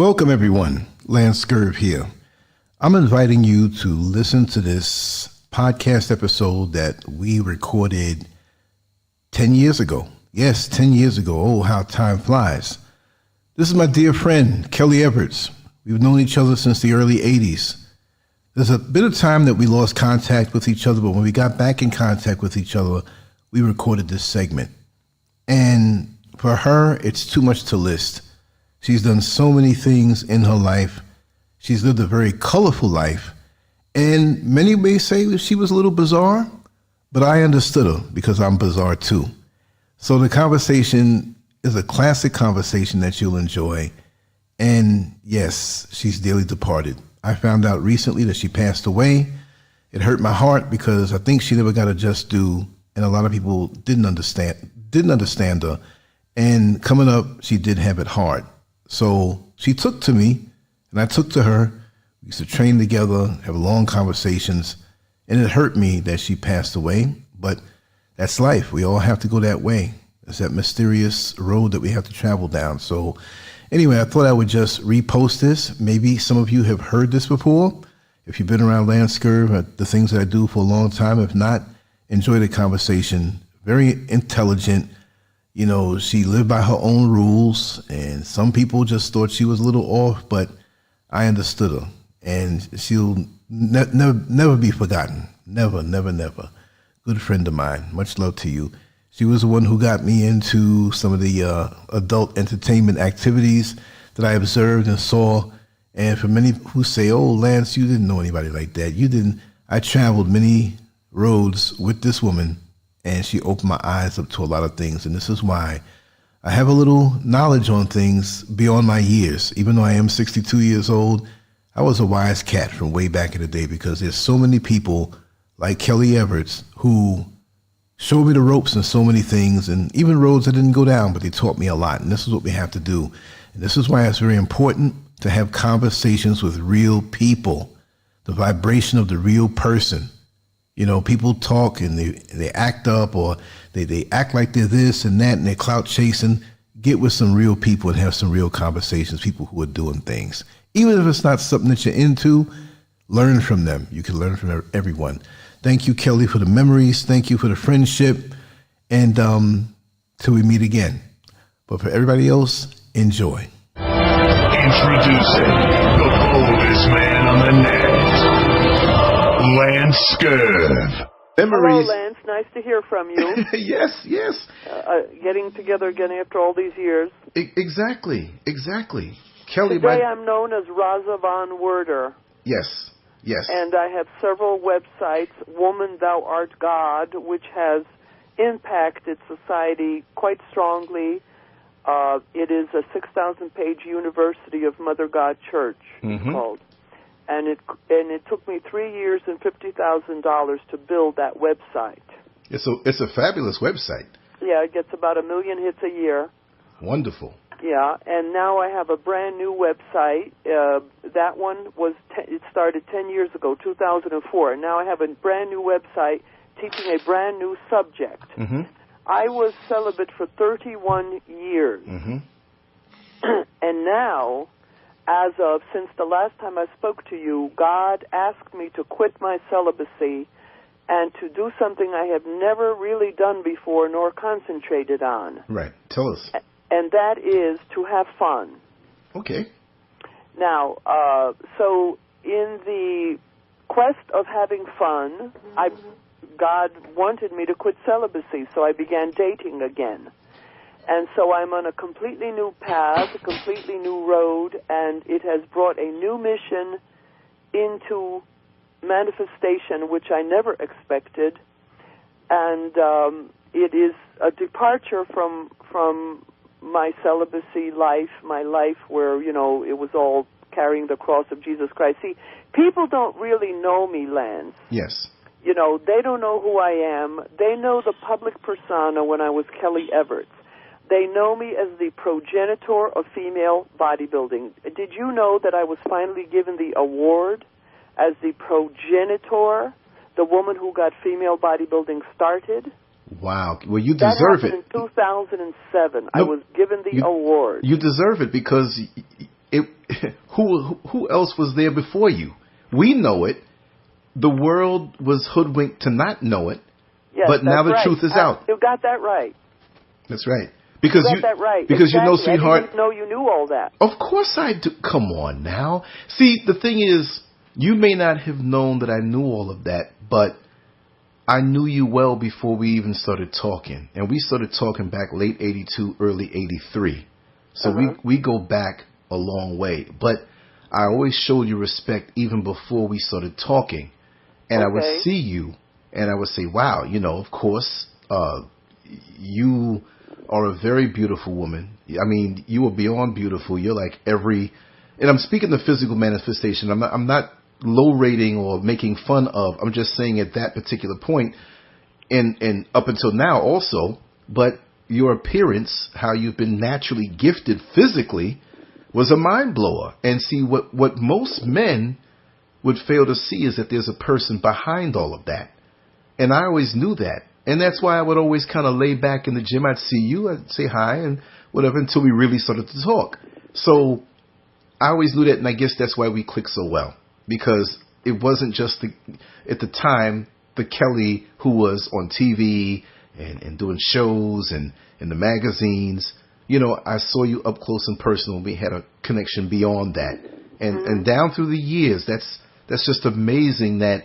Welcome, everyone. Lance Scurv here. I'm inviting you to listen to this podcast episode that we recorded 10 years ago. Yes, 10 years ago. Oh, how time flies. This is my dear friend, Kellie Everts. We've known each other since the early 80s. There's a bit of time that we lost contact with each other, but when we got back in contact with each other, we recorded this segment. And for her, it's too much to list. She's done so many things in her life. She's lived a very colorful life. And many may say she was a little bizarre, but I understood her because I'm bizarre too. So the conversation is a classic conversation that you'll enjoy. And yes, she's dearly departed. I found out recently that she passed away. It hurt my heart because I think she never got a just due, and a lot of people didn't understand her. And coming up, she did have it hard. So she took to me, and I took to her. We used to train together, have long conversations, and it hurt me that she passed away. But that's life. We all have to go that way. It's that mysterious road that we have to travel down. So anyway, I thought I would just repost this. Maybe some of you have heard this before. If you've been around Lance Scurv, the things that I do for a long time. If not, enjoy the conversation. Very intelligent. You know, she lived by her own rules, and some people just thought she was a little off, but I understood her, and she'll never be forgotten. Never, never, never. Good friend of mine. Much love to you. She was the one who got me into some of the adult entertainment activities that I observed and saw. And for many who say, oh, Lance, you didn't know anybody like that. You didn't. I traveled many roads with this woman, and she opened my eyes up to a lot of things. And this is why I have a little knowledge on things beyond my years. Even though I am 62 years old, I was a wise cat from way back in the day, because there's so many people like Kellie Everts who showed me the ropes in so many things, and even roads I didn't go down, but they taught me a lot. And this is what we have to do. And this is why it's very important to have conversations with real people, the vibration of the real person. You know, people talk and they act up, or they act like they're this and that, and they're clout chasing. Get with some real people and have some real conversations, people who are doing things. Even if it's not something that you're into, learn from them. You can learn from everyone. Thank you, Kellie, for the memories. Thank you for the friendship. And till we meet again. But for everybody else, enjoy. Introducing the boldest man on the net, Lance Scurv. Memories. Hello, Lance. Nice to hear from you. Yes. Getting together again after all these years. Exactly. Kellie, today I'm known as Rasa Von Werder. Yes. And I have several websites. Woman, Thou Art God, which has impacted society quite strongly. It is a 6,000-page University of Mother God Church, it's called. And it took me 3 years and $50,000 to build that website. It's a fabulous website. Yeah, it gets about 1 million hits a year. Wonderful. Yeah, and now I have a brand new website. That one it started 10 years ago, 2004. Now I have a brand new website teaching a brand new subject. I was celibate for 31 years. And now, since the last time I spoke to you, God asked me to quit my celibacy and to do something I have never really done before nor concentrated on. Right. Tell us. And that is to have fun. Okay. Now, so in the quest of having fun, God wanted me to quit celibacy, so I began dating again. And so I'm on a completely new path, a completely new road, and it has brought a new mission into manifestation, which I never expected. And it is a departure from my celibacy life, my life where, you know, it was all carrying the cross of Jesus Christ. See, people don't really know me, Lance. Yes. You know, they don't know who I am. They know the public persona when I was Kellie Everts. They know me as the progenitor of female bodybuilding. Did you know that I was finally given the award as the progenitor, the woman who got female bodybuilding started? Wow. Well, you deserve it. That happened in 2007. I was given the award. You deserve it because who else was there before you? We know it. The world was hoodwinked to not know it. Yes, but now the right. truth is out. You got that right. That's right. Because you got that right. Because exactly. you know, sweetheart. I didn't know you knew all that. Of course I do. Come on now. See, the thing is, you may not have known that I knew all of that, but I knew you well before we even started talking. And we started talking back late 82, early 83. So we go back a long way. But I always showed you respect even before we started talking. And I would see you and I would say, wow, you know, of course, you are a very beautiful woman. I mean, you are beyond beautiful. You're like and I'm speaking the physical manifestation. I'm not low rating or making fun of. I'm just saying at that particular point and up until now also, but your appearance, how you've been naturally gifted physically, was a mind blower. And see, what most men would fail to see is that there's a person behind all of that. And I always knew that. And that's why I would always kind of lay back in the gym. I'd see you, I'd say hi and whatever until we really started to talk. So I always knew that, and I guess that's why we clicked so well. Because it wasn't just at the time, the Kelly who was on TV and doing shows and in the magazines. You know, I saw you up close and personal. We had a connection beyond that. And down through the years, that's just amazing that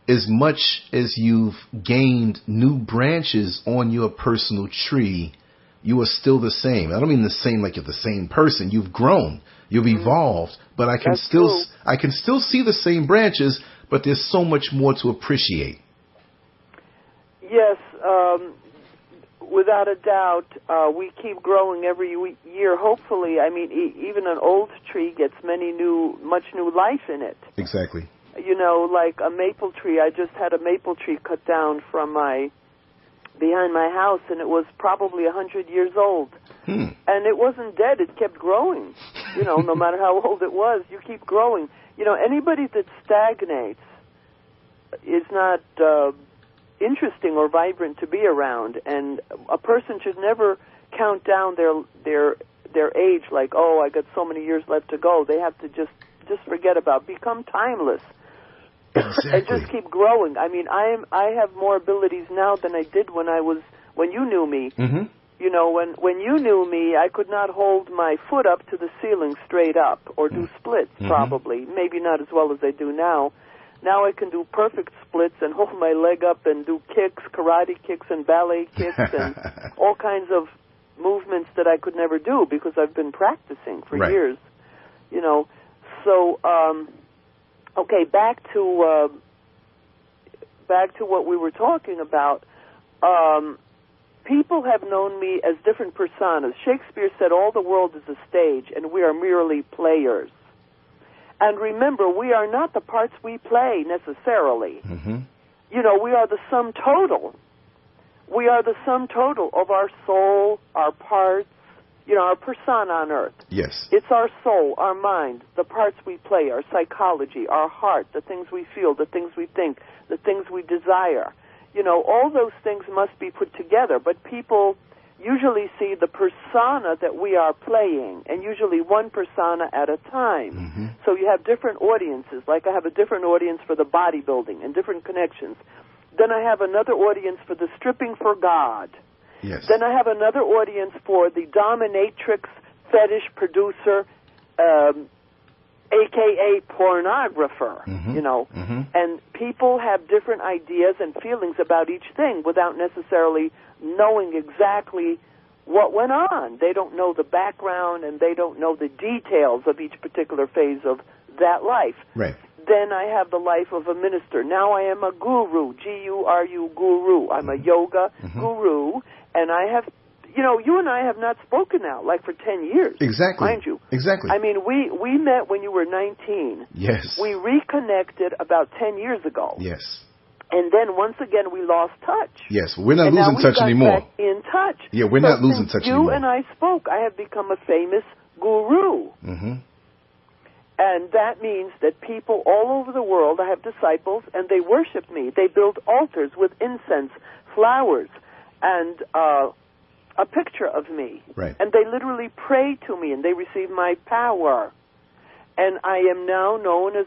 as much as you've gained new branches on your personal tree, you are still the same. I don't mean the same like you're the same person. You've grown. You've evolved. But I can still see the same branches, but there's so much more to appreciate. Yes, without a doubt, we keep growing every year. Hopefully, I mean, even an old tree gets much new life in it. Exactly. You know, like a maple tree. I just had a maple tree cut down from behind my house, and it was probably 100 years old. And it wasn't dead. It kept growing. You know, no matter how old it was, you keep growing. You know, anybody that stagnates is not interesting or vibrant to be around. And a person should never count down their age like, oh, I got so many years left to go. They have to just forget about, become timeless. Exactly. And just keep growing. I mean, I have more abilities now than I did when you knew me. Mm-hmm. You know, when you knew me, I could not hold my foot up to the ceiling straight up or do splits, probably. Maybe not as well as I do now. Now I can do perfect splits and hold my leg up and do kicks, karate kicks and ballet kicks and all kinds of movements that I could never do because I've been practicing for years. You know, so okay, back to what we were talking about. People have known me as different personas. Shakespeare said all the world is a stage and we are merely players. And remember, we are not the parts we play necessarily. Mm-hmm. You know, we are the sum total. We are the sum total of our soul, our parts, you know, our persona on earth. Yes. It's our soul, our mind, the parts we play, our psychology, our heart, the things we feel, the things we think, the things we desire. You know, all those things must be put together, but people usually see the persona that we are playing, and usually one persona at a time. Mm-hmm. So you have different audiences. Like I have a different audience for the bodybuilding and different connections. Then I have another audience for the stripping for God. Yes. Then I have another audience for the dominatrix fetish producer, a.k.a. pornographer, you know. Mm-hmm. And people have different ideas and feelings about each thing without necessarily knowing exactly what went on. They don't know the background and they don't know the details of each particular phase of that life. Right. Then I have the life of a minister. Now I am a guru, G-U-R-U, guru. I'm a yoga guru, and I have, you know, you and I have not spoken now, like for 10 years. Exactly. Mind you. Exactly. I mean, we met when you were 19. Yes. We reconnected about 10 years ago. Yes. And then once again we lost touch. Yes, we're not losing touch anymore. Back in touch. Yeah, we're not losing touch anymore. You and I spoke, I have become a famous guru. Mm-hmm. And that means that people all over the world, I have disciples, and they worship me. They build altars with incense, flowers, and a picture of me. Right. And they literally pray to me, and they receive my power. And I am now known as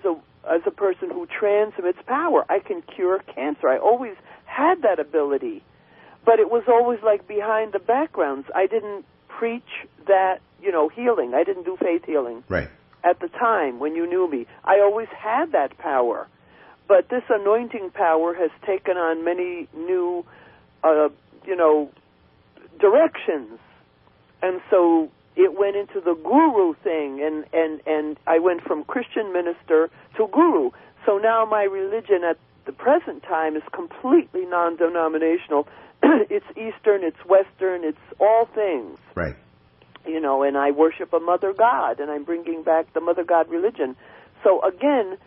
a person who transmits power. I can cure cancer. I always had that ability. But it was always like behind the backgrounds. I didn't preach that, healing. I didn't do faith healing. Right. At the time when you knew me. I always had that power. But this anointing power has taken on many new, directions. And so it went into the guru thing, and I went from Christian minister to guru. So now my religion at the present time is completely non-denominational. It's Eastern, it's Western, it's all things. Right. And I worship a mother god, and I'm bringing back the mother god religion. So again,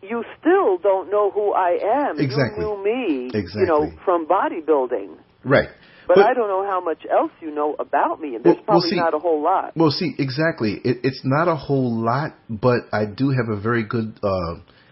you still don't know who I am. Exactly. You knew me, Exactly. from bodybuilding. Right. But I don't know how much else you know about me, and there's probably not a whole lot. Well, see, exactly. It's not a whole lot, but I do have a very good,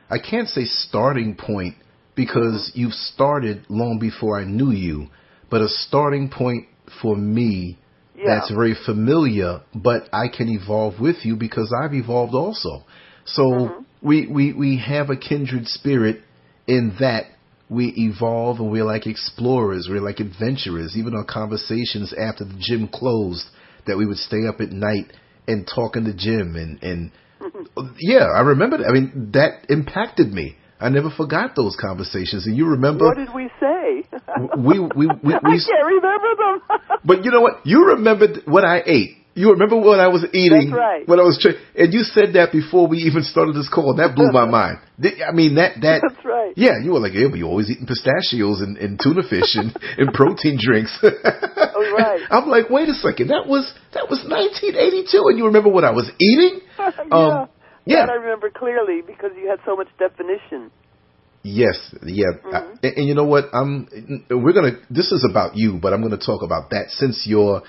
I can't say starting point, because you've started long before I knew you, but a starting point for me that's very familiar, but I can evolve with you because I've evolved also. So we have a kindred spirit in that we evolve, and we're like explorers, we're like adventurers. Even our conversations after the gym closed, that we would stay up at night and talk in the gym, and yeah, I remember that. I mean, that impacted me. I never forgot those conversations. And you remember? What did we say? We I can't remember them. But you know what? You remembered what I ate. You remember what I was eating. That's right. When I was and you said that before we even started this call. That blew my mind. I mean, that. That's right. Yeah, you were like, yeah, but you're always eating pistachios and tuna fish and protein drinks. Oh, right. I'm like, wait a second. That was 1982, and you remember what I was eating? Yeah. That I remember clearly because you had so much definition. Yes, yeah. And you know what? This is about you, but I'm going to talk about that since you're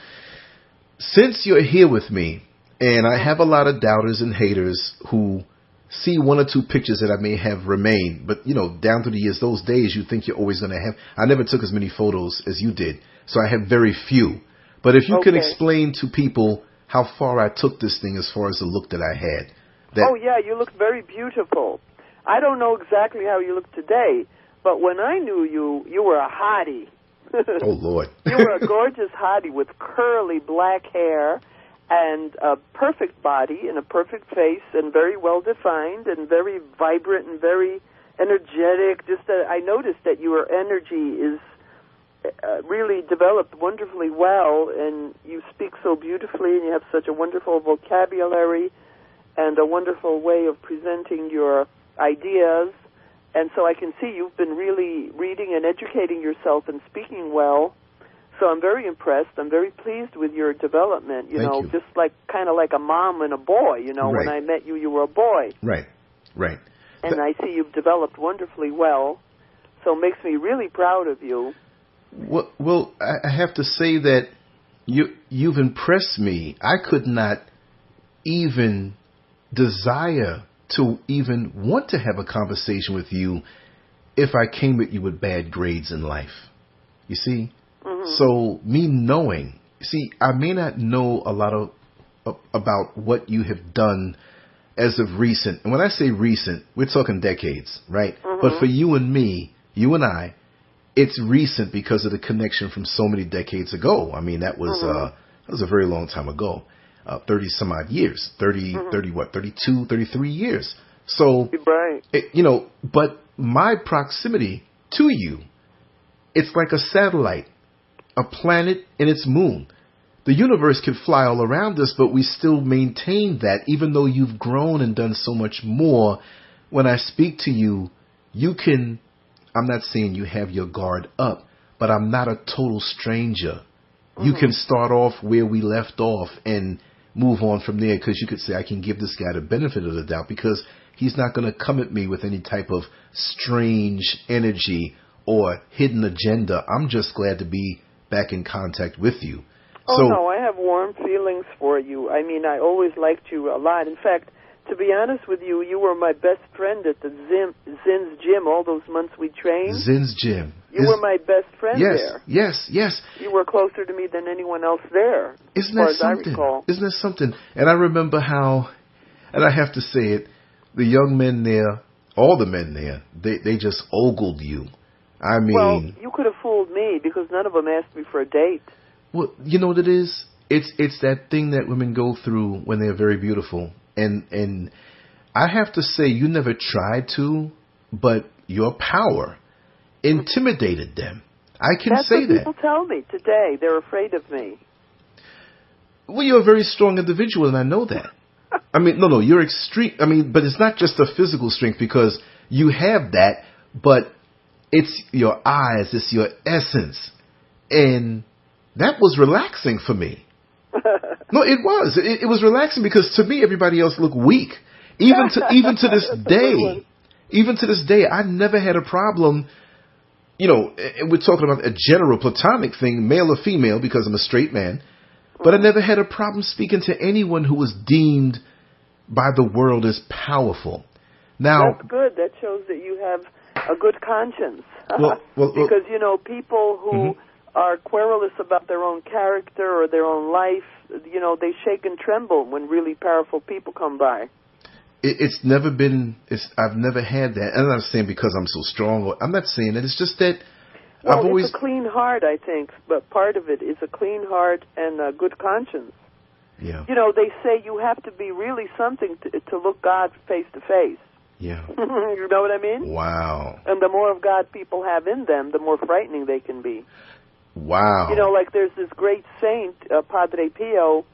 here with me, and I have a lot of doubters and haters who see one or two pictures that I may have remained, but down through the years, those days you think you're always going to have. I never took as many photos as you did, so I have very few. But if you can explain to people how far I took this thing as far as the look that I had. Oh, yeah, you looked very beautiful. I don't know exactly how you look today, but when I knew you, you were a hottie. Oh, Lord. You were a gorgeous hottie with curly black hair and a perfect body and a perfect face and very well-defined and very vibrant and very energetic. I noticed that your energy is really developed wonderfully well, and you speak so beautifully, and you have such a wonderful vocabulary and a wonderful way of presenting your ideas. And so I can see you've been really reading and educating yourself and speaking well. So I'm very impressed. I'm very pleased with your development, Thank you. just kind of like a mom and a boy, Right. When I met you, you were a boy. Right. And I see you've developed wonderfully well. So it makes me really proud of you. Well, I have to say that you've impressed me. I could not even desire to even want to have a conversation with you if I came at you with bad grades in life. You see? So me knowing, I may not know a lot about what you have done as of recent. And when I say recent, we're talking decades, right? But for you and me, you and I, it's recent because of the connection from so many decades ago. I mean, that was a very long time ago. 30 some odd years, 32, 33 years. So, right. But my proximity to you, it's like a satellite, a planet and its moon. The universe could fly all around us, but we still maintain that, even though you've grown and done so much more. When I speak to you, I'm not saying you have your guard up, but I'm not a total stranger. You can start off where we left off and move on from there, because you could say, I can give this guy the benefit of the doubt because he's not going to come at me with any type of strange energy or hidden agenda. I'm just glad to be back in contact with you. No, I have warm feelings for you. I mean, I always liked you a lot. In fact, to be honest with you, you were my best friend at the Zin's gym all those months we trained. Zin's gym. You were my best friend there. Yes. You were closer to me than anyone else there. Isn't that something? As I recall. Isn't that something? And I remember how, and I have to say it, the young men there, all the men there, they just ogled you. I mean... Well, you could have fooled me because none of them asked me for a date. Well, you know what it is? It's that thing that women go through when they're very beautiful. And I have to say, you never tried to, but your power intimidated them. I can say that. That's what people tell me today. They're afraid of me. Well, you're a very strong individual, and I know that. I mean, no, you're extreme. I mean, but it's not just a physical strength because you have that, but it's your eyes, it's your essence. And that was relaxing for me. No, it was. It was relaxing because to me, everybody else looked weak. Even to this day. Even to this day, I never had a problem. You know, and we're talking about a general platonic thing, male or female, because I'm a straight man. But I never had a problem speaking to anyone who was deemed by the world as powerful. Now, that's good. That shows that you have a good conscience. Well, because, you know, people who are querulous about their own character or their own life, you know, they shake and tremble when really powerful people come by. It's never been, I've never had that. I'm not saying because I'm so strong. I'm not saying that. It's just that well, I've always... it's a clean heart, I think. But part of it is a clean heart and a good conscience. Yeah. You know, they say you have to be really something to look God face to face. Yeah. You know what I mean? Wow. And the more of God people have in them, the more frightening they can be. Wow. You know, like there's this great saint, Padre Pio,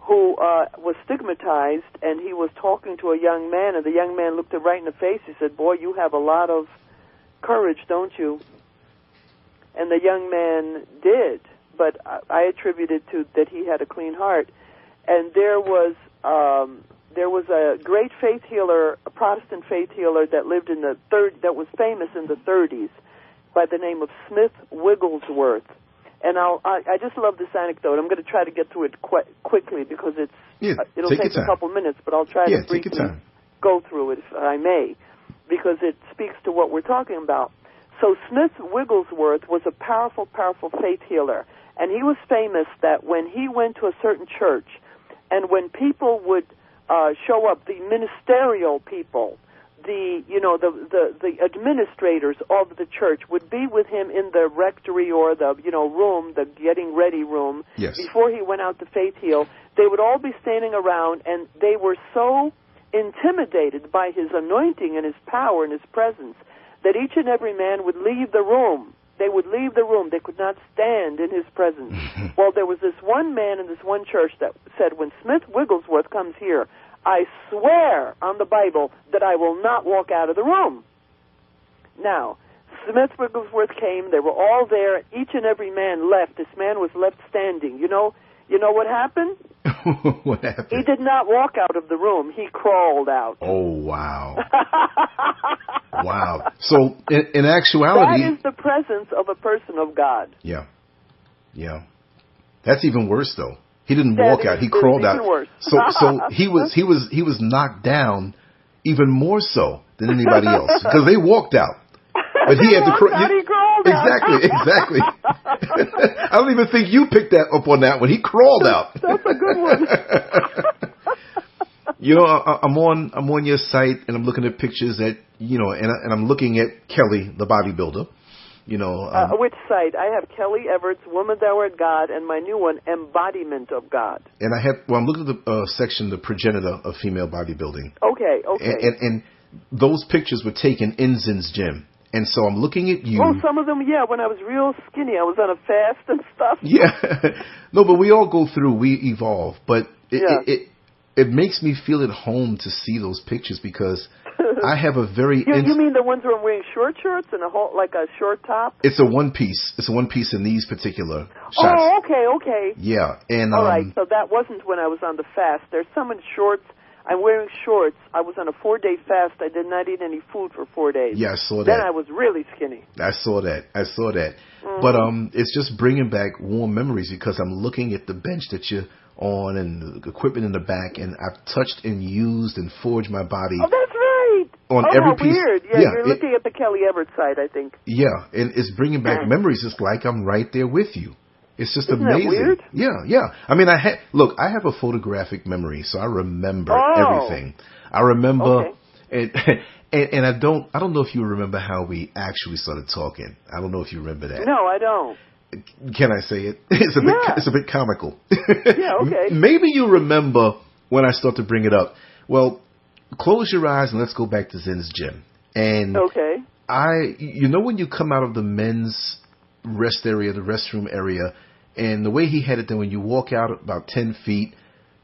who was stigmatized, and he was talking to a young man, and the young man looked him right in the face. He said, "Boy, you have a lot of courage, don't you?" And the young man did, but I attribute it to that he had a clean heart. And there was a great faith healer, a Protestant faith healer that lived in that was famous in the 30s by the name of Smith Wigglesworth. And I just love this anecdote. I'm going to try to get through it quickly because it'll take a couple minutes, but I'll try to briefly go through it if I may, because it speaks to what we're talking about. So Smith Wigglesworth was a powerful, powerful faith healer, and he was famous that when he went to a certain church, and when people would show up, the ministerial people, the administrators of the church would be with him in the rectory or the room, the getting ready room, before he went out to faith heal. They would all be standing around, and they were so intimidated by his anointing and his power and his presence that each and every man would leave the room. They would leave the room. They could not stand in his presence. Well, there was this one man in this one church that said, when Smith Wigglesworth comes here, I swear on the Bible that I will not walk out of the room. Now, Smith Wigglesworth came. They were all there. Each and every man left. This man was left standing. You know what happened? What happened? He did not walk out of the room. He crawled out. Oh, wow. Wow. So, in actuality... That is the presence of a person of God. Yeah. Yeah. That's even worse, though. He didn't walk out. He crawled out. Worse. So he was knocked down even more so than anybody else because they walked out. But he had to crawl. He crawled out. Exactly. I don't even think you picked that up on that one. He crawled out. That's a good one. I'm on your site and I'm looking at pictures that and I'm looking at Kellie, the bodybuilder. Which site? I have Kellie Everts, Woman Thou Art God, and my new one, Embodiment of God. And I'm looking at the section, the progenitor of female bodybuilding. Okay. And those pictures were taken in Zin's gym. And so I'm looking at you. Oh, some of them, yeah, when I was real skinny. I was on a fast and stuff. Yeah. No, but we all go through, we evolve. But it makes me feel at home to see those pictures because I have a very... You mean the ones where I'm wearing short shorts and a short top? It's a one piece. It's a one piece in these particular shots. Oh, okay. Yeah. And all right, so that wasn't when I was on the fast. There's some in shorts. I'm wearing shorts. I was on a 4-day fast. I did not eat any food for 4 days. Yeah, I saw that. Then I was really skinny. I saw that. Mm-hmm. But it's just bringing back warm memories because I'm looking at the bench that you're on and the equipment in the back, and I've touched and used and forged my body. Oh, that's right. on Oh, every how piece. weird. Yeah, you're looking at the Kellie Everts site, I think. Yeah, and it's bringing back memories. It's like I'm right there with you. It's just Isn't amazing. that weird? Yeah. I mean, I have a photographic memory, so I remember everything. I remember, and I don't know if you remember how we actually started talking. I don't know if you remember that. No, I don't. Can I say it? It's a bit comical. Yeah, okay. Maybe you remember when I start to bring it up. Well, close your eyes and let's go back to Zen's gym. And okay. when you come out of the men's rest area, the restroom area, and the way he had it, then when you walk out about 10 feet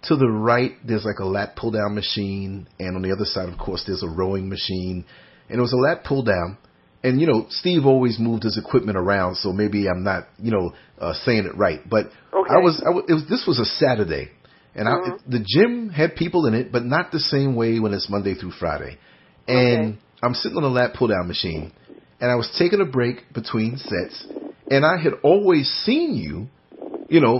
to the right, there's like a lat pull down machine, and on the other side, of course, there's a rowing machine, and it was a lat pull down. And, Steve always moved his equipment around, so maybe I'm not, saying it right. But okay. This was a Saturday, and the gym had people in it, but not the same way when it's Monday through Friday. And I'm sitting on a lat pull down machine, and I was taking a break between sets, and I had always seen you,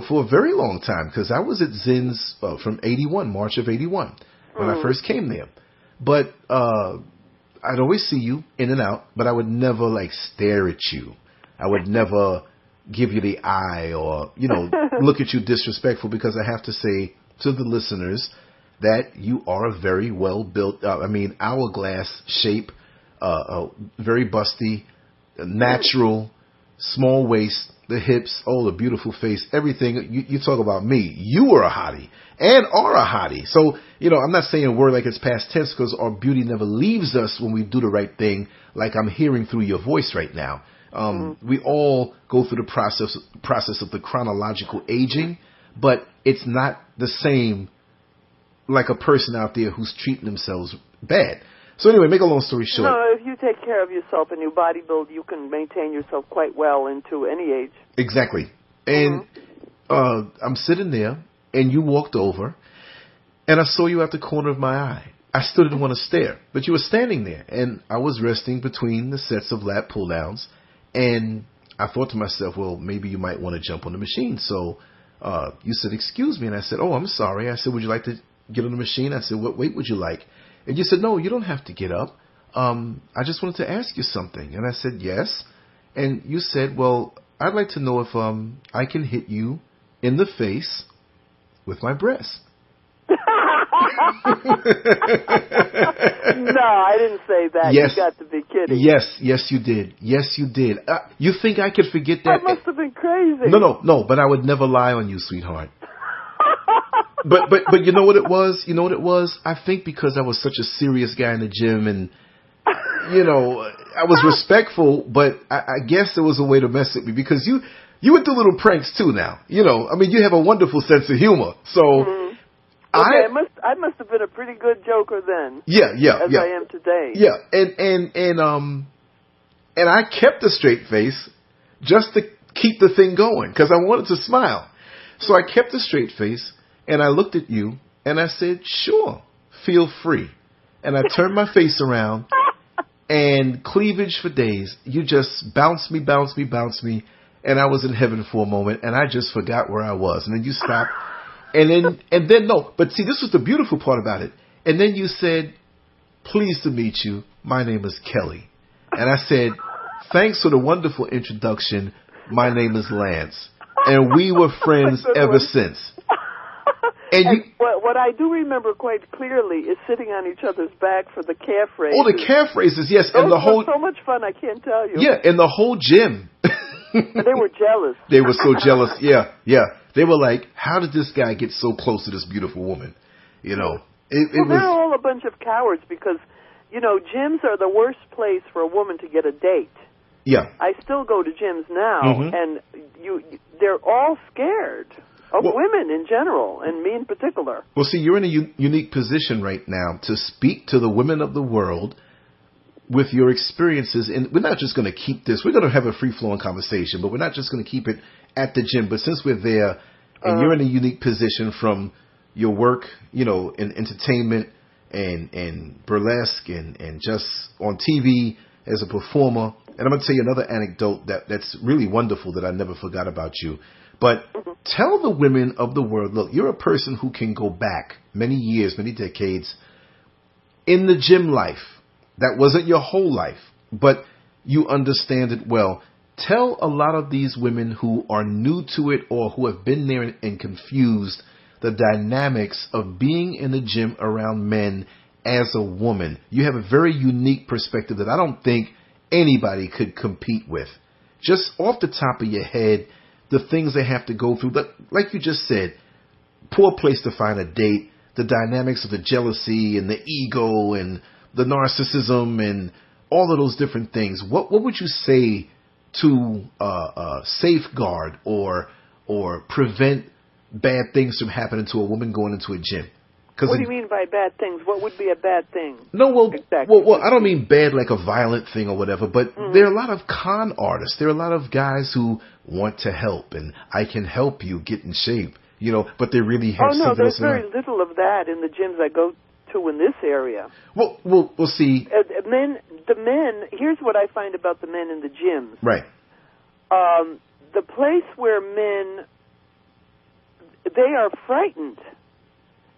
for a very long time, because I was at Zen's from March of 81, when I first came there. But I'd always see you in and out, but I would never stare at you. I would never give you the eye or, look at you disrespectful, because I have to say to the listeners that you are a very well built, hourglass shape, very busty, natural, small waist, the hips, the beautiful face, everything. You talk about me. You are a hottie and are a hottie. So, I'm not saying a word like it's past tense, because our beauty never leaves us when we do the right thing, like I'm hearing through your voice right now. We all go through the process of the chronological aging, but it's not the same like a person out there who's treating themselves bad. So anyway, make a long story short. No, if you take care of yourself and you bodybuild, you can maintain yourself quite well into any age. Exactly. And I'm sitting there, and you walked over, and I saw you out the corner of my eye. I still didn't want to stare, but you were standing there, and I was resting between the sets of lat pull-downs, and I thought to myself, well, maybe you might want to jump on the machine. So you said, excuse me, and I said, oh, I'm sorry. I said, would you like to get on the machine? I said, what weight would you like? And you said, no, you don't have to get up. I just wanted to ask you something. And I said, yes. And you said, well, I'd like to know if I can hit you in the face with my breast. No, I didn't say that. Yes. You got to be kidding. Yes, you did. Yes, you did. You think I could forget that? That must have been crazy. No, but I would never lie on you, sweetheart. But you know what it was? I think because I was such a serious guy in the gym, and I was respectful, but I guess there was a way to mess with me, because you would do little pranks too now. You have a wonderful sense of humor. So I must have been a pretty good joker then. Yeah. I am today. Yeah, and I kept a straight face just to keep the thing going, because I wanted to smile. So I kept a straight face. And I looked at you, and I said, sure, feel free. And I turned my face around, and cleavage for days. You just bounced me, and I was in heaven for a moment, and I just forgot where I was. And then you stopped, and then no. But see, this was the beautiful part about it. And then you said, pleased to meet you. My name is Kellie. And I said, thanks for the wonderful introduction. My name is Lance. And we were friends ever since. And what I do remember quite clearly is sitting on each other's back for the calf raises. Oh, the calf raises, yes. Those and the whole were so much fun, I can't tell you. Yeah, and the whole gym. They were jealous. They were so jealous. Yeah. They were like, how did this guy get so close to this beautiful woman? It was. They're all a bunch of cowards, because, gyms are the worst place for a woman to get a date. Yeah. I still go to gyms now, and they're all scared. Of women in general, and me in particular. Well, see, you're in a unique position right now to speak to the women of the world with your experiences. And we're not just going to keep this. We're going to have a free-flowing conversation, but we're not just going to keep it at the gym. But since we're there, and you're in a unique position from your work, in entertainment and burlesque and just on TV as a performer. And I'm going to tell you another anecdote that's really wonderful that I never forgot about you. But tell the women of the world, look, you're a person who can go back many years, many decades in the gym life. That wasn't your whole life, but you understand it well. Tell a lot of these women who are new to it or who have been there and confused the dynamics of being in the gym around men as a woman. You have a very unique perspective that I don't think anybody could compete with. Just off the top of your head, the things they have to go through, like you just said, poor place to find a date, the dynamics of the jealousy and the ego and the narcissism and all of those different things. What would you say to safeguard or prevent bad things from happening to a woman going into a gym? What do you mean by bad things? What would be a bad thing? No, well, exactly. well, I don't mean bad like a violent thing or whatever, but there are a lot of con artists. There are a lot of guys who want to help, and I can help you get in shape, but they really have something else. There's very little of that in the gyms I go to in this area. Well, we'll see. The men, here's what I find about the men in the gyms. Right. The place where men, they are frightened.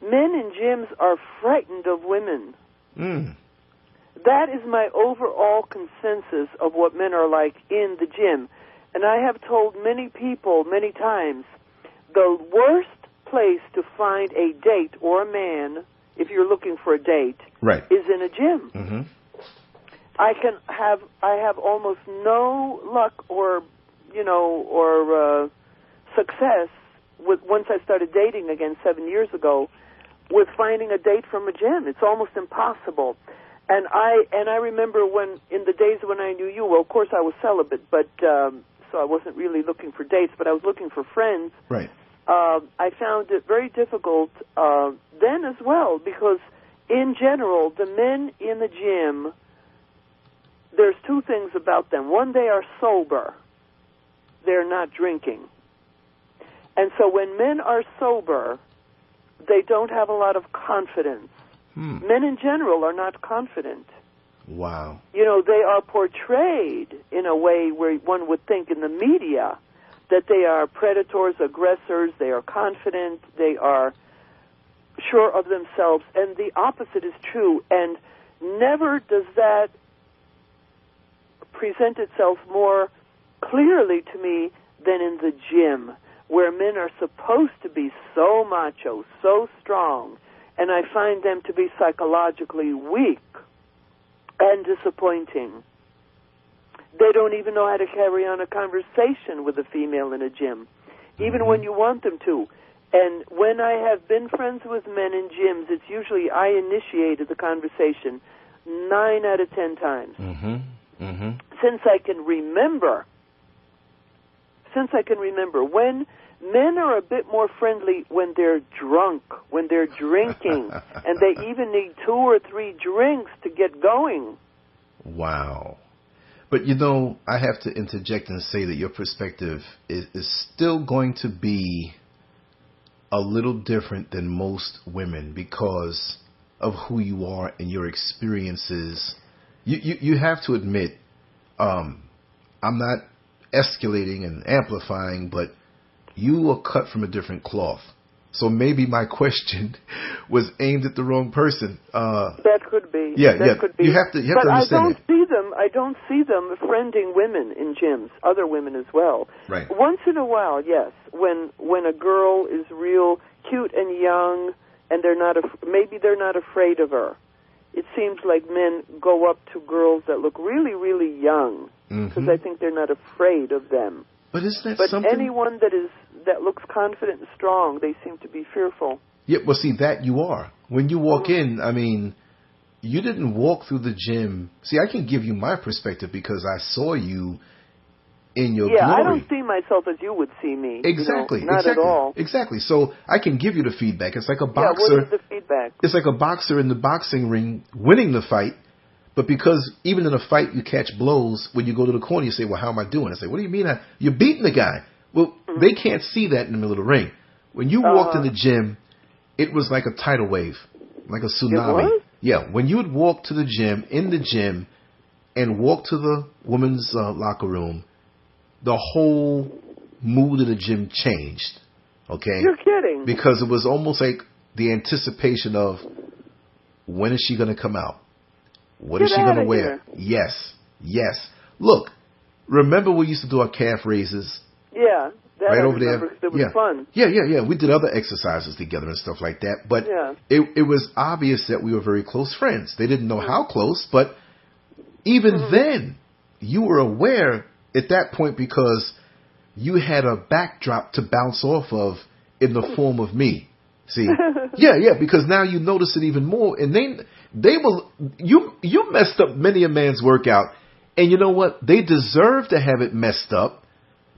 Men in gyms are frightened of women. That is my overall consensus of what men are like in the gym. And I have told many people many times, the worst place to find a date or a man, if you're looking for a date, is in a gym. I have almost no luck or success with once I started dating again 7 years ago, with finding a date from a gym. It's almost impossible. And I remember when, in the days when I knew you, well, of course I was celibate, but so I wasn't really looking for dates, but I was looking for friends. Right. I found it very difficult then as well, because in general, the men in the gym, there's two things about them. One, they are sober. They're not drinking. And so when men are sober, they don't have a lot of confidence. Men in general are not confident. Wow. They are portrayed in a way where one would think in the media that they are predators, aggressors, they are confident, they are sure of themselves, and the opposite is true. And never does that present itself more clearly to me than in the gym, where men are supposed to be so macho, so strong, and I find them to be psychologically weak and disappointing. They don't even know how to carry on a conversation with a female in a gym, even when you want them to. And when I have been friends with men in gyms, it's usually I initiated the conversation 9 out of 10 times. Since I can remember, when men are a bit more friendly when they're drunk, when they're drinking, and they even need 2 or 3 drinks to get going. Wow. But, I have to interject and say that your perspective is still going to be a little different than most women because of who you are and your experiences. You have to admit, I'm not escalating and amplifying, but you are cut from a different cloth. So maybe my question was aimed at the wrong person. That could be. Yeah. Could be. You have to understand I don't see them friending women in gyms, other women as well. Right. Once in a while, yes. When a girl is real cute and young, and maybe they're not afraid of her. It seems like men go up to girls that look really, really young because I think they're not afraid of them. But isn't that But something? anyone that looks confident and strong, they seem to be fearful. Yeah, well, see, that you are. When you walk in, you didn't walk through the gym. See, I can give you my perspective because I saw you in your glory. I don't see myself as you would see me. Exactly. Not at all. Exactly. So I can give you the feedback. It's like a boxer. Yeah, what is the feedback? It's like a boxer in the boxing ring winning the fight. But because even in a fight you catch blows, when you go to the corner you say, well, how am I doing? I say, what do you mean? You're beating the guy. Well, they can't see that in the middle of the ring. When you walked in the gym, it was like a tidal wave, like a tsunami. It was? Yeah, when you would walk to the gym, and walk to the women's locker room, the whole mood of the gym changed. Okay? You're kidding. Because it was almost like the anticipation of when is she going to come out? What is she going to wear? Yes. Look, remember we used to do our calf raises? Yeah. That right I over remember, there. It was fun. Yeah. We did other exercises together and stuff like that. But it was obvious that we were very close friends. They didn't know how close, but even then, you were aware at that point because you had a backdrop to bounce off of in the form of me. See? Yeah, because now you notice it even more. And they will, you messed up many a man's workout. And you know what? They deserve to have it messed up.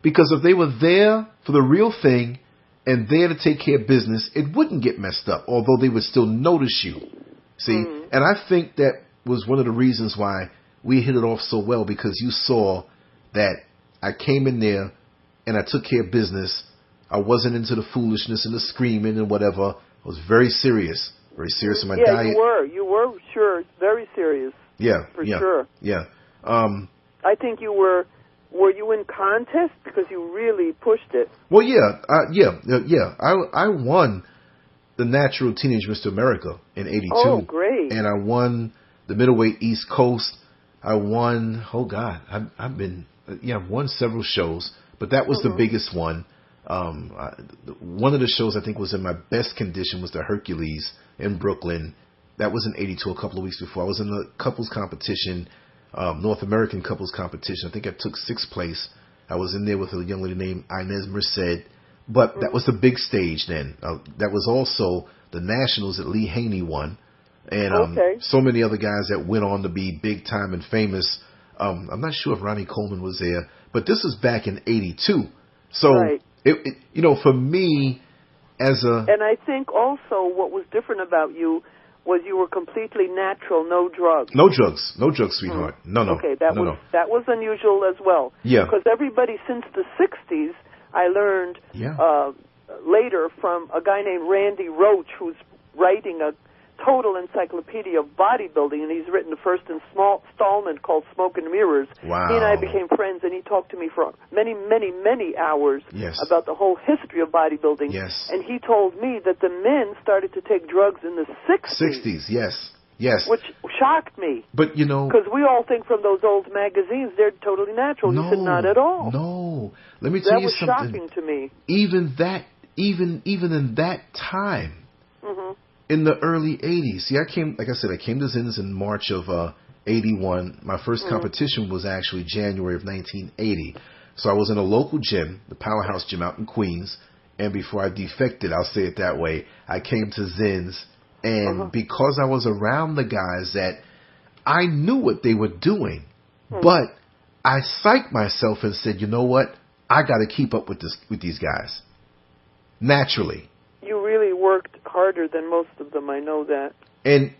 Because if they were there for the real thing and there to take care of business, it wouldn't get messed up, although they would still notice you. See? And I think that was one of the reasons why we hit it off so well, because you saw that I came in there and I took care of business. I wasn't into the foolishness and the screaming and whatever. I was very serious in my diet. You were sure, very serious. Yeah, for sure. Yeah. I think you were. Were you in contest because you really pushed it? Well, yeah. I won the Natural Teenage Mr. America in '82. Oh, great! And I won the middleweight East Coast. I won. Oh God, I've won several shows, but that was the biggest one. One of the shows I think was in my best condition was the Hercules in Brooklyn. That was in '82, a couple of weeks before. I was in the couples competition. North American couples competition. I think I took 6th place. I was in there with a young lady named Inez Merced. But that was the big stage then. That was also the Nationals that Lee Haney won. And so many other guys that went on to be big time and famous. I'm not sure if Ronnie Coleman was there. But this was back in '82. So, for me, And I think also what was different about you was you were completely natural, no drugs. No drugs, sweetheart. No. Okay, that was unusual as well. Yeah. Because everybody since the 60s, I learned later from a guy named Randy Roach, who's writing a total encyclopedia of bodybuilding, and he's written the first installment called Smoke and Mirrors. Wow. He and I became friends, and he talked to me for many, many, many hours about the whole history of bodybuilding. Yes. And he told me that the men started to take drugs in the 60s. 60s, yes. Which shocked me. But, because we all think from those old magazines they're totally natural. No, he said not at all. No. Let me tell you something. That was shocking to me. Even in that time, in the early 80s. See, I came to Zins in March of 81. My first competition was actually January of 1980. So I was in a local gym, the Powerhouse Gym out in Queens. And before I defected, I'll say it that way, I came to Zins. And because I was around the guys that I knew what they were doing, but I psyched myself and said, you know what? I got to keep up with these guys. Naturally. You really worked harder than most of them, I know that. And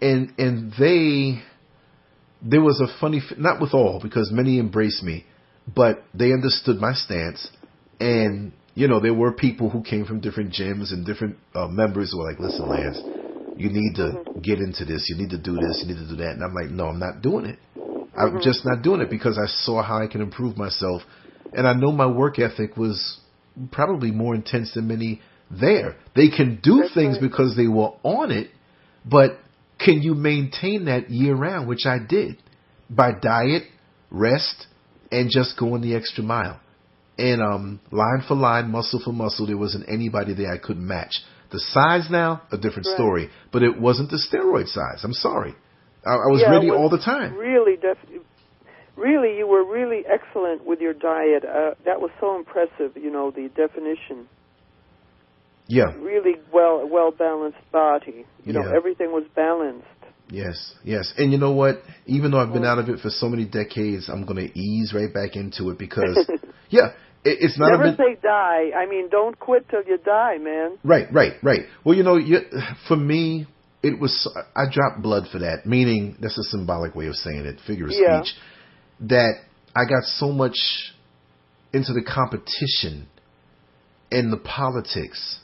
there was a funny, not with all, because many embraced me, but they understood my stance. And, there were people who came from different gyms and different members who were like, listen, Lance, you need to get into this. You need to do this. You need to do that. And I'm like, no, I'm not doing it. I'm just not doing it because I saw how I can improve myself. And I know my work ethic was probably more intense than many there. They can do things because they were on it, but can you maintain that year round, which I did, by diet, rest, and just going the extra mile. And line for line, muscle for muscle, there wasn't anybody there I couldn't match. The size now, a different story, but it wasn't the steroid size. I'm sorry. I was ready all the time. Really, you were really excellent with your diet. That was so impressive, the definition. Yeah. Really well-balanced body. Everything was balanced. Yes. And you know what? Even though I've been out of it for so many decades, I'm going to ease right back into it because, it's not Never say die. I mean, don't quit till you die, man. Right. Well, for me, I dropped blood for that, meaning that's a symbolic way of saying it, figure of speech, that I got so much into the competition and the politics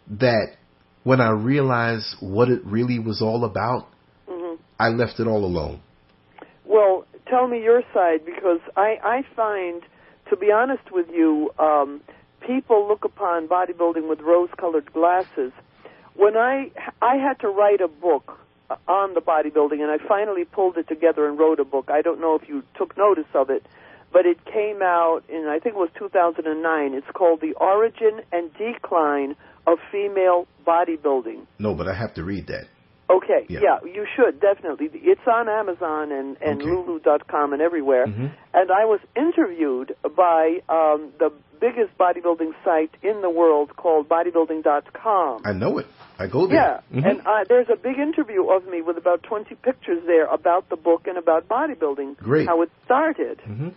that when I realized what it really was all about, I left it all alone. Well, tell me your side, because I find, to be honest with you, people look upon bodybuilding with rose-colored glasses. When I had to write a book on the bodybuilding, and I finally pulled it together and wrote a book. I don't know if you took notice of it, but it came out in, I think it was 2009. It's called The Origin and Decline of Female Bodybuilding. No, but I have to read that. Okay, yeah, you should, definitely. It's on Amazon and Lulu.com and everywhere. Mm-hmm. And I was interviewed by the biggest bodybuilding site in the world called bodybuilding.com. I know it. I go there. Yeah, Mm-hmm. and there's a big interview of me with about 20 pictures there about the book and about bodybuilding, Great. how it started. Mm-hmm.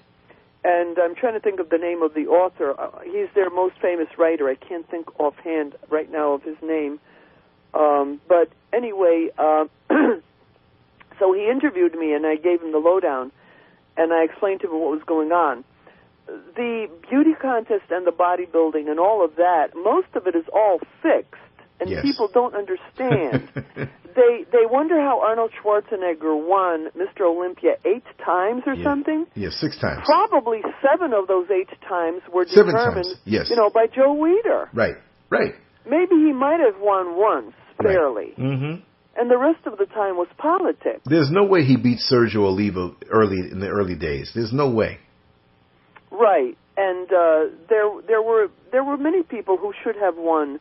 And I'm trying to think of the name of the author. He's their most famous writer. I can't think offhand right now of his name. But anyway, so he interviewed me, and I gave him the lowdown, and I explained to him what was going on. The beauty contest and the bodybuilding and all of that, most of it is all fixed, and Yes. people don't understand. They wonder how Arnold Schwarzenegger won Mr. Olympia 8 times or something. Yeah, 6 times. Probably 7 of those 8 times were 7 determined, times, yes. by Joe Weider. Right. Maybe he might have won once, fairly. Right. Mm-hmm. And the rest of the time was politics. There's no way he beat Sergio Oliva in the early days. There's no way. Right. And there were many people who should have won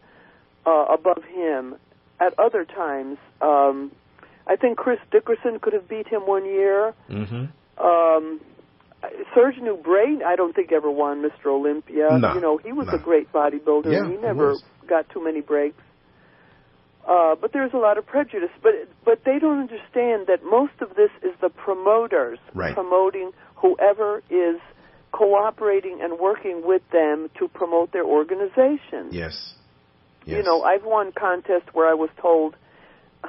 above him at other times. I think Chris Dickerson could have beat him one year. Mm-hmm. Serge Nubret, I don't think ever won Mr. Olympia. No, he was a great bodybuilder. Yeah, and he he never was. got too many breaks. But there's a lot of prejudice. But they don't understand that most of this is the promoters promoting whoever is cooperating and working with them to promote their organization. Yes. I've won contests where I was told,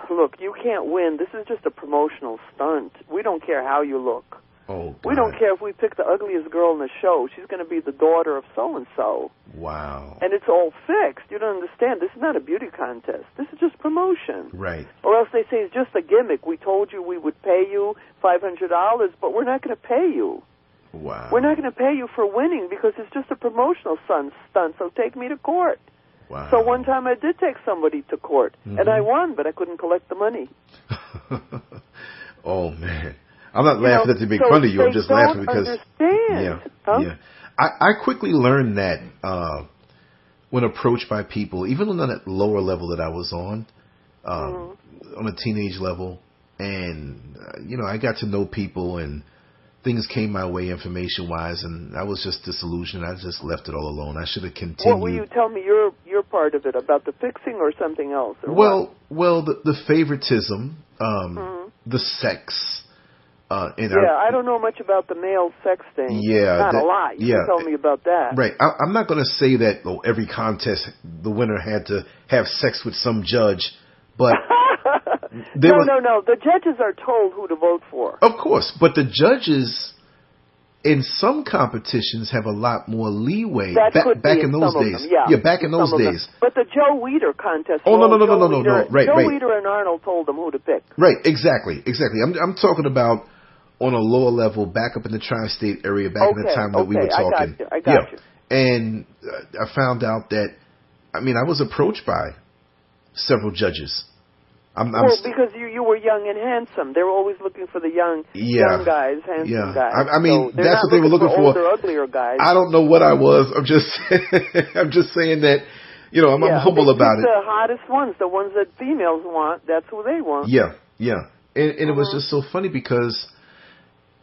look, you can't win. This is just a promotional stunt. We don't care how you look. Oh, God. We don't care if we pick the ugliest girl in the show. She's going to be the daughter of so-and-so. Wow. And it's all fixed. You don't understand. This is not a beauty contest. This is just promotion. Right. Or else they say it's just a gimmick. We told you we would pay you $500, but we're not going to pay you. Wow. We're not going to pay you for winning because it's just a promotional stunt, so take me to court. Wow. So one time I did take somebody to court, and I won, but I couldn't collect the money. Oh, man. I'm not laughing at to make fun of you. I'm just laughing because... understand. Yeah. I quickly learned that when approached by people, even on that lower level that I was on a teenage level, and, I got to know people, and things came my way information-wise, and I was just disillusioned. I just left it all alone. I should have continued. What will you tell me your part of it, about the fixing or something else? Or well, the favoritism, the sex. I don't know much about the male sex thing. Yeah. Not a lot. You can tell me about that. Right. I'm not going to say that every contest the winner had to have sex with some judge, but... No. The judges are told who to vote for. Of course, but the judges in some competitions have a lot more leeway. Back in those days. Back in those days. But the Joe Weider contest. Oh, no. Right. Joe Weider and Arnold told them who to pick. Right. Exactly. I'm talking about on a lower level, back up in the tri-state area, back in the time that we were talking. I got you. And I found out that, I was approached by several judges. Because you were young and handsome. They were always looking for the young guys, handsome guys. So that's what they were looking for. Older, uglier guys. I don't know what I was. I'm just saying that, I'm humble about it. The hottest ones, the ones that females want, that's who they want. Yeah. And it was just so funny because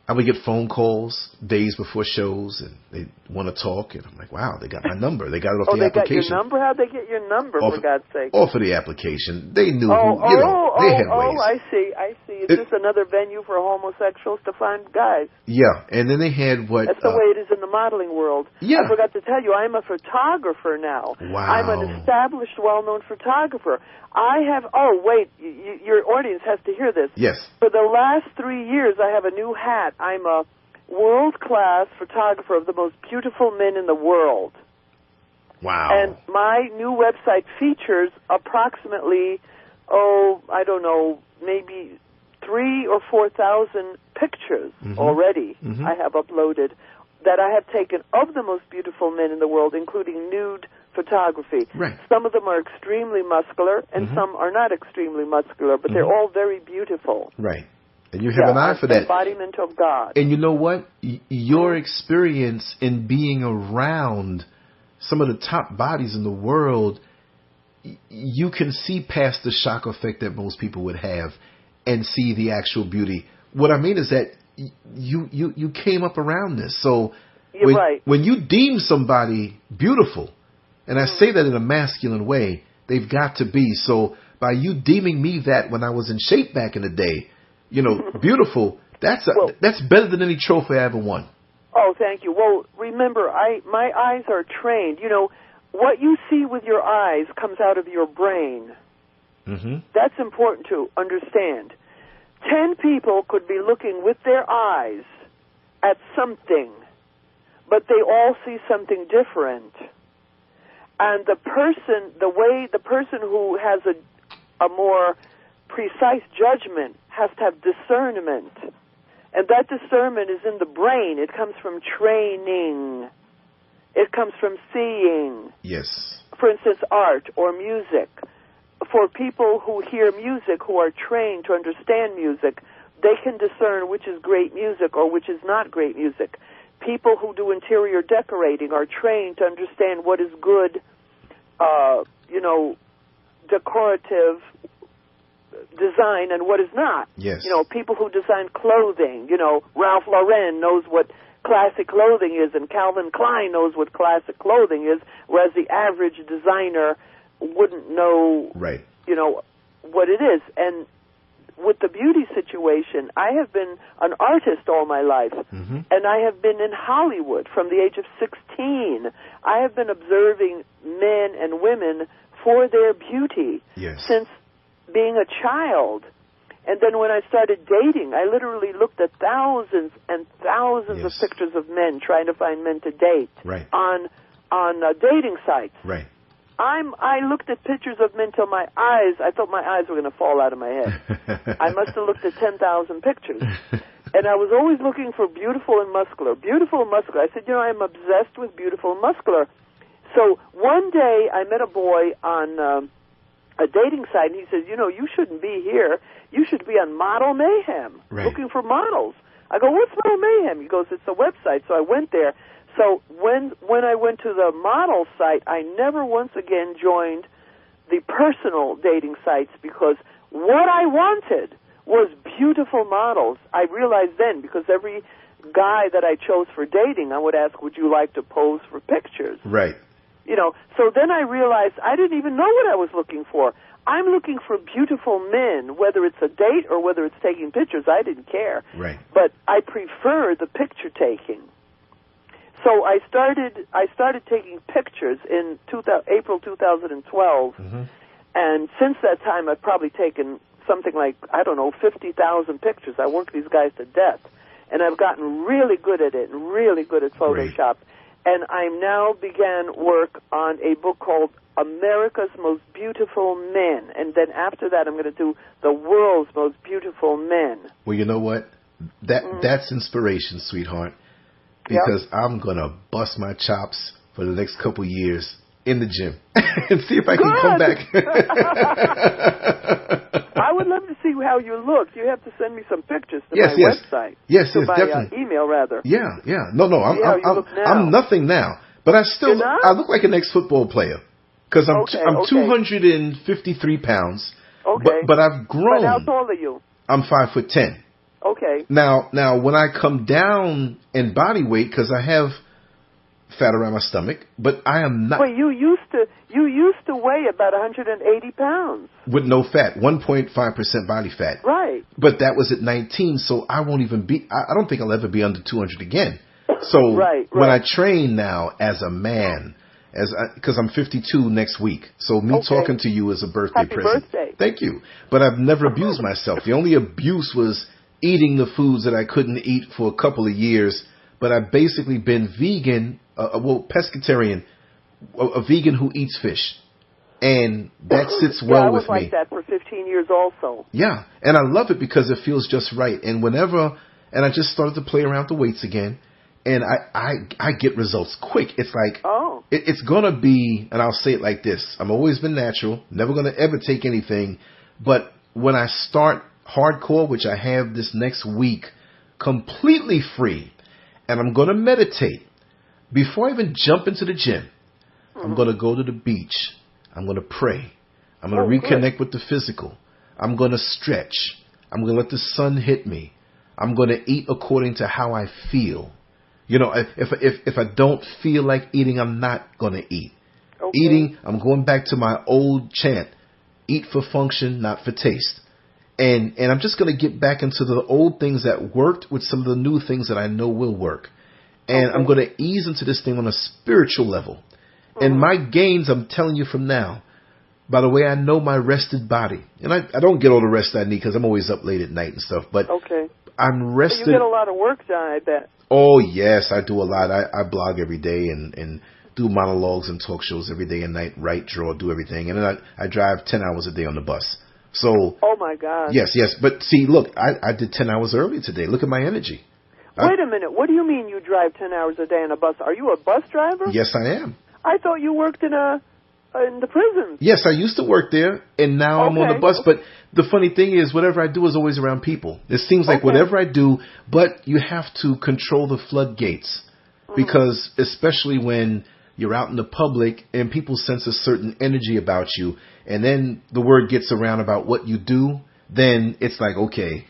I would get phone calls days before shows, and they want to talk, and I'm like, wow, they got my number. They got it off the application. Got your number? How'd they get your number, for God's sake? Off of the application. They knew they had ways. I see. Is this another venue for homosexuals to find guys? Yeah, and then they had what... That's the way it is in the modeling world. Yeah. I forgot to tell you, I'm a photographer now. Wow. I'm an established, well-known photographer. Your audience has to hear this. Yes. For the last 3 years, I have a new hat. I'm a world-class photographer of the most beautiful men in the world. Wow. And my new website features approximately, maybe 3,000 or 4,000 pictures already I have uploaded that I have taken of the most beautiful men in the world, including nude photography. Right. Some of them are extremely muscular, and some are not extremely muscular, but they're all very beautiful. Right. And you have an eye for that. Embodiment of God. And you know what? Your experience in being around some of the top bodies in the world, you can see past the shock effect that most people would have and see the actual beauty. What I mean is that you came up around this. So when you deem somebody beautiful, and I say that in a masculine way, they've got to be. So by you deeming me that when I was in shape back in the day, you know, beautiful, that's better than any trophy I ever won. Oh, thank you. Well, remember, my eyes are trained. You know, what you see with your eyes comes out of your brain. That's important to understand. 10 people could be looking with their eyes at something, but they all see something different. And the person who has a more precise judgment has to have discernment. And that discernment is in the brain. It comes from training. It comes from seeing. Yes. For instance, art or music. For people who hear music, who are trained to understand music, they can discern which is great music or which is not great music. People who do interior decorating are trained to understand what is good, decorative design and what is not. Yes. You know, people who design clothing, Ralph Lauren knows what classic clothing is, and Calvin Klein knows what classic clothing is, whereas the average designer wouldn't know, what it is. And with the beauty situation, I have been an artist all my life, and I have been in Hollywood from the age of 16. I have been observing men and women for their beauty since being a child. And then when I started dating, I literally looked at thousands and thousands of pictures of men trying to find men to date on dating sites. Right. I looked at pictures of men till I thought my eyes were going to fall out of my head. I must have looked at 10,000 pictures. And I was always looking for beautiful and muscular. Beautiful and muscular. I said, I'm obsessed with beautiful and muscular. So one day I met a boy on a dating site, and he says, you shouldn't be here. You should be on Model Mayhem, looking for models. I go, what's Model Mayhem? He goes, it's a website. So I went there. So when I went to the model site, I never once again joined the personal dating sites, because what I wanted was beautiful models. I realized then, because every guy that I chose for dating, I would ask, would you like to pose for pictures? Right. So then I realized I didn't even know what I was looking for. I'm looking for beautiful men, whether it's a date or whether it's taking pictures. I didn't care. Right. But I prefer the picture taking. So I started taking pictures in April 2012, and since that time I've probably taken something like, 50,000 pictures. I work these guys to death, and I've gotten really good at it and really good at Photoshop. And I now began work on a book called America's Most Beautiful Men, and then after that I'm going to do the world's most beautiful men. Well, you know what? That's inspiration, sweetheart. Because I'm going to bust my chops for the next couple years in the gym and see if I can come back. I would love to see how you look. You have to send me some pictures to my website. Yes, definitely. Email, rather. Yeah. No, I'm nothing now. But I look like an ex-football player. Because I'm 253 pounds. Okay. But I've grown. But how tall are you? I'm 5'10". Okay. Now, when I come down in body weight, because I have fat around my stomach, but I am not. Well, you used to weigh about 180 pounds with no fat, 1.5% body fat. Right. But that was at 19, so I won't even be. I don't think I'll ever be under 200 again. So when I train now as a man, because I'm 52 next week, so me talking to you is a birthday present. Happy birthday. Thank you. But I've never abused myself. The only abuse was eating the foods that I couldn't eat for a couple of years, but I've basically been vegan, pescatarian, a vegan who eats fish. And that sits well with me. I was like that for 15 years also. Yeah, and I love it because it feels just right. And I just started to play around with the weights again, and I get results quick. It's like, Oh. it's going to be, and I'll say it like this. I'm always been natural, never going to ever take anything. But when I start hardcore, which I have this next week, completely free, and I'm going to meditate. Before I even jump into the gym, I'm going to go to the beach. I'm going to pray. I'm going to reconnect with the physical. I'm going to stretch. I'm going to let the sun hit me. I'm going to eat according to how I feel. You know, if I don't feel like eating, I'm not going to eat. Okay. Eating, I'm going back to my old chant. Eat for function, not for taste. And I'm just going to get back into the old things that worked with some of the new things that I know will work. And I'm going to ease into this thing on a spiritual level. And my gains, I'm telling you from now, by the way I know my rested body. And I don't get all the rest I need because I'm always up late at night and stuff. But I'm rested. But you get a lot of work done, I bet. Oh, yes, I do a lot. I blog every day and do monologues and talk shows every day and night, write, draw, do everything. And then I drive 10 hours a day on the bus. So, oh, my God. Yes. But see, look, I did 10 hours early today. Look at my energy. Wait a minute. What do you mean you drive 10 hours a day on a bus? Are you a bus driver? Yes, I am. I thought you worked in the prison. Yes, I used to work there, and now I'm on the bus. But the funny thing is, whatever I do is always around people. It seems like whatever I do, but you have to control the floodgates. Because especially when you're out in the public and people sense a certain energy about you, and then the word gets around about what you do, then it's like, okay,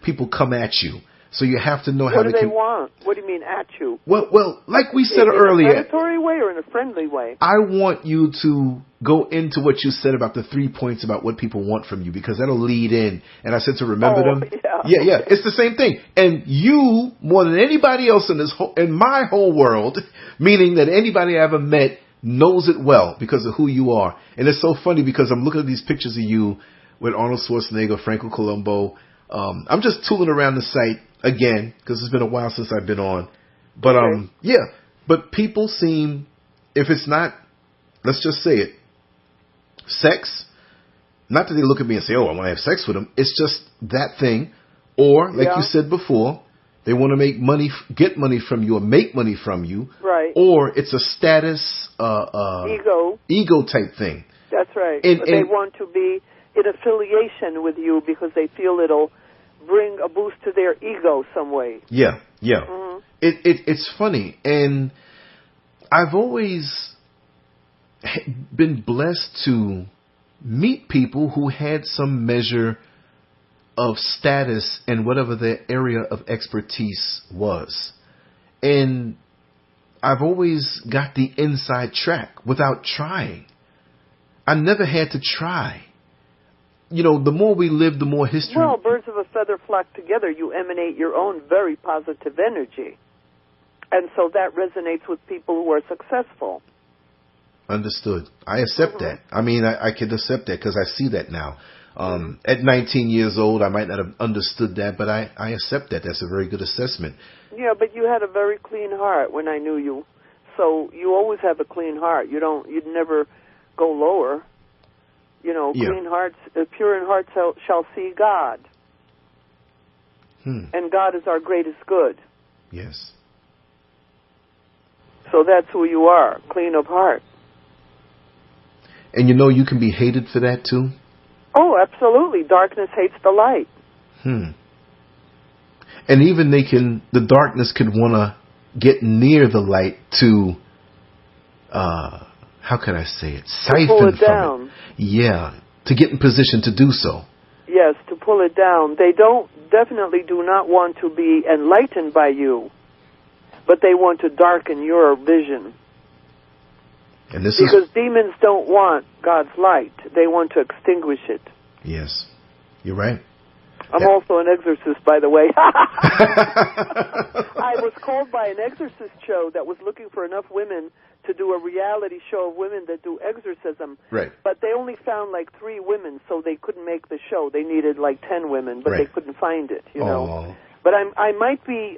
people come at you. So you have to know how to... What do they want? What do you mean at you? Well, like we said earlier... In a predatory way or in a friendly way? I want you to go into what you said about the 3 points about what people want from you, because that'll lead in. And I said to remember them. Yeah. It's the same thing. And you, more than anybody else in my whole world, meaning that anybody I ever met knows it well because of who you are. And it's so funny because I'm looking at these pictures of you with Arnold Schwarzenegger, Franco Columbo. I'm just tooling around the site again because it's been a while since I've been on. But but people seem, if it's not, let's just say it, sex, not that they look at me and say, oh, I want to have sex with them. It's just that thing. Or, like you said before, they want to make money, get money from you or make money from you. Right. Or it's a status, ego type thing. That's right. And they want to be in affiliation with you because they feel it'll bring a boost to their ego some way. Yeah. Mm-hmm. It's funny. And I've always been blessed to meet people who had some measure of status in whatever their area of expertise was. And I've always got the inside track without trying. I never had to try. You know, the more we live, the more history... Well, birds of a feather flock together. You emanate your own very positive energy. And so that resonates with people who are successful. Understood. I accept that. I mean, I can accept that because I see that now. At 19 years old, I might not have understood that, but I accept that. That's a very good assessment. Yeah, but you had a very clean heart when I knew you. So you always have a clean heart. You'd never go lower. You know, clean hearts, pure in heart shall see God. And God is our greatest good. Yes. So that's who you are, clean of heart. And you know you can be hated for that too? Oh, absolutely. Darkness hates the light. And even the darkness could want to get near the light to, how can I say it? Siphon pull it from down. It. Yeah, to get in position to do so. Yes, to pull it down. They definitely do not want to be enlightened by you, but they want to darken your vision. And this because demons don't want God's light. They want to extinguish it. Yes, you're right. I'm also an exorcist, by the way. I was called by an exorcist show that was looking for enough women to do a reality show of women that do exorcism. Right. But they only found like 3 women, so they couldn't make the show. They needed like 10 women, but they couldn't find it, you know. But I might be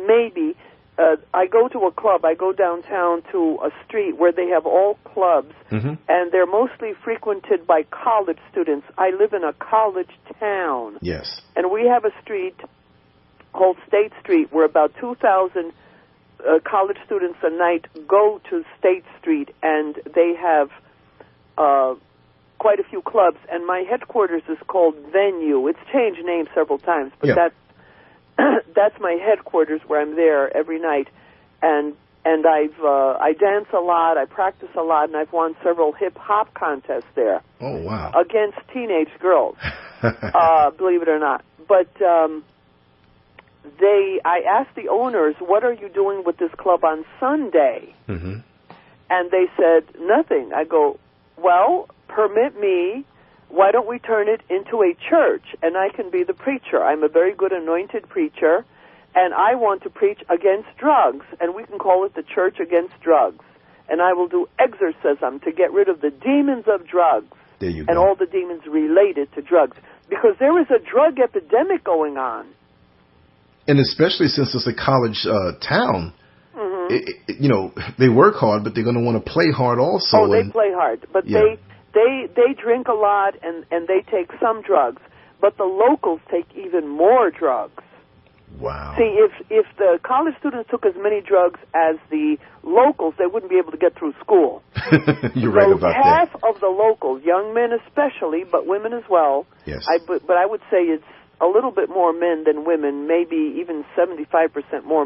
maybe... I go to a club. I go downtown to a street where they have all clubs, and they're mostly frequented by college students. I live in a college town. Yes. And we have a street called State Street where about 2,000 college students a night go to State Street, and they have quite a few clubs, and my headquarters is called Venue. It's changed names several times, but that's my headquarters where I'm there every night, and I dance a lot, I practice a lot, and I've won several hip-hop contests there. Oh, wow. Against teenage girls, believe it or not. But I asked the owners, what are you doing with this club on Sunday? Mm-hmm. And they said, nothing. I go, well, permit me. Why don't we turn it into a church, and I can be the preacher? I'm a very good anointed preacher, and I want to preach against drugs, and we can call it the Church Against Drugs. And I will do exorcism to get rid of the demons of drugs. There you and go. all the demons related to drugs, because there is a drug epidemic going on. And especially since it's a college town, they work hard, but they're going to want to play hard also. Oh, they play hard, but they drink a lot and they take some drugs, but the locals take even more drugs. Wow. See, if the college students took as many drugs as the locals, they wouldn't be able to get through school. You're right about half of the locals, young men especially, but women as well. Yes. But I would say it's a little bit more men than women, maybe even 75% more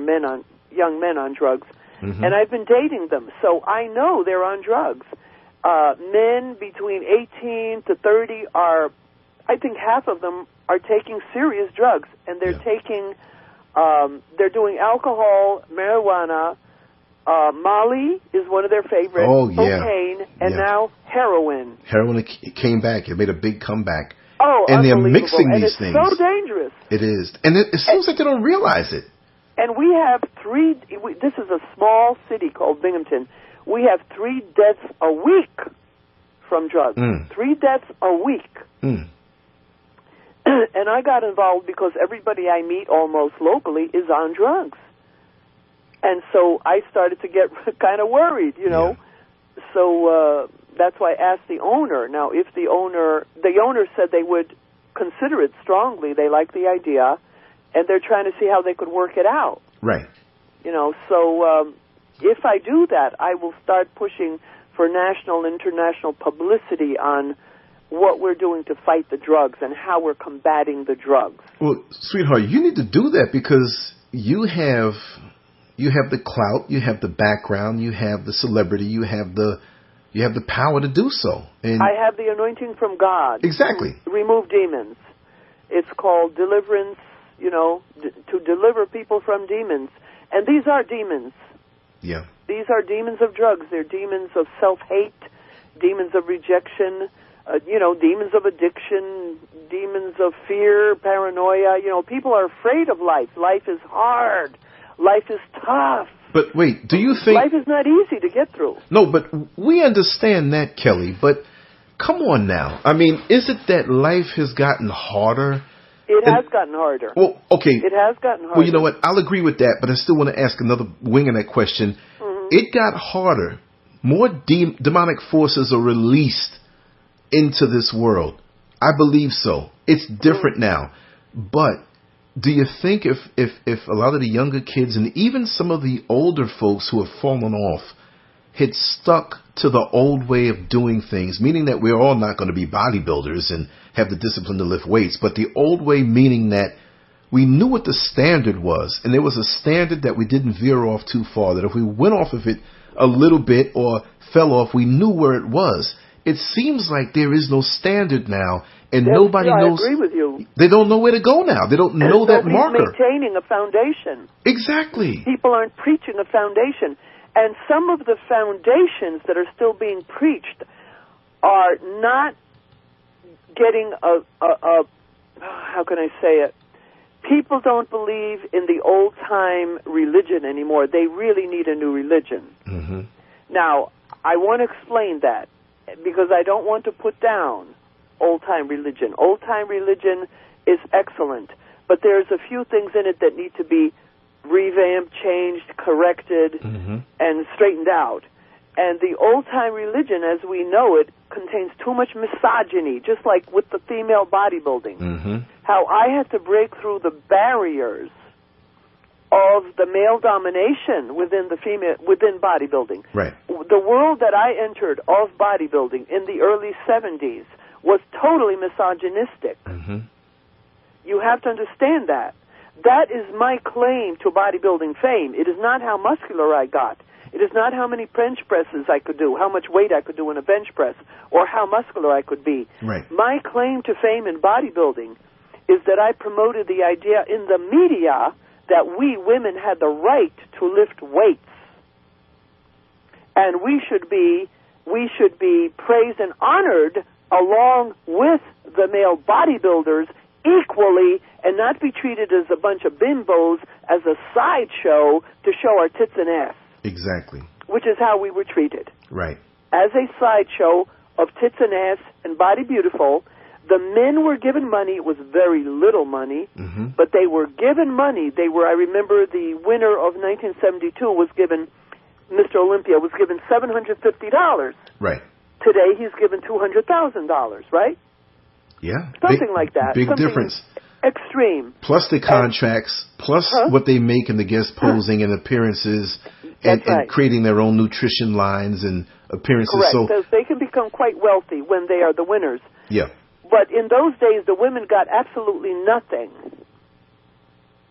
young men on drugs. Mm-hmm. And I've been dating them, so I know they're on drugs. Men between 18 to 30 are, I think half of them are taking serious drugs, and they're taking, they're doing alcohol, marijuana, Molly is one of their favorites, cocaine, and now heroin. Heroin came back. It made a big comeback. Oh, and they're unbelievable. mixing and these things. It's so dangerous. It is. And it seems like they don't realize it. And we have this is a small city called Binghamton. We have 3 deaths a week from drugs. 3 deaths a week. And I got involved because everybody I meet almost locally is on drugs. And so I started to get kind of worried, Yeah. So that's why I asked the owner. Now, if the owner said they would consider it strongly, they like the idea, and they're trying to see how they could work it out. Right. So if I do that, I will start pushing for national, international publicity on what we're doing to fight the drugs and how we're combating the drugs. Well, sweetheart, you need to do that because you have the clout, you have the background, you have the celebrity, you have the power to do so. And I have the anointing from God. Exactly. To remove demons. It's called deliverance, to deliver people from demons. And these are demons. Yeah. These are demons of drugs. They're demons of self-hate, demons of rejection, demons of addiction, demons of fear, paranoia. People are afraid of life. Life is hard. Life is tough. But wait, do you think... Life is not easy to get through. No, but we understand that, Kelly, but come on now. I mean, is it that life has gotten harder? It has gotten harder. Well, okay. It has gotten harder. Well, you know what? I'll agree with that, but I still want to ask another wing of that question. Mm-hmm. It got harder. More demonic forces are released into this world. I believe so. It's different now. But do you think if a lot of the younger kids and even some of the older folks who have fallen off had stuck to the old way of doing things, meaning that we're all not going to be bodybuilders and have the discipline to lift weights, but the old way meaning that we knew what the standard was, and there was a standard that we didn't veer off too far, that if we went off of it a little bit or fell off, we knew where it was. It seems like there is no standard now, and nobody knows. I agree with you. They don't know where to go now. They don't know that marker. Nobody's maintaining a foundation. Exactly. People aren't preaching a foundation. And some of the foundations that are still being preached are not getting how can I say it? People don't believe in the old-time religion anymore. They really need a new religion. Mm-hmm. Now, I want to explain that because I don't want to put down old-time religion. Old-time religion is excellent, but there's a few things in it that need to be revamped, changed, corrected, and straightened out. And the old-time religion, as we know it, contains too much misogyny, just like with the female bodybuilding. How I had to break through the barriers of the male domination within bodybuilding. Right. The world that I entered of bodybuilding in the early 70s was totally misogynistic. Mm-hmm. You have to understand that. That is my claim to bodybuilding fame. It is not how muscular I got. It is not how many bench presses I could do, how much weight I could do in a bench press, or how muscular I could be. Right. My claim to fame in bodybuilding is that I promoted the idea in the media that we women had the right to lift weights. And we should be praised and honored along with the male bodybuilders equally, and not be treated as a bunch of bimbos, as a sideshow to show our tits and ass. Exactly. Which is how we were treated. Right. As a sideshow of tits and ass and body beautiful. The men were given money. It was very little money, mm-hmm. but they were given money. I remember the winner of 1972 was given, Mr. Olympia was given $750. Right. Today he's given $200,000, right? Yeah. Something like that. Big Something difference. Extreme. Plus the contracts, plus what they make in the guest posing and appearances, and creating their own nutrition lines and appearances. Correct. So they can become quite wealthy when they are the winners. Yeah. But in those days, the women got absolutely nothing.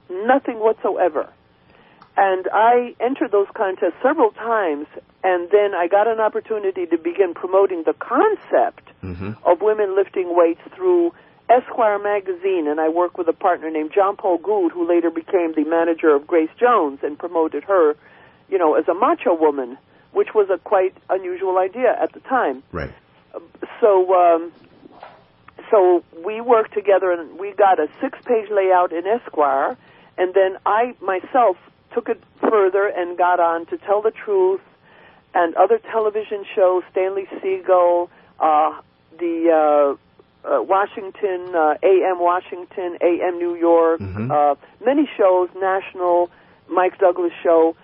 Nothing whatsoever. And I entered those contests several times, and then I got an opportunity to begin promoting the concept mm-hmm. of women lifting weights through Esquire magazine, and I worked with a partner named John Paul Gould, who later became the manager of Grace Jones and promoted her, as a macho woman, which was a quite unusual idea at the time. Right. So we worked together, and we got a 6-page layout in Esquire, and then I myself took it further and got on to Tell the Truth and other television shows, Stanley Siegel, the Washington, AM Washington, AM New York, mm-hmm. Many shows, National, Mike Douglas Show.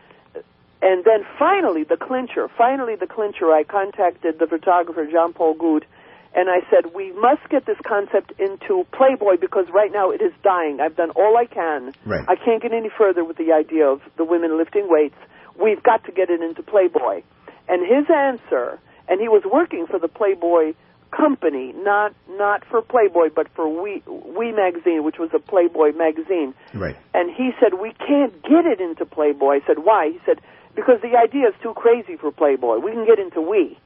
And then finally the clincher, I contacted the photographer, John Paul Gould, and I said, we must get this concept into Playboy because right now it is dying. I've done all I can. Right. I can't get any further with the idea of the women lifting weights. We've got to get it into Playboy. And his answer, and he was working for the Playboy company, not for Playboy, but for We magazine, which was a Playboy magazine. Right. And he said, we can't get it into Playboy. I said, why? He said, because the idea is too crazy for Playboy. We can get into We.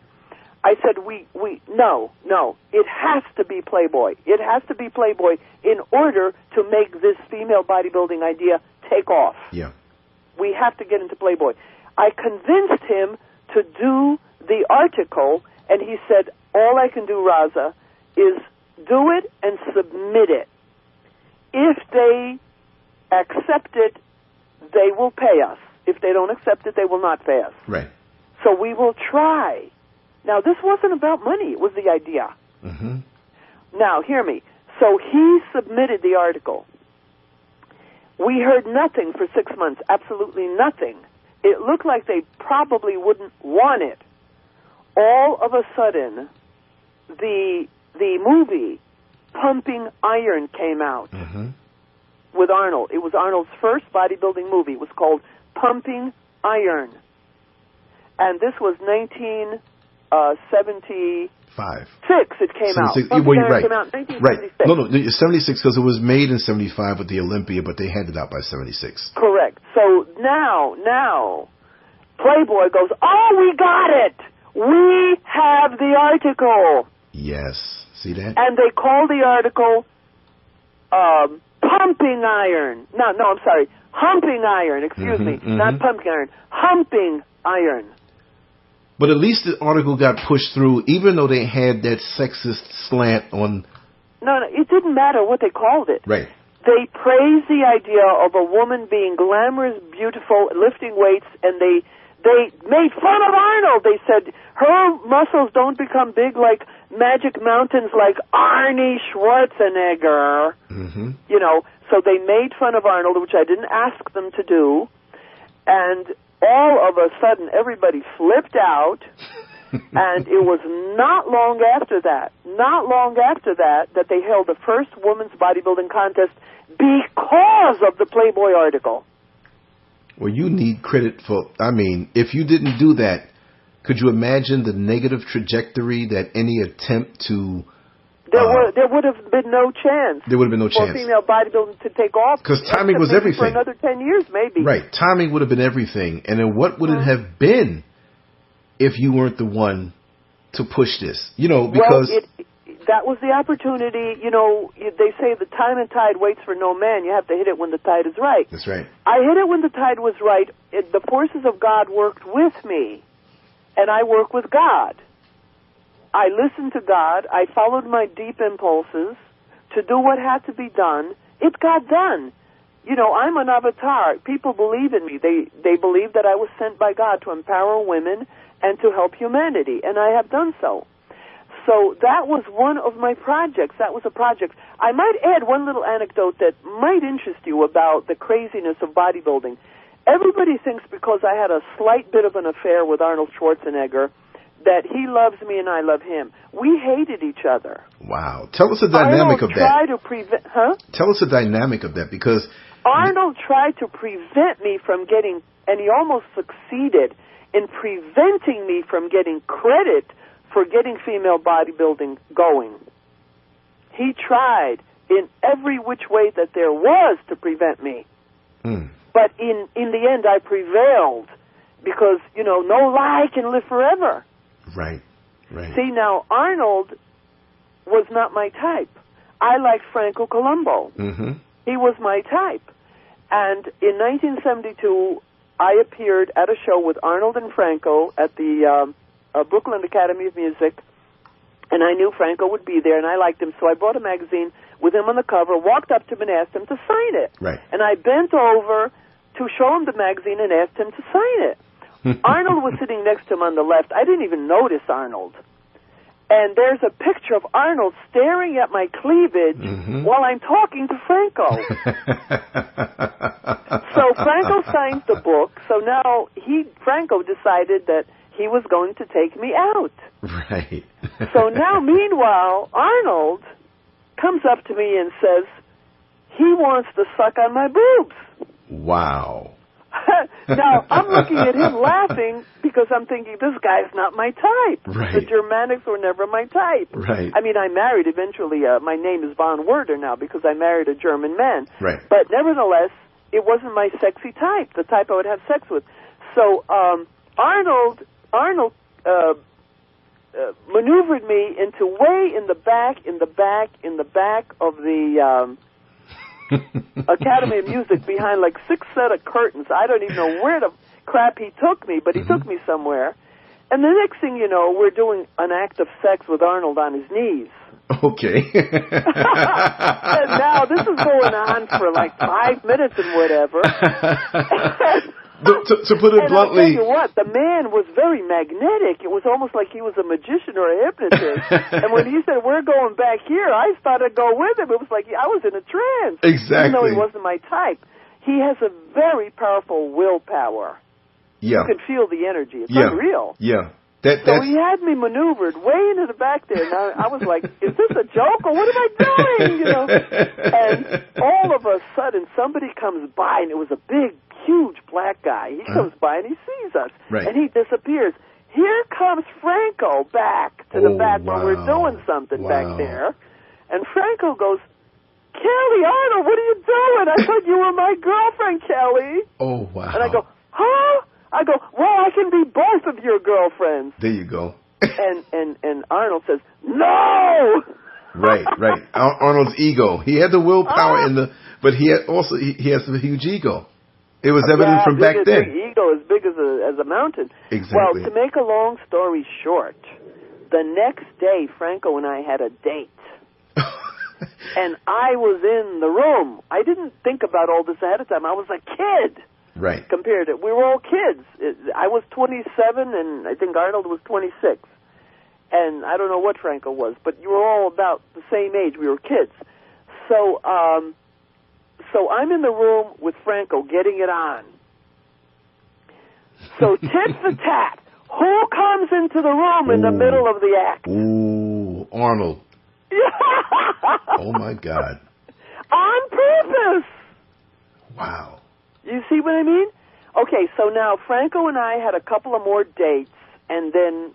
I said, no, it has to be Playboy. It has to be Playboy in order to make this female bodybuilding idea take off. Yeah. We have to get into Playboy. I convinced him to do the article, and he said, all I can do, Rasa, is do it and submit it. If they accept it, they will pay us. If they don't accept it, they will not pay us. Right. So we will try. Now, this wasn't about money. It was the idea. Mm-hmm. Now, hear me. So he submitted the article. We heard nothing for 6 months, absolutely nothing. It looked like they probably wouldn't want it. All of a sudden, the movie Pumping Iron came out mm-hmm. with Arnold. It was Arnold's first bodybuilding movie. It was called Pumping Iron. And this was 1976. It came out. Well, you're right. Came out in 1976. Right. No, 76 because it was made in 75 with the Olympia, but they had it out by 76. Correct. So now, Playboy goes, oh, we got it. We have the article. Yes. See that? And they call the article Pumping Iron. No, I'm sorry. Humping Iron. Excuse me. Mm-hmm. Not Pumping Iron. Humping Iron. But at least the article got pushed through, even though they had that sexist slant on... No, it didn't matter what they called it. Right. They praised the idea of a woman being glamorous, beautiful, lifting weights, and they made fun of Arnold. They said her muscles don't become big like magic mountains like Arnie Schwarzenegger. Mm-hmm. So they made fun of Arnold, which I didn't ask them to do, and all of a sudden, everybody flipped out, and it was not long after that that they held the first women's bodybuilding contest because of the Playboy article. Well, you need credit for, I mean, if you didn't do that, could you imagine the negative trajectory that any attempt to... There would have been no chance. There would have been no chance. For female bodybuilding to take off. Because timing was everything. For another 10 years, maybe. Right. Timing would have been everything. And then what would it have been if you weren't the one to push this? You know, because... Well, that was the opportunity. You know, they say the time and tide waits for no man. You have to hit it when the tide is right. That's right. I hit it when the tide was right. The forces of God worked with me, and I work with God. I listened to God. I followed my deep impulses to do what had to be done. It got done. You know, I'm an avatar. People believe in me. They believe that I was sent by God to empower women and to help humanity, and I have done so. So that was one of my projects. That was a project. I might add one little anecdote that might interest you about the craziness of bodybuilding. Everybody thinks because I had a slight bit of an affair with Arnold Schwarzenegger that he loves me and I love him. We hated each other. Wow. Tell us the dynamic of that. Tell us the dynamic of that, because... Arnold tried to prevent me from getting, and he almost succeeded in preventing me from getting credit for getting female bodybuilding going. He tried in every which way that there was to prevent me. But in the end, I prevailed because, you know, no lie can live forever. Right, right. See, now, Arnold was not my type. I liked Franco Columbo. Mm-hmm. He was my type. And in 1972, I appeared at a show with Arnold and Franco at the Brooklyn Academy of Music, and I knew Franco would be there, and I liked him, so I bought a magazine with him on the cover, walked up to him and asked him to sign it. Right. And I bent over to show him the magazine and asked him to sign it. Arnold was sitting next to him on the left. I didn't even notice Arnold. And there's a picture of Arnold staring at my cleavage while I'm talking to Franco. So Franco signed the book, so now Franco decided that he was going to take me out. Right. So now, meanwhile, Arnold comes up to me and says he wants to suck on my boobs. Wow. Now, I'm looking at him laughing because I'm thinking, this guy's not my type. Right. The Germanics were never my type. Right. I mean, I married eventually, my name is Von Werder now because I married a German man. Right. But nevertheless, it wasn't my sexy type, the type I would have sex with. So Arnold maneuvered me into way in the back of the Academy of Music, behind like 6 set of curtains. I don't even know where the crap he took me, but he took me somewhere. And the next thing you know, we're doing an act of sex with Arnold on his knees. Okay. And now this is going on for like 5 minutes and whatever. To put it bluntly, I'll tell you what, the man was very magnetic. It was almost like he was a magician or a hypnotist. And when he said, we're going back here, I started to go with him. It was like I was in a trance. Exactly. Even though he wasn't my type. He has a very powerful willpower. Yeah. You can feel the energy. It's unreal. Yeah. So he had me maneuvered way into the back there. And I was like, is this a joke or what am I doing? You know? And all of a sudden, somebody comes by, and it was a big, huge black guy. He comes by and he sees us. Right. And he disappears. Here comes Franco back to the back where we're doing something back there. And Franco goes, Kellie, Arnold, what are you doing? I thought you were my girlfriend, Kellie. Oh, wow. And I go, huh? I go, well, I can be both of your girlfriends. There you go. and Arnold says, no! Right. Arnold's ego. He had the willpower but he has a huge ego. It was evident from back then. His ego as big as a mountain. Exactly. Well, to make a long story short, the next day, Franco and I had a date. And I was in the room. I didn't think about all this ahead of time. I was a kid. Right. Compared to, we were all kids. I was 27, and I think Arnold was 26. And I don't know what Franco was, but you were all about the same age. We were kids. So I'm in the room with Franco getting it on. So tit for tat, who comes into the room in the middle of the act? Ooh, Arnold. Oh, my God. On purpose. Wow. You see what I mean? Okay, so now Franco and I had a couple of more dates, and then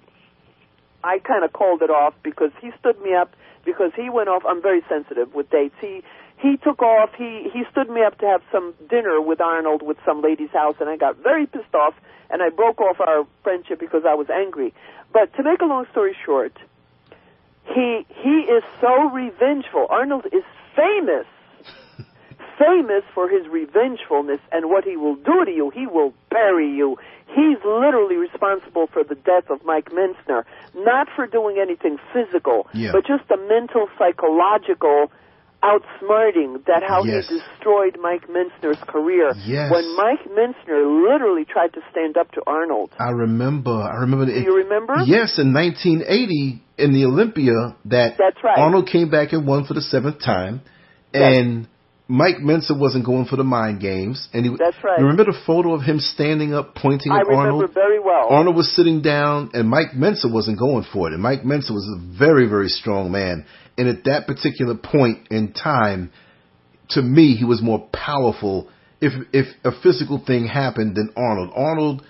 I kind of called it off because he stood me up because he went off. I'm very sensitive with dates. He took off. He stood me up to have some dinner with Arnold with some lady's house, and I got very pissed off, and I broke off our friendship because I was angry. But to make a long story short, he is so revengeful. Arnold is famous for his revengefulness and what he will do to you. He will bury you. He's literally responsible for the death of Mike Mintzner, not for doing anything physical, but just a mental, psychological outsmarting, that how he destroyed Mike Mintzner's career. When Mike Mintzner literally tried to stand up to Arnold. I remember. Do you remember? Yes, in 1980 in the Olympia, that's right. Arnold came back and won for the 7th time, and Mike Mintzner wasn't going for the mind games. And that's right. You remember the photo of him standing up, pointing at Arnold? I remember very well. Arnold was sitting down, and Mike Mintzner wasn't going for it. And Mike Mintzner was a very, very strong man. And at that particular point in time, to me, he was more powerful if a physical thing happened than Arnold. Arnold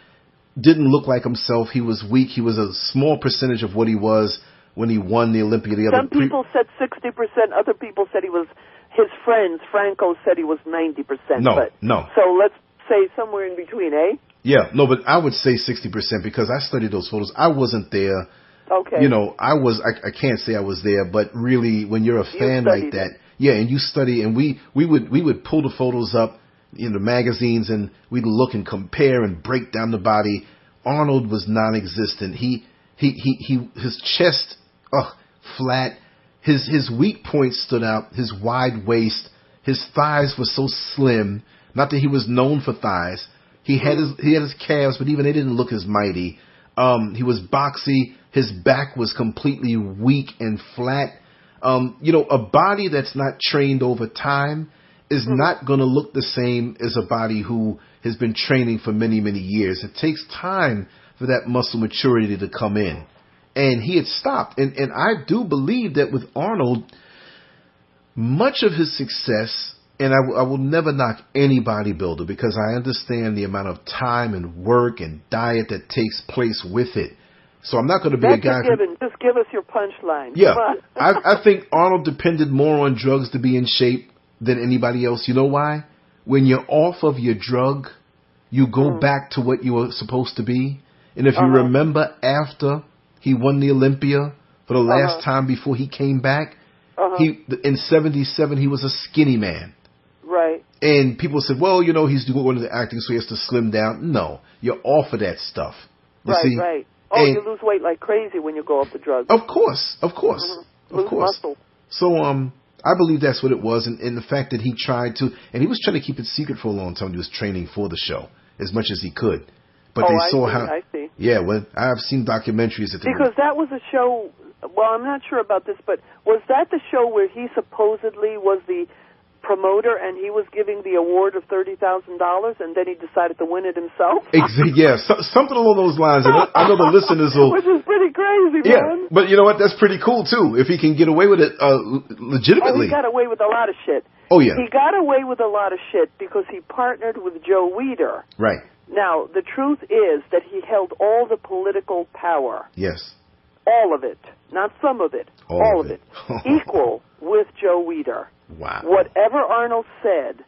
didn't look like himself. He was weak. He was a small percentage of what he was when he won the Olympia. Some people said 60%. Other people said he was... His friends, Franco, said he was 90%. No. So let's say somewhere in between, eh? Yeah, no, but I would say 60% because I studied those photos. I wasn't there. Okay. You know, I can't say I was there, but really, when you're a fan like that, and you study, and we would pull the photos up in the magazines, and we'd look and compare and break down the body. Arnold was non-existent. His chest, flat. His weak points stood out, his wide waist, his thighs were so slim. Not that he was known for thighs. He had his calves, but even they didn't look as mighty. He was boxy. His back was completely weak and flat. A body that's not trained over time is not going to look the same as a body who has been training for many, many years. It takes time for that muscle maturity to come in. And he had stopped. And I do believe that with Arnold, much of his success, and I will never knock any bodybuilder because I understand the amount of time and work and diet that takes place with it. So I'm not going to be a guy just give us your punchline. Yeah. I think Arnold depended more on drugs to be in shape than anybody else. You know why? When you're off of your drug, you go back to what you were supposed to be. And if you remember after he won the Olympia for the last time before he came back. In 77, he was a skinny man. Right. And people said, well, he's going into acting, so he has to slim down. No, you're off of that stuff. You see? Right. Oh, you lose weight like crazy when you go off the drugs. Of course. Lose muscle. So, I believe that's what it was. And the fact that he tried to, and he was trying to keep it secret for a long time. He was training for the show as much as he could. But they saw I see. Yeah, well, I've seen documentaries because that was a show. Well, I'm not sure about this, but was that the show where he supposedly was the promoter and he was giving the award of $30,000 and then he decided to win it himself? Exactly. Yeah, something along those lines. And I know the listeners will. Which is pretty crazy, man. Yeah, but you know what? That's pretty cool too. If he can get away with it legitimately. Oh, he got away with a lot of shit. Oh yeah. He got away with a lot of shit because he partnered with Joe Weider. Right. Now, the truth is that he held all the political power. Yes. All of it. Not some of it. All of it. Equal with Joe Weider. Wow. Whatever Arnold said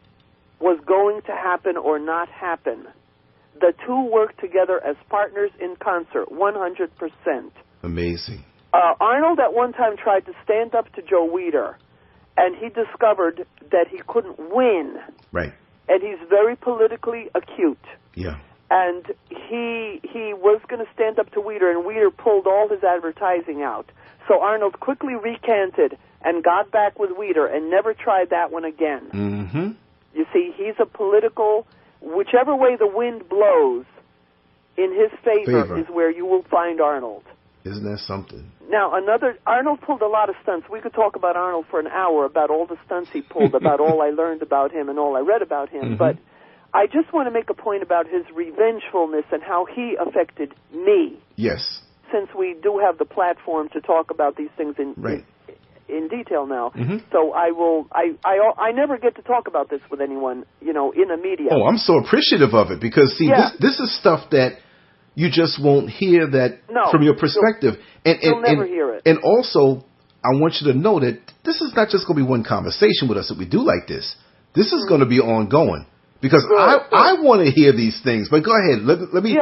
was going to happen or not happen. The two worked together as partners in concert, 100%. Amazing. Arnold at one time tried to stand up to Joe Weider, and he discovered that he couldn't win. Right. And he's very politically acute. Yeah. And he was going to stand up to Weider, and Weider pulled all his advertising out. So Arnold quickly recanted and got back with Weider and never tried that one again. Mm-hmm. You see, he's a political, whichever way the wind blows, in his favor is where you will find Arnold. Isn't that something? Now, Arnold pulled a lot of stunts. We could talk about Arnold for an hour, about all the stunts he pulled, about all I learned about him and all I read about him. Mm-hmm. But I just want to make a point about his revengefulness and how he affected me. Yes. Since we do have the platform to talk about these things in in detail now. Mm-hmm. So I never get to talk about this with anyone, in the media. Oh, I'm so appreciative of it because, see, this is stuff that you just won't hear from your perspective. You'll never hear it. And also, I want you to know that this is not just going to be one conversation with us that we do like this. This is going to be ongoing. Because I want to hear these things, but go ahead. Let me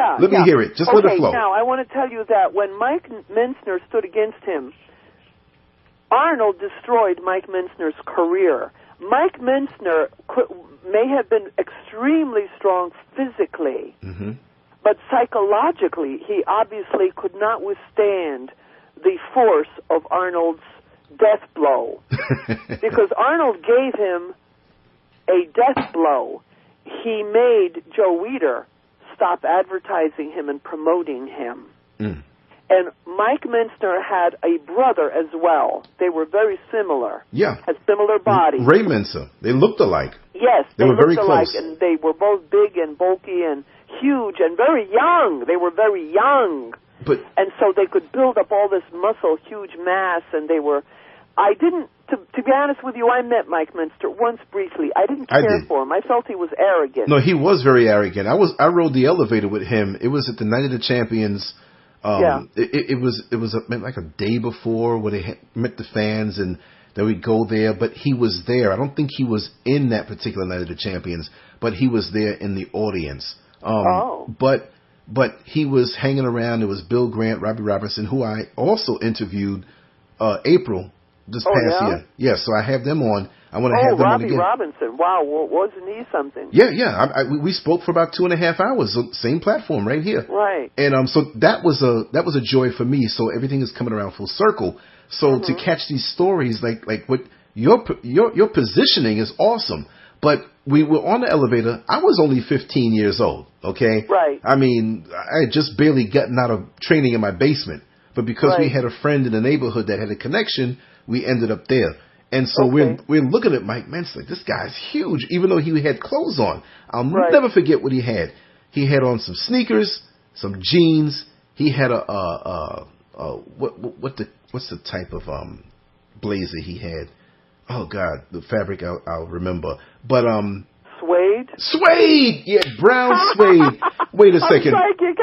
hear it. Just let it flow. Now, I want to tell you that when Mike Mensner stood against him, Arnold destroyed Mike Mensner's career. Mike Mensner may have been extremely strong physically, but psychologically, he obviously could not withstand the force of Arnold's death blow. Because Arnold gave him a death blow. He made Joe Weider stop advertising him and promoting him. And Mike Mensner had a brother as well. They were very similar. Yeah. Had similar bodies. Ray Mensah. They looked alike. Yes, they were very alike, close. and they were both big and bulky and huge and very young. They were very young. And so they could build up all this muscle, huge mass, and they were... To be honest with you, I met Mike Mensner once briefly. I didn't care for him. I felt he was arrogant. No, he was very arrogant. I rode the elevator with him. It was at the Night of the Champions. It was like a day before where they met the fans, and then we'd go there. But he was there. I don't think he was in that particular Night of the Champions, but he was there in the audience. But he was hanging around. There was Bill Grant, Robbie Robertson, who I also interviewed April this past year. Yeah, so I have them on. I want to have them on again. Robbie Robinson. Wow, wasn't he something? Yeah. We spoke for about 2.5 hours. Same platform right here. Right. And so that was a joy for me. So everything is coming around full circle. So to catch these stories, like what your positioning is awesome. But we were on the elevator. I was only 15 years old. Okay. Right. I mean, I had just barely gotten out of training in my basement. But because we had a friend in the neighborhood that had a connection, we ended up there. And so we're looking at Mike Mensah. Like, this guy's huge, even though he had clothes on. I'll never forget what he had. He had on some sneakers, some jeans. He had what's the type of blazer he had? Oh God, the fabric I'll remember. But Suede, yeah, brown suede. Wait a second. I'm psychic.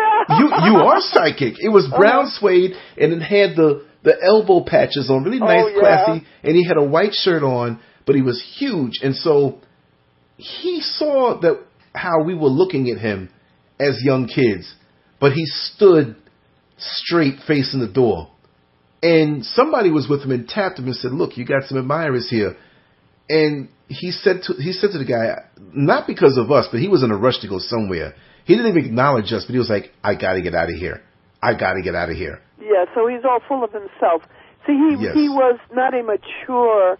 You are psychic. It was brown suede, and it had the elbow patches on, really nice, classy, and he had a white shirt on, but he was huge. And so he saw that how we were looking at him as young kids, but he stood straight facing the door. And somebody was with him and tapped him and said, "Look, you got some admirers here." And he said to the guy, not because of us, but he was in a rush to go somewhere. He didn't even acknowledge us, but he was like, "I got to get out of here. I got to get out of here." Yeah, so he's all full of himself. See, he was not a mature,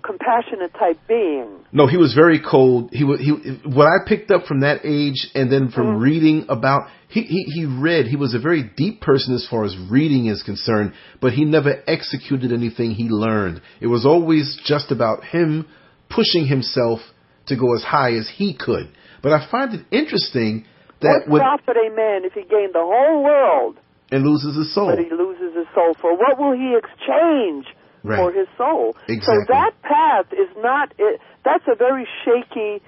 compassionate type being. No, he was very cold. What I picked up from that age, and then from reading about, he read. He was a very deep person as far as reading is concerned, but he never executed anything he learned. It was always just about him pushing himself to go as high as he could. But I find it interesting that what profit a man if he gained the whole world and loses his soul? But he loses his soul. For what will he exchange for his soul? Exactly. So that path is not. That's a very shaky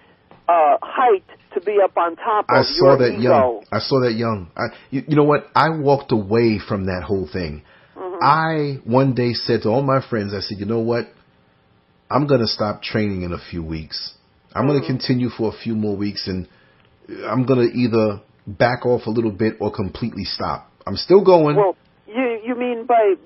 height to be up on top of. I saw that ego. young. You know what? I walked away from that whole thing. I one day said to all my friends, I said, "You know what? I'm going to stop training in a few weeks. I'm going to continue for a few more weeks, and I'm going to either back off a little bit or completely stop. I'm still going." Well, you mean by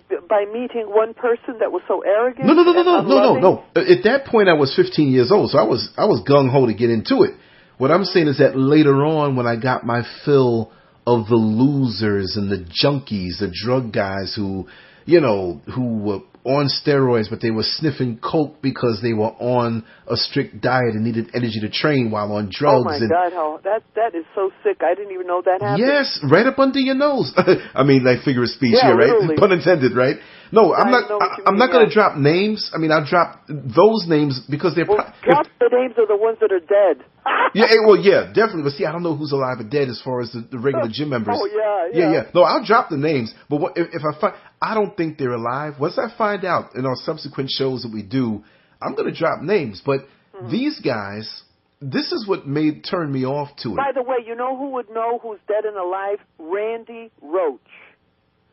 meeting one person that was so arrogant? No. At that point, I was 15 years old, so I was gung ho to get into it. What I'm saying is that later on, when I got my fill of the losers and the junkies, the drug guys who were on steroids, but they were sniffing coke because they were on a strict diet and needed energy to train while on drugs. Oh my God, that is so sick. I didn't even know that happened. Yes, right up under your nose. I mean, like figure of speech here, right? Literally. Pun intended, right? No, I'm I know what not. you I'm mean, not going to yeah. drop names. I mean, I'll drop those names because they're. Well, drop the names of the ones that are dead. Yeah, definitely. But see, I don't know who's alive or dead as far as the regular gym members. Oh, yeah. No, I'll drop the names. But if I find, I don't think they're alive. Once I find out in our subsequent shows that we do, I'm going to drop names. But these guys, this is what turned me off to it. By the way, you know who would know who's dead and alive? Randy Roach.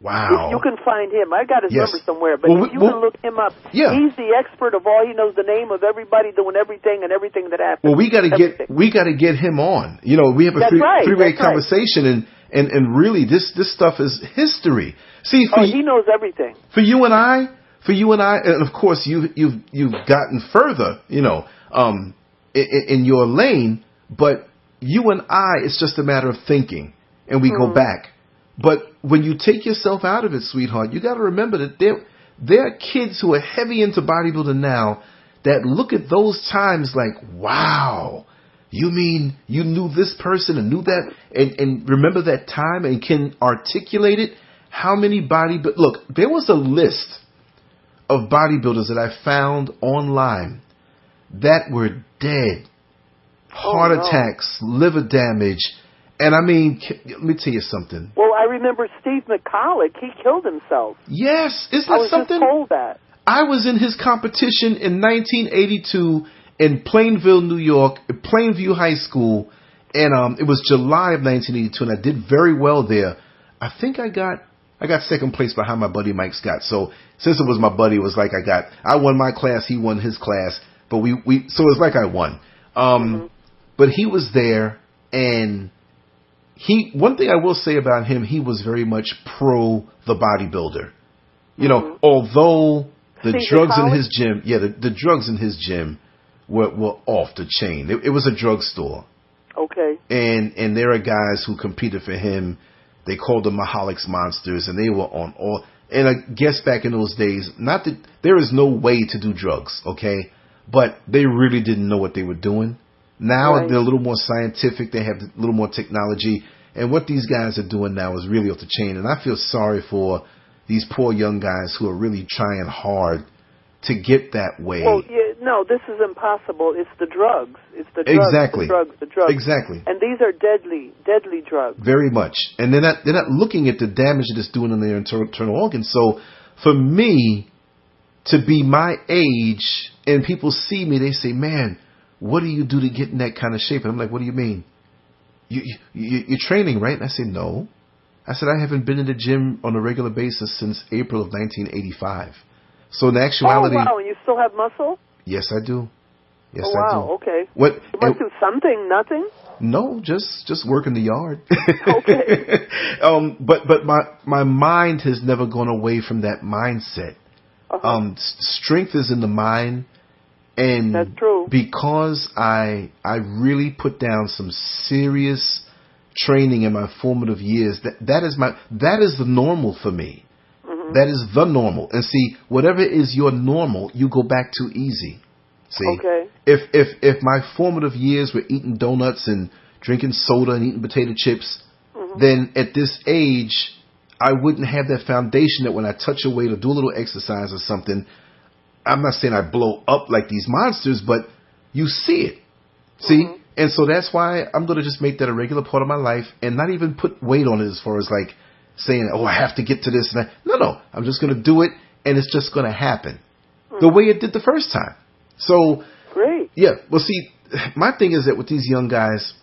Wow. If you can find him. I got his Yes. number somewhere, but Well, if you can look him up, yeah. he's the expert of all. He knows the name of everybody doing everything and everything that happens. Well, we got to Everything. get him on. You know, we have a That's right, three-way that's right. conversation, and really this stuff is history. See, He knows everything. for you and I, and of course you've gotten further, you know, in your lane. But you and I, it's just a matter of thinking, and we go back. But when you take yourself out of it, sweetheart, you got to remember that there are kids who are heavy into bodybuilding now that look at those times like, wow, you mean you knew this person and knew that and remember that time and can articulate it? How many look, there was a list of bodybuilders that I found online that were dead, heart attacks, liver damage. And I mean, let me tell you something. Well, I remember Steve McCulloch. He killed himself. Yes, isn't I that was something? just told that. I was in his competition in 1982 in Plainville, New York, at Plainview High School, and it was July of 1982, and I did very well there. I think I got second place behind my buddy Mike Scott. So since it was my buddy, it was like I won my class, he won his class, but so it was like I won. But he was there, and one thing I will say about him, he was very much pro the bodybuilder. You know, although the drugs in his gym, the drugs in his gym were off the chain. It was a drugstore. Okay. And there are guys who competed for him. They called them Maholics Monsters, and they were on all. And I guess back in those days, not that there is no way to do drugs, okay, but they really didn't know what they were doing. Now they're a little more scientific. They have a little more technology. And what these guys are doing now is really off the chain. And I feel sorry for these poor young guys who are really trying hard to get that way. Well, no, this is impossible. It's the drugs. It's the drugs. Exactly. The drugs. Exactly. And these are deadly drugs. Very much. And they're not looking at the damage that it's doing in their internal organs. So for me to be my age and people see me, they say, man, what do you do to get in that kind of shape? And I'm like, what do you mean? You're training, right? And I say, no. I said, I haven't been in the gym on a regular basis since April of 1985. So in actuality... Oh, wow. And you still have muscle? Yes, I do. Yes, oh, wow. I do. Okay. What? You must do something, nothing? No, just work in the yard. Okay. But my mind has never gone away from that mindset. Strength is in the mind. And that's true. Because I really put down some serious training in my formative years, that is the normal for me. Mm-hmm. That is the normal. And see, whatever is your normal, you go back to easy. See, okay. If my formative years were eating donuts and drinking soda and eating potato chips, then at this age, I wouldn't have that foundation that when I touch a weight or do a little exercise or something, I'm not saying I blow up like these monsters, but you see it. See? And so that's why I'm going to just make that a regular part of my life and not even put weight on it as far as like saying, oh, I have to get to this and that. No. I'm just going to do it, and it's just going to happen the way it did the first time. So, great. Yeah. Well, see, my thing is that with these young guys,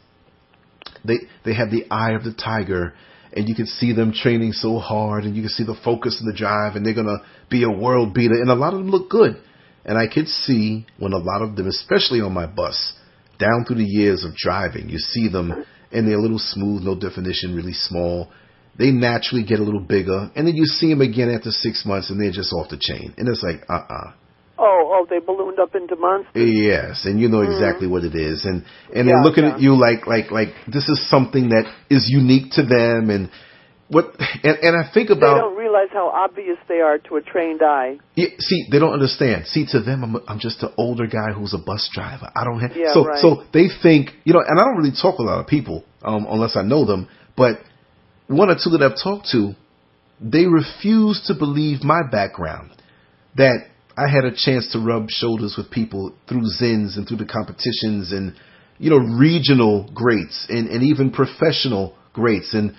they have the eye of the tiger, and you can see them training so hard, and you can see the focus and the drive, and they're going to be a world beater. And a lot of them look good. And I could see when a lot of them, especially on my bus, down through the years of driving, you see them, and they're a little smooth, no definition, really small. They naturally get a little bigger. And then you see them again after 6 months, and they're just off the chain. And it's like, Oh, they ballooned up into monsters. Yes, and you know exactly what it is. And they're looking at you like this is something that is unique to them. And I think about... They don't realize how obvious they are to a trained eye. Yeah, see, they don't understand. See, to them, I'm just an older guy who's a bus driver. I don't have... right. So they think, and I don't really talk with a lot of people unless I know them, but one or two that I've talked to, they refused to believe my background, that I had a chance to rub shoulders with people through Zins and through the competitions and, you know, regional greats and even professional greats. And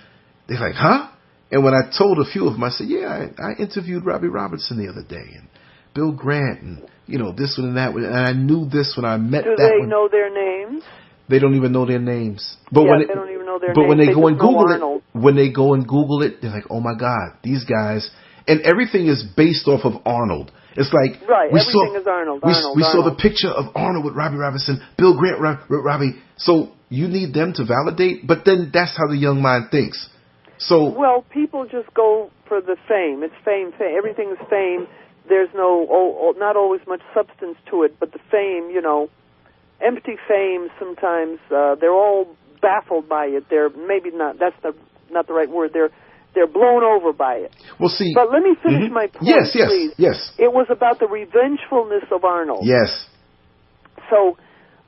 they're like, huh? And when I told a few of them, I said, yeah, I interviewed Robbie Robertson the other day and Bill Grant and, you know, this one and that one. And I knew this when I met that one. Do they know their names? They don't even know their names. But yeah, when they don't even know their but names. when they go and Google Arnold. it, when they go and Google it, they're like, oh my God, these guys. And everything is based off of Arnold. It's like, right, we everything saw, is Arnold. We saw the picture of Arnold with Robbie Robinson, Bill Grant, Robbie. So you need them to validate, but then that's how the young mind thinks. So well, people just go for the fame. It's fame. Everything is fame. There's not always much substance to it, but the fame, you know, empty fame. Sometimes they're all baffled by it. They're maybe not. That's not the right word. They're blown over by it. Well, see. But let me finish my point, yes, please. Yes. It was about the revengefulness of Arnold. Yes. So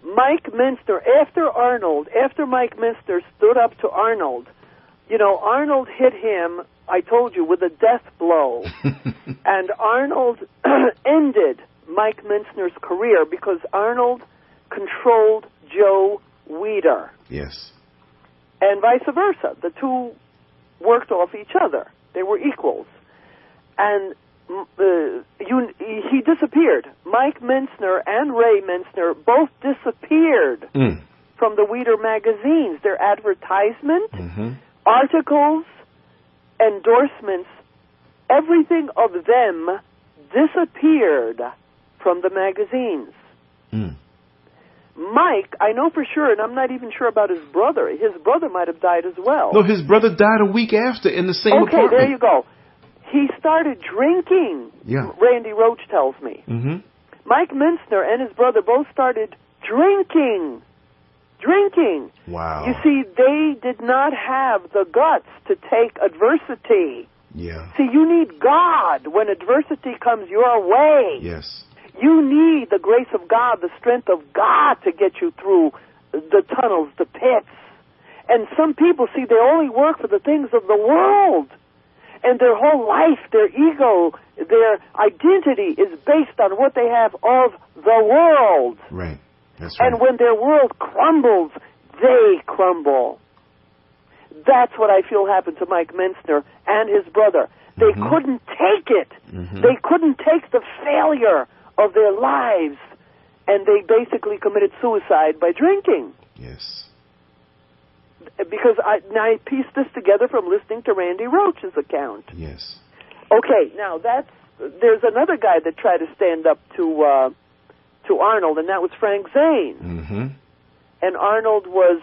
Mike Minster, after Mike Minster stood up to Arnold, you know, Arnold hit him, I told you, with a death blow. And Arnold ended Mike Minster's career because Arnold controlled Joe Weider. Yes. And vice versa. The two worked off each other. They were equals. And he disappeared. Mike Minster and Ray Minster both disappeared from the Weider magazines. Their advertisement, articles, endorsements, everything of them disappeared from the magazines. Mike, I know for sure, and I'm not even sure about his brother. His brother might have died as well. No, his brother died a week after in the same apartment. Okay, there you go. He started drinking, Randy Roach tells me. Mike Minster and his brother both started drinking. Wow. You see, they did not have the guts to take adversity. Yeah. See, you need God when adversity comes your way. Yes. You need the grace of God, the strength of God to get you through the tunnels, the pits. And some people, see, they only work for the things of the world. And their whole life, their ego, their identity is based on what they have of the world. Right. That's right. And when their world crumbles, they crumble. That's what I feel happened to Mike Minster and his brother. They couldn't take it. They couldn't take the failure of their lives, and they basically committed suicide by drinking. Yes. Because I pieced this together from listening to Randy Roach's account. Yes. Okay, now there's another guy that tried to stand up to Arnold, and that was Frank Zane. And Arnold was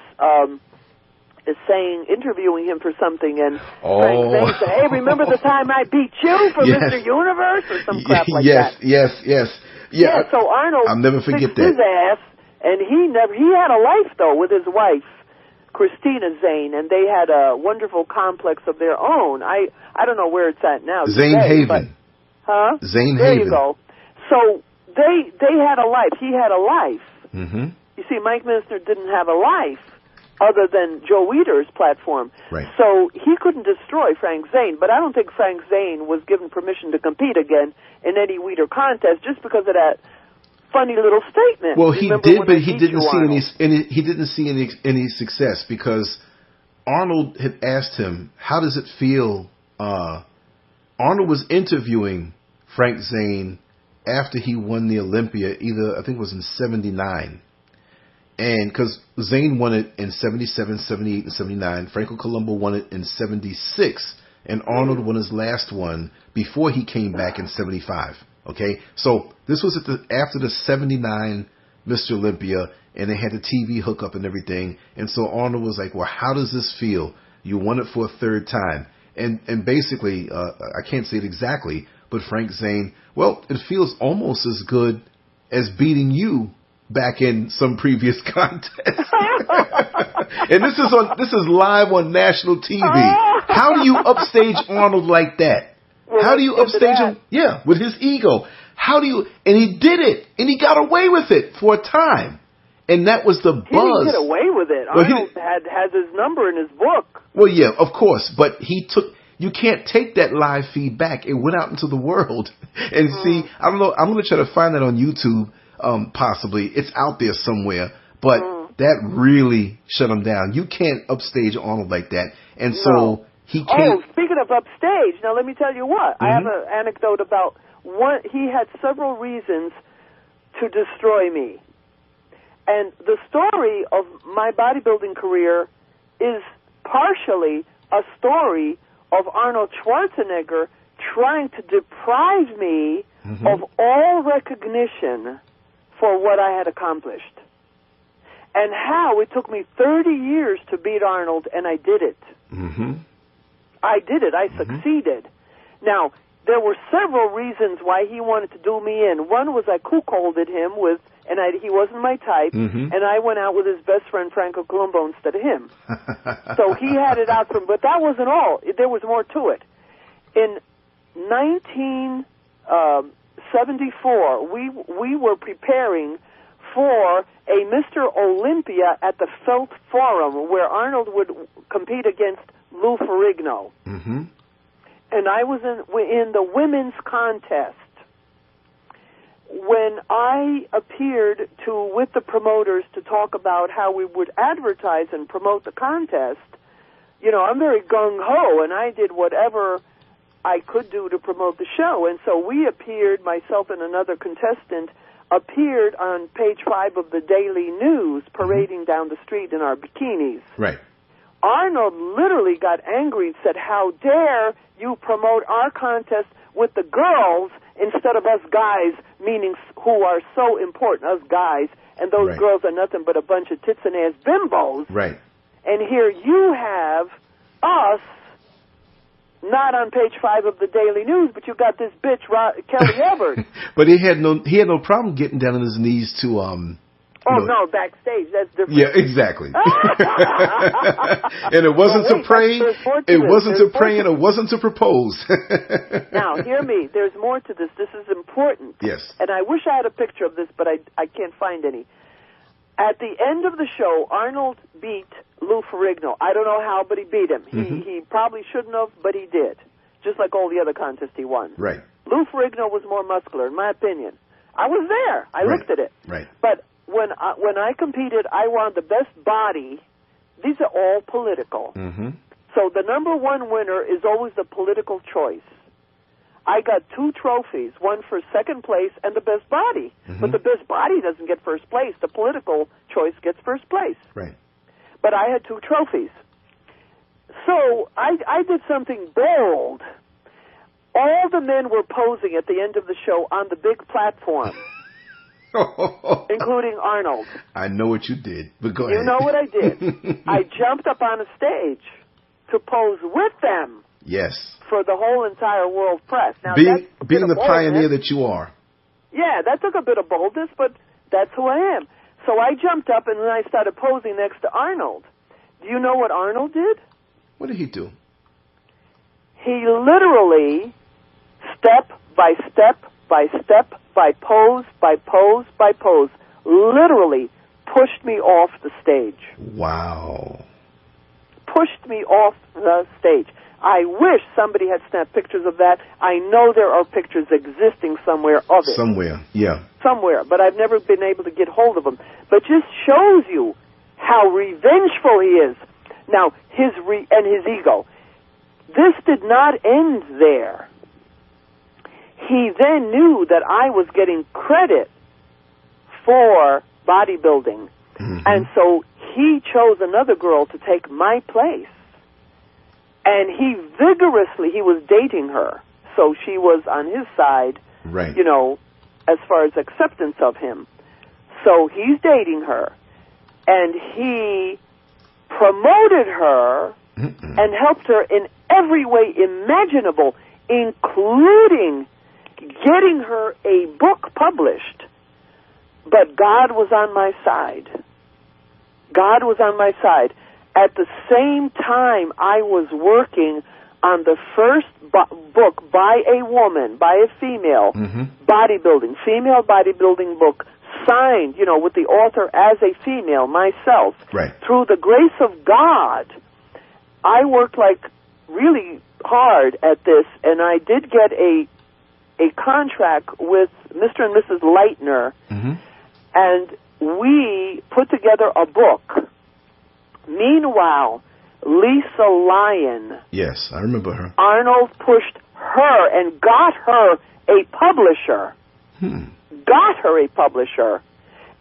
interviewing him for something, and Frank Zane said, "Hey, remember the time I beat you for Mr. Universe?" or some crap like that. Yes. Yeah, so Arnold I'll never forget fixed his ass, and he had a life, though, with his wife, Christina Zane, and they had a wonderful complex of their own. I don't know where it's at now. Zane Haven. Huh? Zane there Haven. You go. So they had a life. He had a life. You see, Mike Minster didn't have a life other than Joe Weider's platform. Right. So he couldn't destroy Frank Zane, but I don't think Frank Zane was given permission to compete again in any Weider contest just because of that funny little statement. Well, he did, but he didn't see Arnold? any success because Arnold had asked him, "How does it feel?" Arnold was interviewing Frank Zane after he won the Olympia, I think it was in '79. And because Zane won it in 77, 78, and 79. Franco Columbu won it in 76. And Arnold won his last one before he came back in 75. Okay? So this was after the 79 Mr. Olympia, and they had the TV hookup and everything. And so Arnold was like, well, how does this feel? You won it for a third time. And basically, I can't say it exactly, but Frank Zane, well, it feels almost as good as beating you back in some previous contest. And this is live on national TV. How do you upstage Arnold like that? How do you upstage him? Yeah, with his ego. How do you? And he did it, and he got away with it for a time, and that was the buzz. He didn't get away with it. Arnold has his number in his book. Well, yeah, of course, but he you can't take that live feedback. It went out into the world. And see, I don't know, I'm going to try to find that on YouTube, possibly. It's out there somewhere. But that really shut him down. You can't upstage Arnold like that. And so he can't. Oh, speaking of upstage, now let me tell you what. I have an anecdote about one. He had several reasons to destroy me. And the story of my bodybuilding career is partially a story of Arnold Schwarzenegger trying to deprive me of all recognition for what I had accomplished. And how it took me 30 years to beat Arnold, and I did it. I did it. I succeeded. Now, there were several reasons why he wanted to do me in. One was I cuckolded him with, and he wasn't my type, and I went out with his best friend Franco Columbo instead of him. So he had it out for him. But that wasn't all. There was more to it. In 1974, we were preparing for a Mr. Olympia at the Felt Forum, where Arnold would compete against Lou Ferrigno. And I was in the women's contest. When I appeared with the promoters to talk about how we would advertise and promote the contest, you know, I'm very gung-ho, and I did whatever I could do to promote the show. And so we appeared, myself and another contestant, appeared on page 5 of the Daily News, parading down the street in our bikinis. Right. Arnold literally got angry and said, "How dare you promote our contest with the girls instead of us guys," meaning who are so important, us guys, and those girls are nothing but a bunch of tits and ass bimbos. Right. And here you have us, not on page 5 of the Daily News, but you got this bitch, Kellie Everts. But he had no problem getting down on his knees to no, backstage. That's different. Yeah, exactly. And it wasn't to pray. It wasn't to pray, and it wasn't to propose. Now, hear me. There's more to this. This is important. Yes. And I wish I had a picture of this, but I can't find any. At the end of the show, Arnold beat Lou Ferrigno. I don't know how, but he beat him. He probably shouldn't have, but he did. Just like all the other contests he won. Right. Lou Ferrigno was more muscular, in my opinion. I was there. I looked at it. Right. But when I competed, I won the best body. These are all political. So the number one winner is always the political choice. I got 2 trophies, one for second place and the best body. But the best body doesn't get first place. The political choice gets first place. Right. But I had 2 trophies. So I did something bold. All the men were posing at the end of the show on the big platform. Including Arnold. I know what you did, but go ahead. You know what I did? I jumped up on a stage to pose with them. Yes. For the whole entire world press. Now, being the pioneer that you are. Yeah, that took a bit of boldness, but that's who I am. So I jumped up and then I started posing next to Arnold. Do you know what Arnold did? What did he do? He literally, step by step by step, by pose, literally pushed me off the stage. Wow. Pushed me off the stage. I wish somebody had snapped pictures of that. I know there are pictures existing somewhere of it. Somewhere, yeah. Somewhere, but I've never been able to get hold of them. But just shows you how revengeful he is. Now, his ego. This did not end there. He then knew that I was getting credit for bodybuilding. And so he chose another girl to take my place. And he was dating her. So she was on his side, right. You know, as far as acceptance of him. So he's dating her. And he promoted her and helped her in every way imaginable, including getting her a book published. But God was on my side. God was on my side. At the same time, I was working on the first book by a woman, by a female, female bodybuilding book, signed, you know, with the author as a female, myself. Right. Through the grace of God, I worked like really hard at this, and I did get a contract with Mr. and Mrs. Leitner, and we put together a book. Meanwhile, Lisa Lyon, Yes, I remember her. Arnold pushed her and got her a publisher. Got her a publisher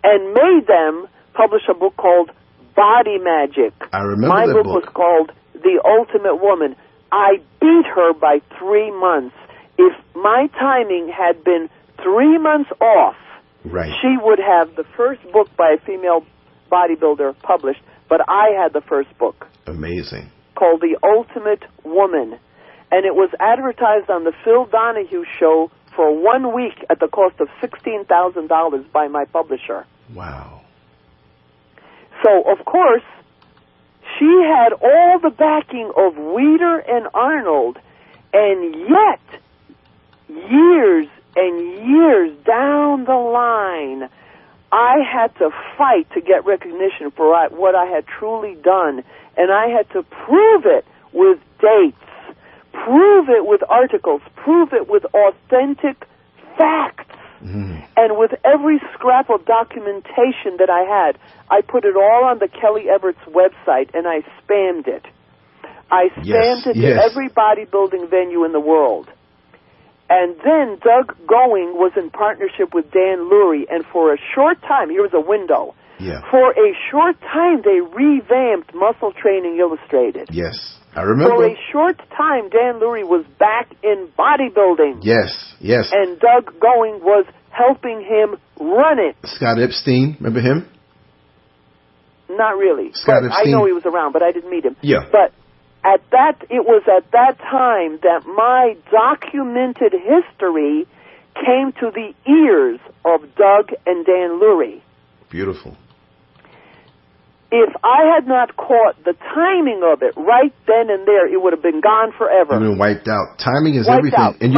and made them publish a book called Body Magic. I remember My that book book. was called The Ultimate Woman. I beat her by 3 months. If my timing had been 3 months off, Right. she would have the first book by a female bodybuilder published, but I had the first book Amazing. called The Ultimate Woman. And it was advertised on the Phil Donahue show for 1 week at the cost of $16,000 by my publisher. Wow. So, of course, she had all the backing of Weider and Arnold, and yet, years and years down the line, I had to fight to get recognition for what I had truly done, and I had to prove it with dates, prove it with articles, prove it with authentic facts. And with every scrap of documentation that I had, I put it all on the Kellie Everts website, and I spammed it. I spammed it to every bodybuilding venue in the world. And then Doug Going was in partnership with Dan Lurie, and for a short time, here was a window. Yeah. For a short time, they revamped Muscle Training Illustrated. Yes, I remember. For a short time, Dan Lurie was back in bodybuilding. Yes, yes. And Doug Going was helping him run it. Scott Epstein, remember him? Not really. Scott But Epstein. I know he was around, but I didn't meet him. Yeah. But it was at that time that my documented history came to the ears of Doug and Dan Lurie. Beautiful. If I had not caught the timing of it right then and there, it would have been gone forever. You've been wiped out. Timing is Wiped everything. out. And The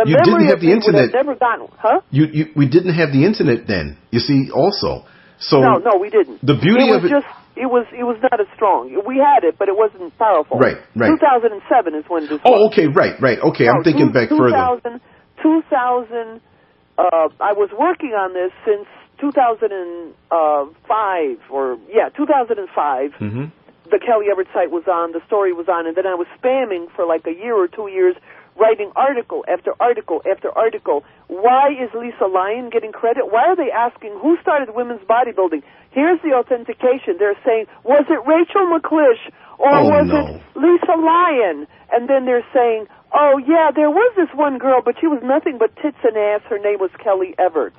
you didn't memory have of the me would internet. have never gotten, huh? We didn't have the internet then. You see, also. So No, we didn't. The beauty it of was it. it was not as strong. We had it, but it wasn't powerful. Right. 2007 is when this. Oh, okay, right. Okay, I'm thinking back further. 2000. I was working on this since 2005, 2005. The Kellie Everts site was on, the story was on, and then I was spamming for like a year or 2 years, writing article after article after article. Why is Lisa Lyon getting credit? Why are they asking who started women's bodybuilding? Here's the authentication. They're saying, was it Rachel McClish or was it Lisa Lyon? And then they're saying, oh, yeah, there was this one girl, but she was nothing but tits and ass. Her name was Kellie Everts.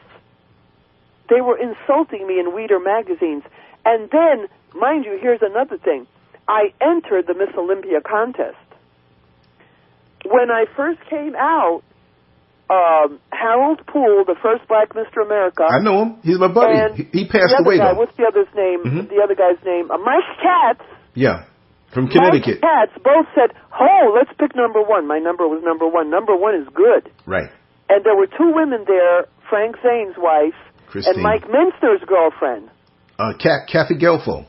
They were insulting me in Weider magazines. And then, mind you, here's another thing. I entered the Miss Olympia contest. When I first came out, Harold Poole, the first black Mr. America. I know him. He's my buddy. And He passed away, though. What's the other's name? The other guy's name? Mike Katz. Yeah, from Connecticut. Mike Katz both said, oh, let's pick number one. My number was number one. Number one is good. Right. And there were two women there, Frank Zane's wife Christine. and Mike Minster's girlfriend. Kathy Gelfo.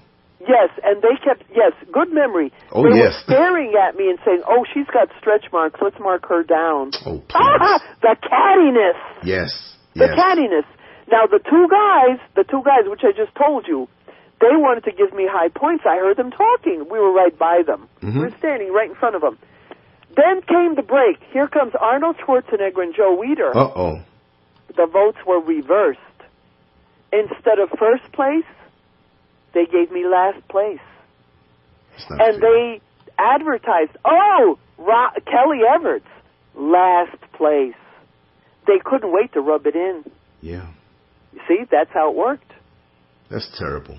Yes, and they kept, good memory. Oh, they yes. were staring at me and saying, oh, she's got stretch marks. Let's mark her down. Oh, please. The cattiness. Yes. The cattiness. Now, the two guys, which I just told you, they wanted to give me high points. I heard them talking. We were right by them. We were standing right in front of them. Then came the break. Here comes Arnold Schwarzenegger and Joe Weider. Uh-oh. The votes were reversed. Instead of first place, they gave me last place. And they advertised, Kellie Everts, last place. They couldn't wait to rub it in. Yeah. You see, that's how it worked. That's terrible.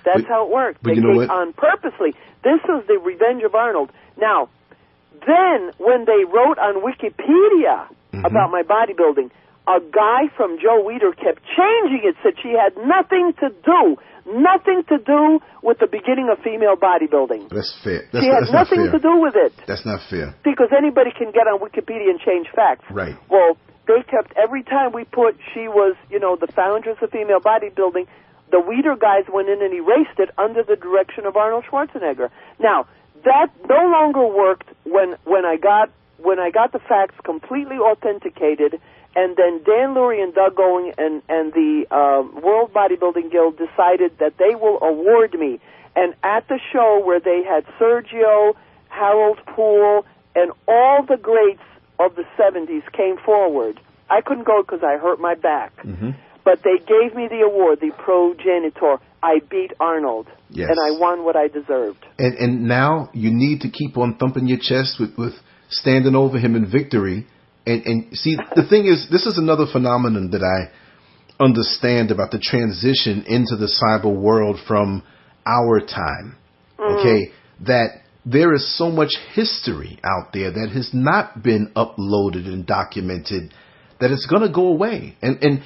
That's how it worked. But they you know what? on purposely. This was the revenge of Arnold. Now, then when they wrote on Wikipedia about my bodybuilding, a guy from Joe Weider kept changing it, said she had nothing to do with the beginning of female bodybuilding. That's fair. She had nothing to do with it. That's not fair. Because anybody can get on Wikipedia and change facts. Right. Well, they kept, every time we put she was, the foundress of female bodybuilding, the Weider guys went in and erased it under the direction of Arnold Schwarzenegger. Now, that no longer worked when I got the facts completely authenticated, and then Dan Lurie and Doug Going and the World Bodybuilding Guild decided that they will award me. And at the show where they had Sergio, Harold Poole, and all the greats of the 70s came forward, I couldn't go because I hurt my back. Mm-hmm. But they gave me the award, the progenitor. I beat Arnold, yes. and I won what I deserved. And now you need to keep on thumping your chest with standing over him in victory. And see, the thing is, this is another phenomenon that I understand about the transition into the cyber world from our time. Mm-hmm. Okay, that there is so much history out there that has not been uploaded and documented that it's going to go away. And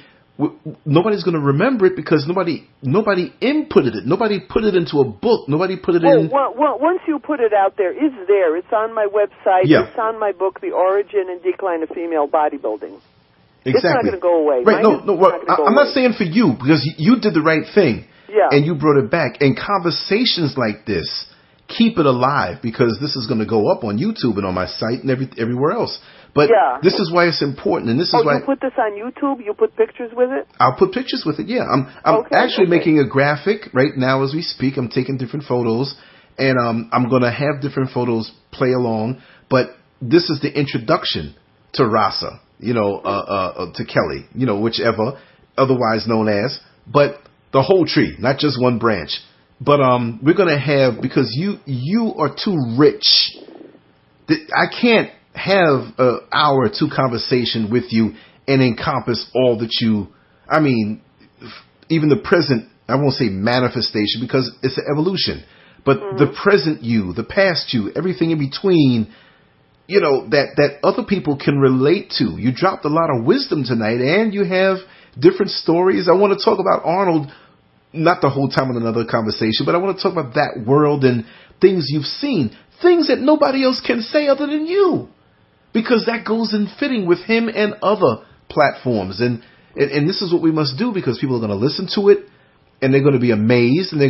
nobody's going to remember it because nobody inputted it. Nobody put it into a book. Nobody put it in. Well, once you put it out there, it's there. It's on my website. Yeah. It's on my book, The Origin and Decline of Female Bodybuilding. Exactly. It's not going to go away. Right? I'm not saying for you because you did the right thing. Yeah. And you brought it back. And conversations like this keep it alive because this is going to go up on YouTube and on my site and everywhere else. But this is why it's important, and this is why you put this on YouTube. You put pictures with it. I'll put pictures with it. Yeah, I'm actually making a graphic right now as we speak. I'm taking different photos, and I'm going to have different photos play along. But this is the introduction to Rasa, to Kellie, whichever, otherwise known as, but the whole tree, not just one branch. But we're going to have, because you are too rich. I can't have an hour or two conversation with you and encompass all that even the present, I won't say manifestation because it's an evolution, but the present you, the past you, everything in between, that other people can relate to. You dropped a lot of wisdom tonight and you have different stories. I want to talk about Arnold, not the whole time in another conversation, but I want to talk about that world and things you've seen, things that nobody else can say other than you. Because that goes in fitting with him and other platforms. And this is what we must do because people are going to listen to it and they're going to be amazed and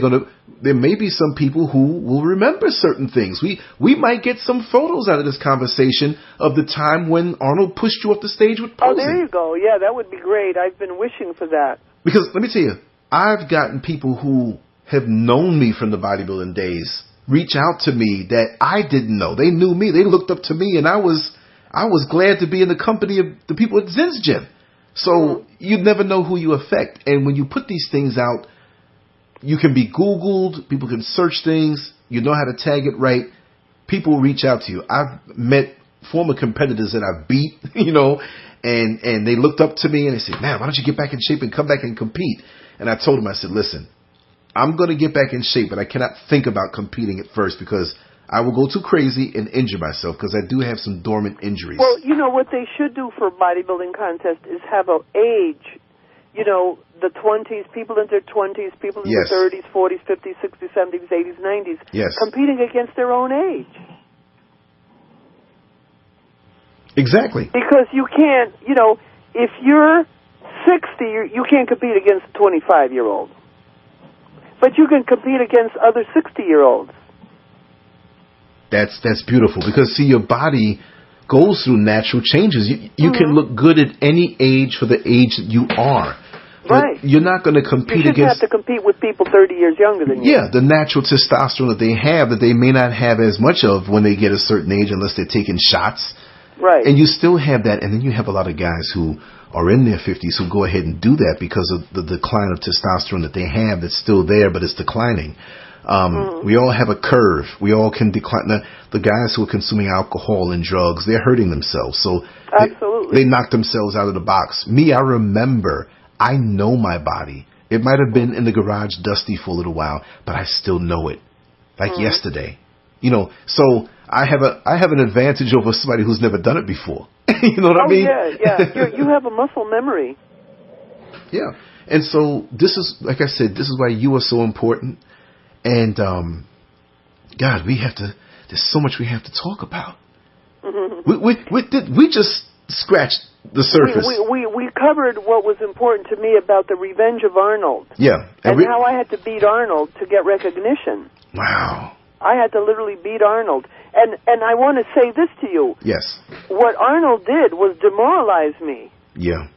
there may be some people who will remember certain things. We might get some photos out of this conversation of the time when Arnold pushed you off the stage with posing. Oh, there you go. Yeah, that would be great. I've been wishing for that. Because let me tell you, I've gotten people who have known me from the bodybuilding days reach out to me that I didn't know. They knew me. They looked up to me and I was glad to be in the company of the people at Zen's Gym. So you never know who you affect. And when you put these things out, you can be Googled. People can search things. You know how to tag it right. People reach out to you. I've met former competitors that I beat, and they looked up to me and they said, man, why don't you get back in shape and come back and compete? And I told them, I said, listen, I'm going to get back in shape, but I cannot think about competing at first because I will go too crazy and injure myself because I do have some dormant injuries. Well, what they should do for bodybuilding contest is have an age, the 20s, people in their 20s, people in their 30s, 40s, 50s, 60s, 70s, 80s, 90s, competing against their own age. Exactly. Because you can't, if you're 60, you can't compete against a 25-year-old. But you can compete against other 60-year-olds. That's beautiful because, see, your body goes through natural changes. You can look good at any age for the age that you are. Right. You're not going to compete against... You shouldn't have to compete with people 30 years younger than you. Yeah, the natural testosterone that they have that they may not have as much of when they get a certain age unless they're taking shots. Right. And you still have that. And then you have a lot of guys who are in their 50s who go ahead and do that because of the decline of testosterone that they have that's still there, but it's declining. We all have a curve. We all can decline. The guys who are consuming alcohol and drugs, they're hurting themselves. So they knock themselves out of the box. Me, I remember, I know my body. It might have been in the garage dusty for a little while, but I still know it. Like yesterday. So I have an advantage over somebody who's never done it before. You know what I mean? Yeah. You have a muscle memory. Yeah. And so this is, like I said, this is why you are so important. And, God, there's so much we have to talk about. We just scratched the surface. We covered what was important to me about the revenge of Arnold. Yeah. And how I had to beat Arnold to get recognition. Wow. I had to literally beat Arnold. And I want to say this to you. Yes. What Arnold did was demoralize me. Yeah.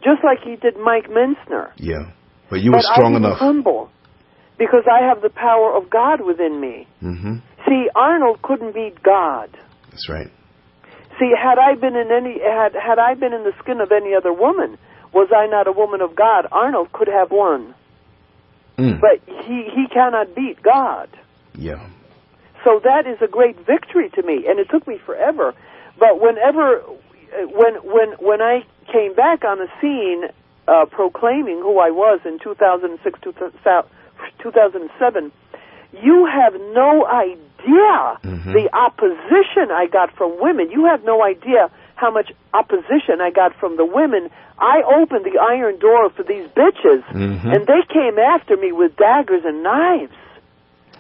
Just like he did Mike Mensner. Yeah. But you were strong enough. I was humble because I have the power of God within me. Mm-hmm. See, Arnold couldn't beat God. That's right. See, had I been in the skin of any other woman, was I not a woman of God, Arnold could have won. But he cannot beat God. Yeah. So that is a great victory to me, and it took me forever. But when I came back on the scene, proclaiming who I was in 2006, 2007, you have no idea the opposition I got from women. You have no idea how much opposition I got from the women. I opened the iron door for these bitches, and they came after me with daggers and knives.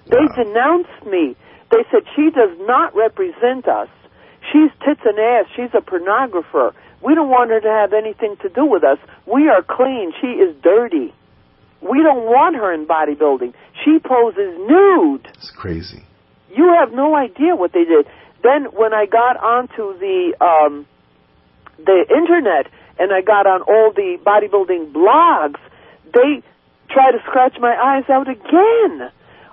They denounced me. They said, she does not represent us. She's tits and ass. She's a pornographer. We don't want her to have anything to do with us. We are clean. She is dirty. We don't want her in bodybuilding. She poses nude. It's crazy. You have no idea what they did. Then when I got onto the internet and I got on all the bodybuilding blogs, they try to scratch my eyes out again.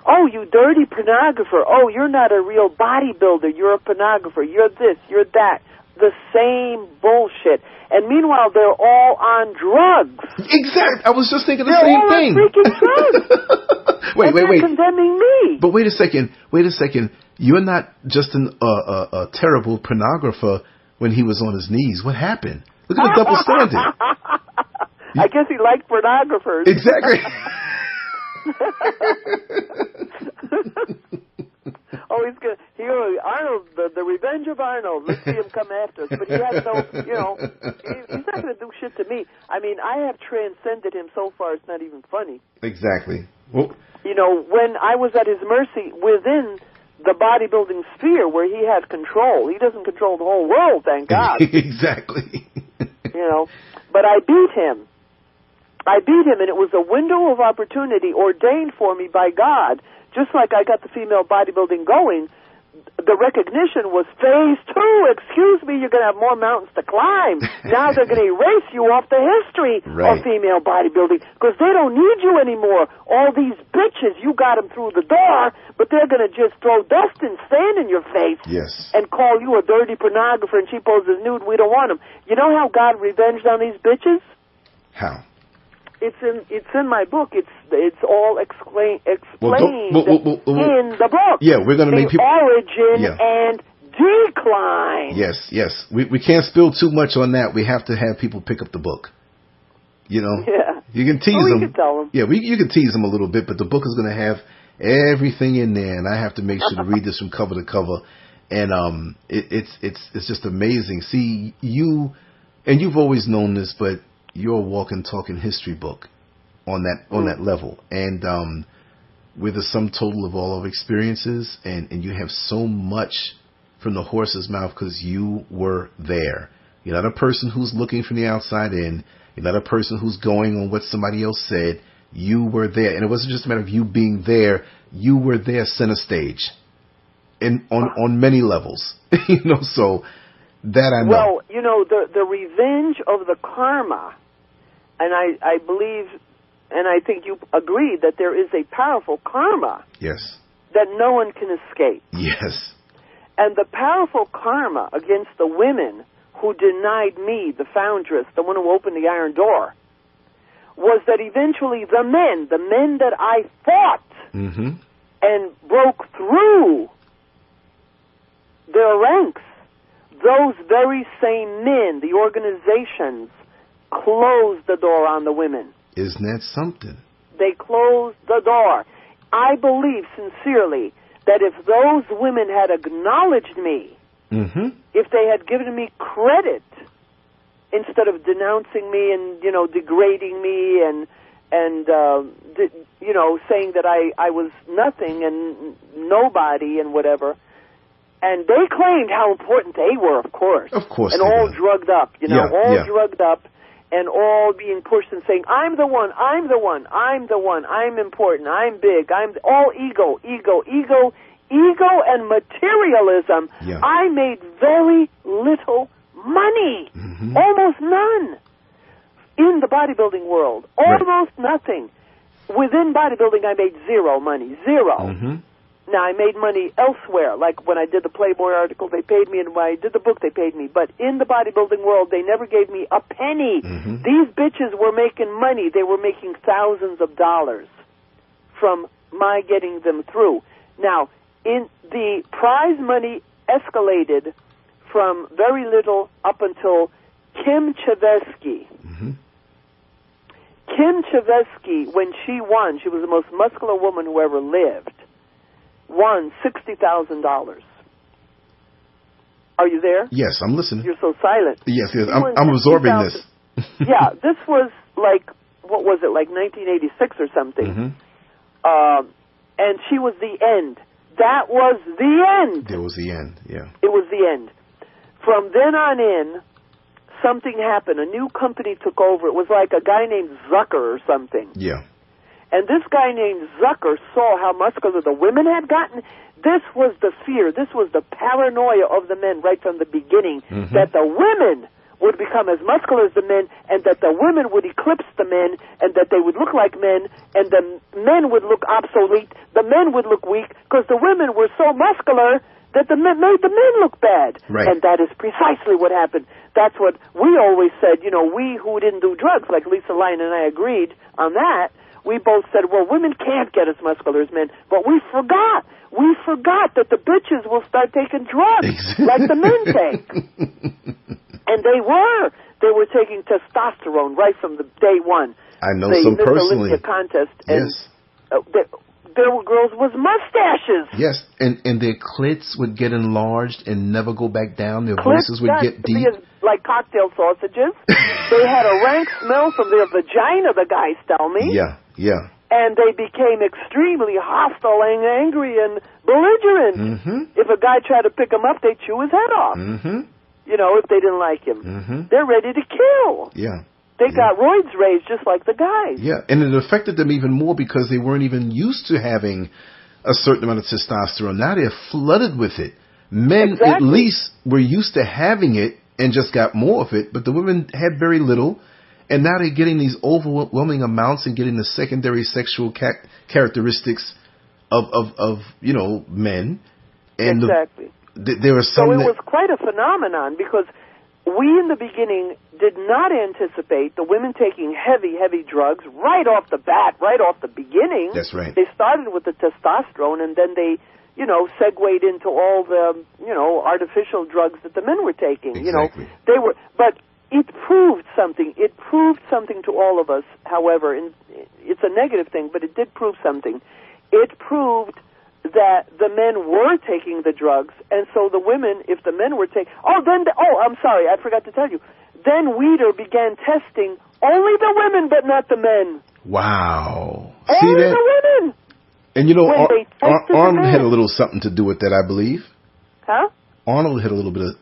Oh, you dirty pornographer. Oh, you're not a real bodybuilder. You're a pornographer. You're this, you're that. The same bullshit. And meanwhile, they're all on drugs. Exactly. I was just thinking the they're same all thing. On freaking drugs. wait. They're condemning me. But wait a second. You're not just a terrible pornographer when he was on his knees. What happened? Look at the double standard. I guess he liked pornographers. Exactly. Oh, he's good. Arnold, the revenge of Arnold. Let's see him come after us. But he has no, he's not going to do shit to me. I mean, I have transcended him so far, it's not even funny. Exactly. Well, when I was at his mercy within the bodybuilding sphere where he had control. He doesn't control the whole world, thank God. Exactly. But I beat him. And it was a window of opportunity ordained for me by God. Just like I got the female bodybuilding going, the recognition was phase 2. Excuse me, you're going to have more mountains to climb. Now they're going to erase you off the history of female bodybuilding because they don't need you anymore. All these bitches, you got them through the door, but they're going to just throw dust and sand in your face and call you a dirty pornographer and she poses nude. We don't want them. You know how God revenged on these bitches? How? It's in my book. It's all explained in the book. Yeah, we're going to make people origin and decline. Yes. We can't spill too much on that. We have to have people pick up the book. You can tease them. You can tell them. Yeah, you can tease them a little bit, but the book is going to have everything in there, and I have to make sure to read this from cover to cover. And it's just amazing. See, you've always known this, but you're a walking, talking history book on that level. And with the sum total of all our experiences, and you have so much from the horse's mouth because you were there. You're not a person who's looking from the outside in. You're not a person who's going on what somebody else said. You were there. And it wasn't just a matter of you being there. You were there center stage on many levels. So that I know. Well, the revenge of the karma, and I believe, and I think you agree that there is a powerful karma. Yes. That no one can escape. Yes. And the powerful karma against the women who denied me, the foundress, the one who opened the iron door, was that eventually the men that I fought and broke through their ranks, those very same men, the organizations, closed the door on the women. Isn't that something? They closed the door. I believe sincerely that if those women had acknowledged me, if they had given me credit instead of denouncing me and degrading me and saying that I was nothing and nobody and whatever, and they claimed how important they were, of course, and all drugged up, drugged up. And all being pushed and saying, I'm the one, I'm important, I'm big, I'm all ego, ego and materialism, Yeah. I made very little money, almost none. In the bodybuilding world, almost nothing. Within bodybuilding, I made zero money, zero. Now, I made money elsewhere, like when I did the Playboy article, they paid me, and when I did the book, they paid me. But in the bodybuilding world, they never gave me a penny. These bitches were making money. They were making thousands of dollars from my getting them through. Now, in the prize money escalated from very little up until Kim Chevesky. Kim Chevesky, when she won, she was the most muscular woman who ever lived, won $60,000. Are you there? Yes, I'm listening. You're so silent. Yes, She I'm won absorbing 60,000. this. Yeah, this was like, what was it, like 1986 or something. And she was the end. That was the end. It was the end, yeah. It was the end. From then on in, something happened. A new company took over. It was like a guy named Zucker or something. Yeah. And this guy named Zucker saw how muscular the women had gotten. This was the fear. This was the paranoia of the men right from the beginning, that the women would become as muscular as the men, and that the women would eclipse the men, and that they would look like men, and the men would look obsolete, the men would look weak, because the women were so muscular that the men made the men look bad. Right. And that is precisely what happened. That's what we always said. You know, we who didn't do drugs, like Lisa Lyon and I agreed on that, we both said, well, women can't get as muscular as men. But we forgot. We forgot that the bitches will start taking drugs like the men take. And they were taking testosterone right from the day one. I know the some Miss personally. Olympia contest. And, Yes. there were girls with mustaches. Yes, and their clits would get enlarged and never go back down. Their Clits voices would got get to be deep. as, like cocktail sausages. They had a rank smell from their vagina, the guys tell me. Yeah, yeah. And they became extremely hostile and angry and belligerent. If a guy tried to pick them up, they'd chew his head off. You know, if they didn't like him. They're ready to kill. Yeah. They got roids raised just like the guys. Yeah, and it affected them even more because they weren't even used to having a certain amount of testosterone. Now they're flooded with it. Men at least were used to having it and just got more of it, but the women had very little, and now they're getting these overwhelming amounts and getting the secondary sexual characteristics of you know, men. And there are some. So it was quite a phenomenon because we in the beginning did not anticipate the women taking heavy drugs right off the bat, right off the beginning. That's right. They started with the testosterone, and then they, you know, segued into all the, you know, artificial drugs that the men were taking. Exactly. You know, they were, but it proved something. It proved something to all of us, however, and it's a negative thing, but it did prove something. It proved that the men were taking the drugs, and so the women, if the men were taking... I'm sorry, I forgot to tell you. Then Weider began testing only the women, but not the men. Wow. Only See that? the women. And you know, Arnold the had a little something to do with that, I believe. Huh? Arnold had a little bit of,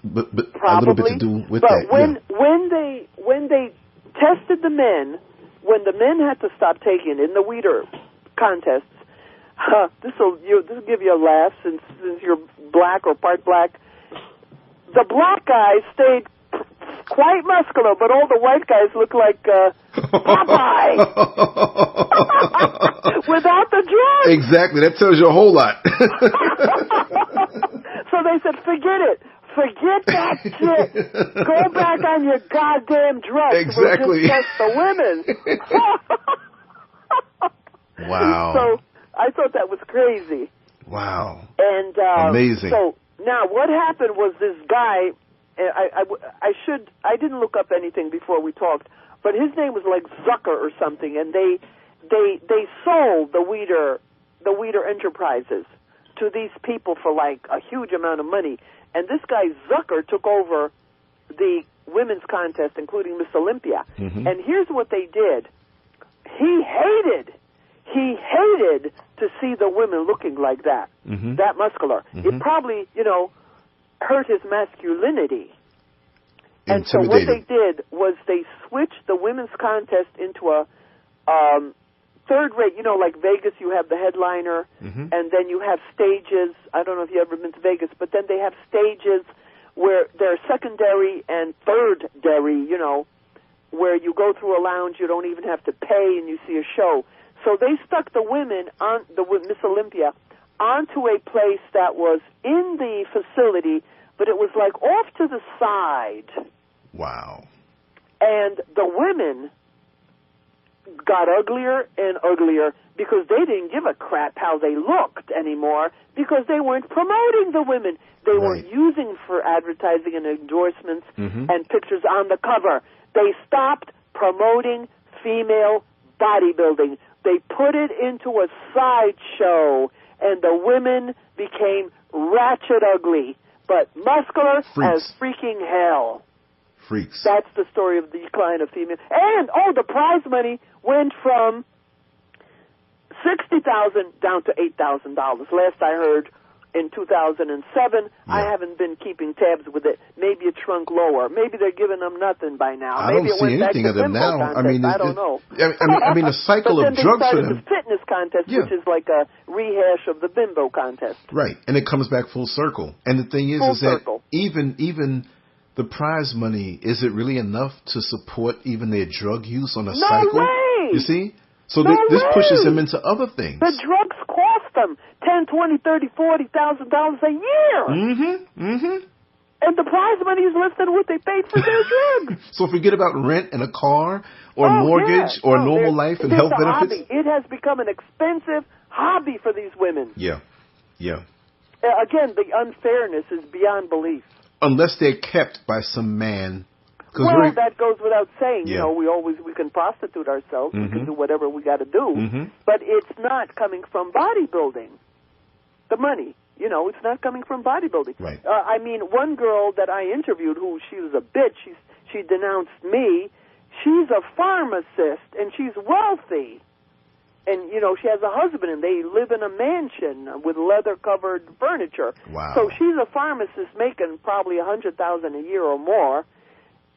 Probably. a little bit to do with but that. when they tested the men, when the men had to stop taking in the Weider contests, this will give you a laugh since you're black or part black. The black guys stayed quite muscular, but all the white guys look like Popeye without the drugs. Exactly, that tells you a whole lot. So they said, forget it. Forget that shit. Go back on your goddamn drugs. Exactly. We'll just test the women. Wow. So I thought that was crazy. Wow. And amazing. So now what happened was this guy. I didn't look up anything before we talked, but his name was like Zucker or something, and they sold the Weider Enterprises to these people for like a huge amount of money. And this guy Zucker took over the women's contest, including Miss Olympia. And here's what they did: he hated to see the women looking like that, that muscular. It probably, you know, hurt his masculinity. And so what they did was they switched the women's contest into a third rate. You know, like Vegas, you have the headliner, and then you have stages. I don't know if you've ever been to Vegas, but then they have stages where they're secondary and third-dary, you know, where you go through a lounge, you don't even have to pay, and you see a show. So they stuck the women, on the Miss Olympia, onto a place that was in the facility, but it was like off to the side. Wow. And the women got uglier and uglier because they didn't give a crap how they looked anymore because they weren't promoting the women. They weren't using for advertising and endorsements and pictures on the cover. They stopped promoting female bodybuilding. They put it into a sideshow, and the women became ratchet ugly, but muscular as freaking hell. Freaks. That's the story of the decline of female. And, the prize money went from $60,000 down to $8,000. Last I heard, in 2007. I haven't been keeping tabs with it. Maybe it shrunk lower. Maybe they're giving them nothing by now. I Maybe don't see anything of them now. I don't know. I mean, a cycle of drugs for them. The fitness contest, which is like a rehash of the bimbo contest. Right, and it comes back full circle. And the thing is that even the prize money, is it really enough to support even their drug use on a cycle? Way. You see? So this pushes them into other things. The drugs cost them $10,000, $20,000, $30,000, $40,000 a year. And the prize money is less than what they paid for their drugs. So forget about rent and a car or mortgage or normal life and health benefits. Hobby. It has become an expensive hobby for these women. Yeah. Again, the unfairness is beyond belief. Unless they're kept by some man. Well, that goes without saying. You know, we can prostitute ourselves. We can do whatever we got to do. But it's not coming from bodybuilding. The money, it's not coming from bodybuilding. Right. I mean, one girl that I interviewed, she was a bitch. She denounced me. She's a pharmacist and she's wealthy. And, she has a husband, and they live in a mansion with leather-covered furniture. Wow. So she's a pharmacist making probably $100,000 a year or more.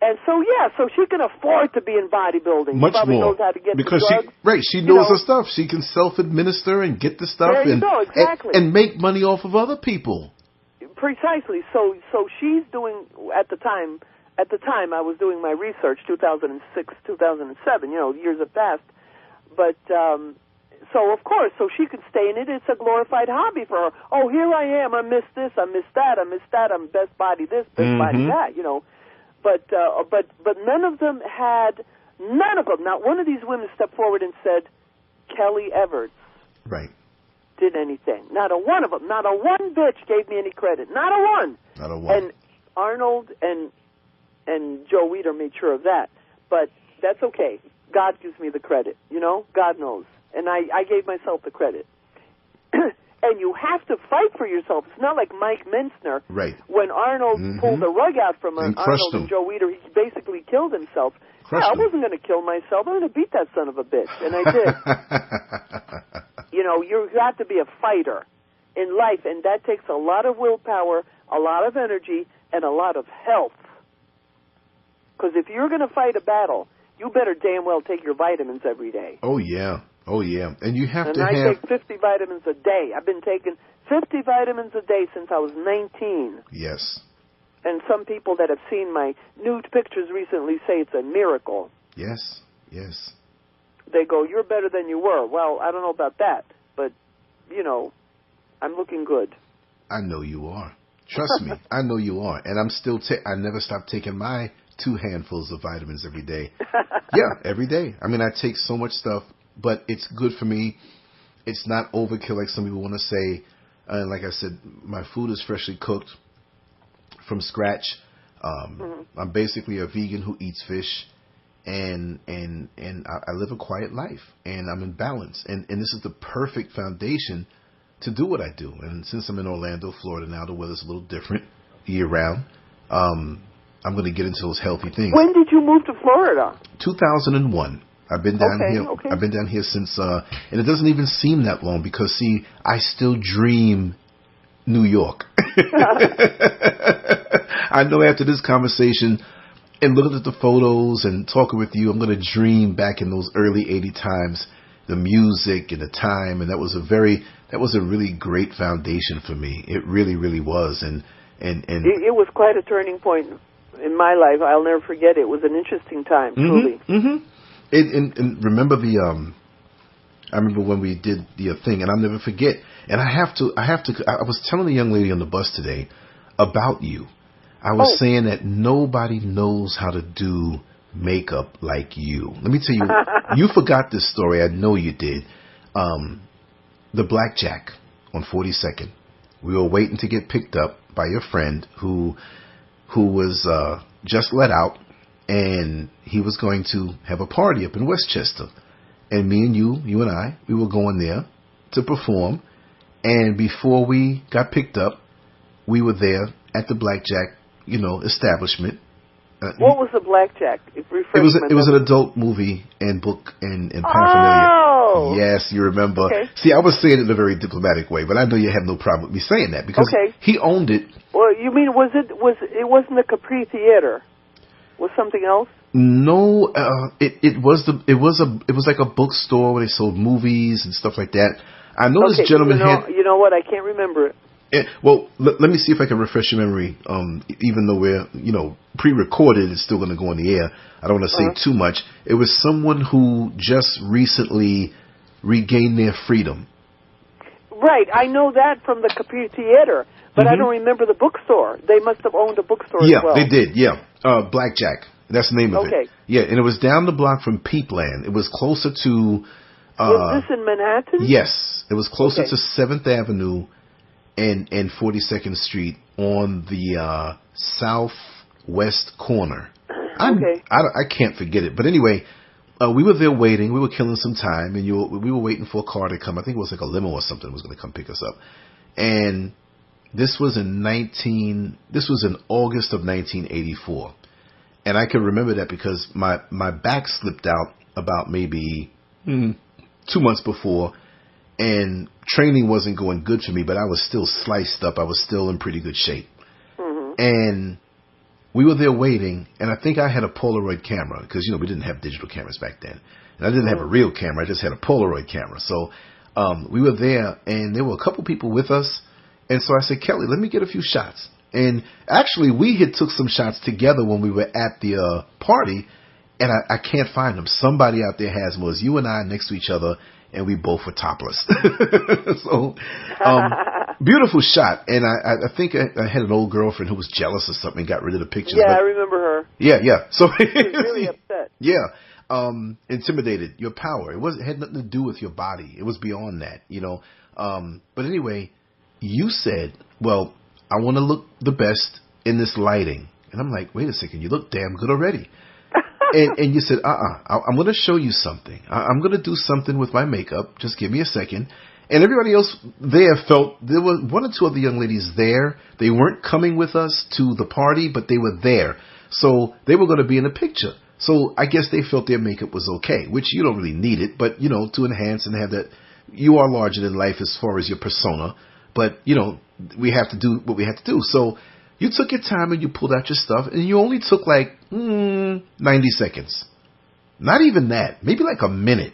And so, so she can afford to be in bodybuilding. Much she probably more. knows how to get because the drugs. she knows her stuff. She can self-administer and get the stuff there you go, exactly. and make money off of other people. Precisely. So she's doing, at the time I was doing my research, 2006, 2007, years have passed. But, so of course, so she could stay in it. It's a glorified hobby for her. Oh, here I am. I missed this. I missed that. I missed that. I'm best body this, best body that, But none of them, not one of these women stepped forward and said, Kellie Everts did anything. Not a one of them. Not a one bitch gave me any credit. Not a one. Not a one. And Arnold and Joe Weider made sure of that. But that's okay. God gives me the credit, God knows. And I gave myself the credit. And you have to fight for yourself. It's not like Mike Mintzner. Right. When Arnold pulled the rug out from Arnold and Joe Weider, he basically killed himself. I wasn't going to kill myself. I'm going to beat that son of a bitch. And I did. You have to be a fighter in life, and that takes a lot of willpower, a lot of energy, and a lot of health. Because if you're going to fight a battle, you better damn well take your vitamins every day. Oh, yeah. And you have to have... And I take 50 vitamins a day. I've been taking 50 vitamins a day since I was 19. Yes. And some people that have seen my nude pictures recently say it's a miracle. Yes. They go, you're better than you were. Well, I don't know about that, but, I'm looking good. I know you are. Trust me, I know you are. And I'm still... I never stop taking my 2 handfuls of vitamins every day. Every day. I mean, I take so much stuff, but it's good for me. It's not overkill like some people want to say. And like I said, my food is freshly cooked from scratch. I'm basically a vegan who eats fish, and I live a quiet life, and I'm in balance. And this is the perfect foundation to do what I do. And since I'm in Orlando, Florida now, the weather's a little different year round. I'm going to get into those healthy things. When did you move to Florida? 2001. I've been down here. Okay. I've been down here since, and it doesn't even seem that long because, see, I still dream New York. I know after this conversation and looking at the photos and talking with you, I'm going to dream back in those early 80 times the music and the time, and that was a really great foundation for me. It really, really was, and it was quite a turning point in my life. I'll never forget it. It was an interesting time, truly. And remember I remember when we did the thing, and I'll never forget. And I was telling the young lady on the bus today about you. I was saying that nobody knows how to do makeup like you. Let me tell you, you forgot this story. I know you did. The Blackjack on 42nd. We were waiting to get picked up by your friend who was just let out, and he was going to have a party up in Westchester. And me and you and I, we were going there to perform. And before we got picked up, we were there at the Blackjack, establishment. What was the Blackjack? It was an adult movie and book and paraphernalia. Oh! Yes, you remember. Okay. See, I was saying it in a very diplomatic way, but I know you have no problem with me saying that because he owned it. Well, you mean it wasn't the Capri Theater? Was something else? No, it was like a bookstore where they sold movies and stuff like that. I know this gentleman had. You know what? I can't remember it. Well, let me see if I can refresh your memory. Even though we're pre-recorded, it's still going to go on the air. I don't want to say too much. It was someone who just recently regained their freedom. Right, I know that from the Capri Theater, but I don't remember the bookstore. They must have owned a bookstore as well. Yeah, they did. Yeah, Blackjack. That's the name of it. Yeah, and it was down the block from Peepland. It was closer to. Was this in Manhattan? Yes, it was closer to 7th Avenue and 42nd Street on the southwest corner. I can't forget it. But anyway, we were there waiting. We were killing some time, and we were waiting for a car to come. I think it was like a limo or something was going to come pick us up. And this was in August of 1984. And I can remember that because my back slipped out about maybe 2 months before, and training wasn't going good for me, but I was still sliced up. I was still in pretty good shape. And we were there waiting, and I think I had a Polaroid camera because, we didn't have digital cameras back then. And I didn't have a real camera. I just had a Polaroid camera. So we were there, and there were a couple people with us. And so I said, Kelly, let me get a few shots. And actually, we had took some shots together when we were at the party, and I can't find them. Somebody out there has them. It was you and I next to each other, and we both were topless. So, beautiful shot. And I think I had an old girlfriend who was jealous or something and got rid of the pictures. Yeah, I remember her. Yeah. So she was really upset. Yeah. Intimidated. Your power. It had nothing to do with your body. It was beyond that, But anyway, you said, well, I want to look the best in this lighting. And I'm like, wait a second, you look damn good already. and you said, I'm going to show you something. I'm going to do something with my makeup. Just give me a second. And everybody else there felt there were one or two other young ladies there. They weren't coming with us to the party, but they were there. So they were going to be in the picture. So I guess they felt their makeup was okay, which you don't really need it, but, to enhance and have that. You are larger than life as far as your persona, but, we have to do what we have to do. So you took your time and you pulled out your stuff, and you only took like 90 seconds. Not even that, maybe like a minute.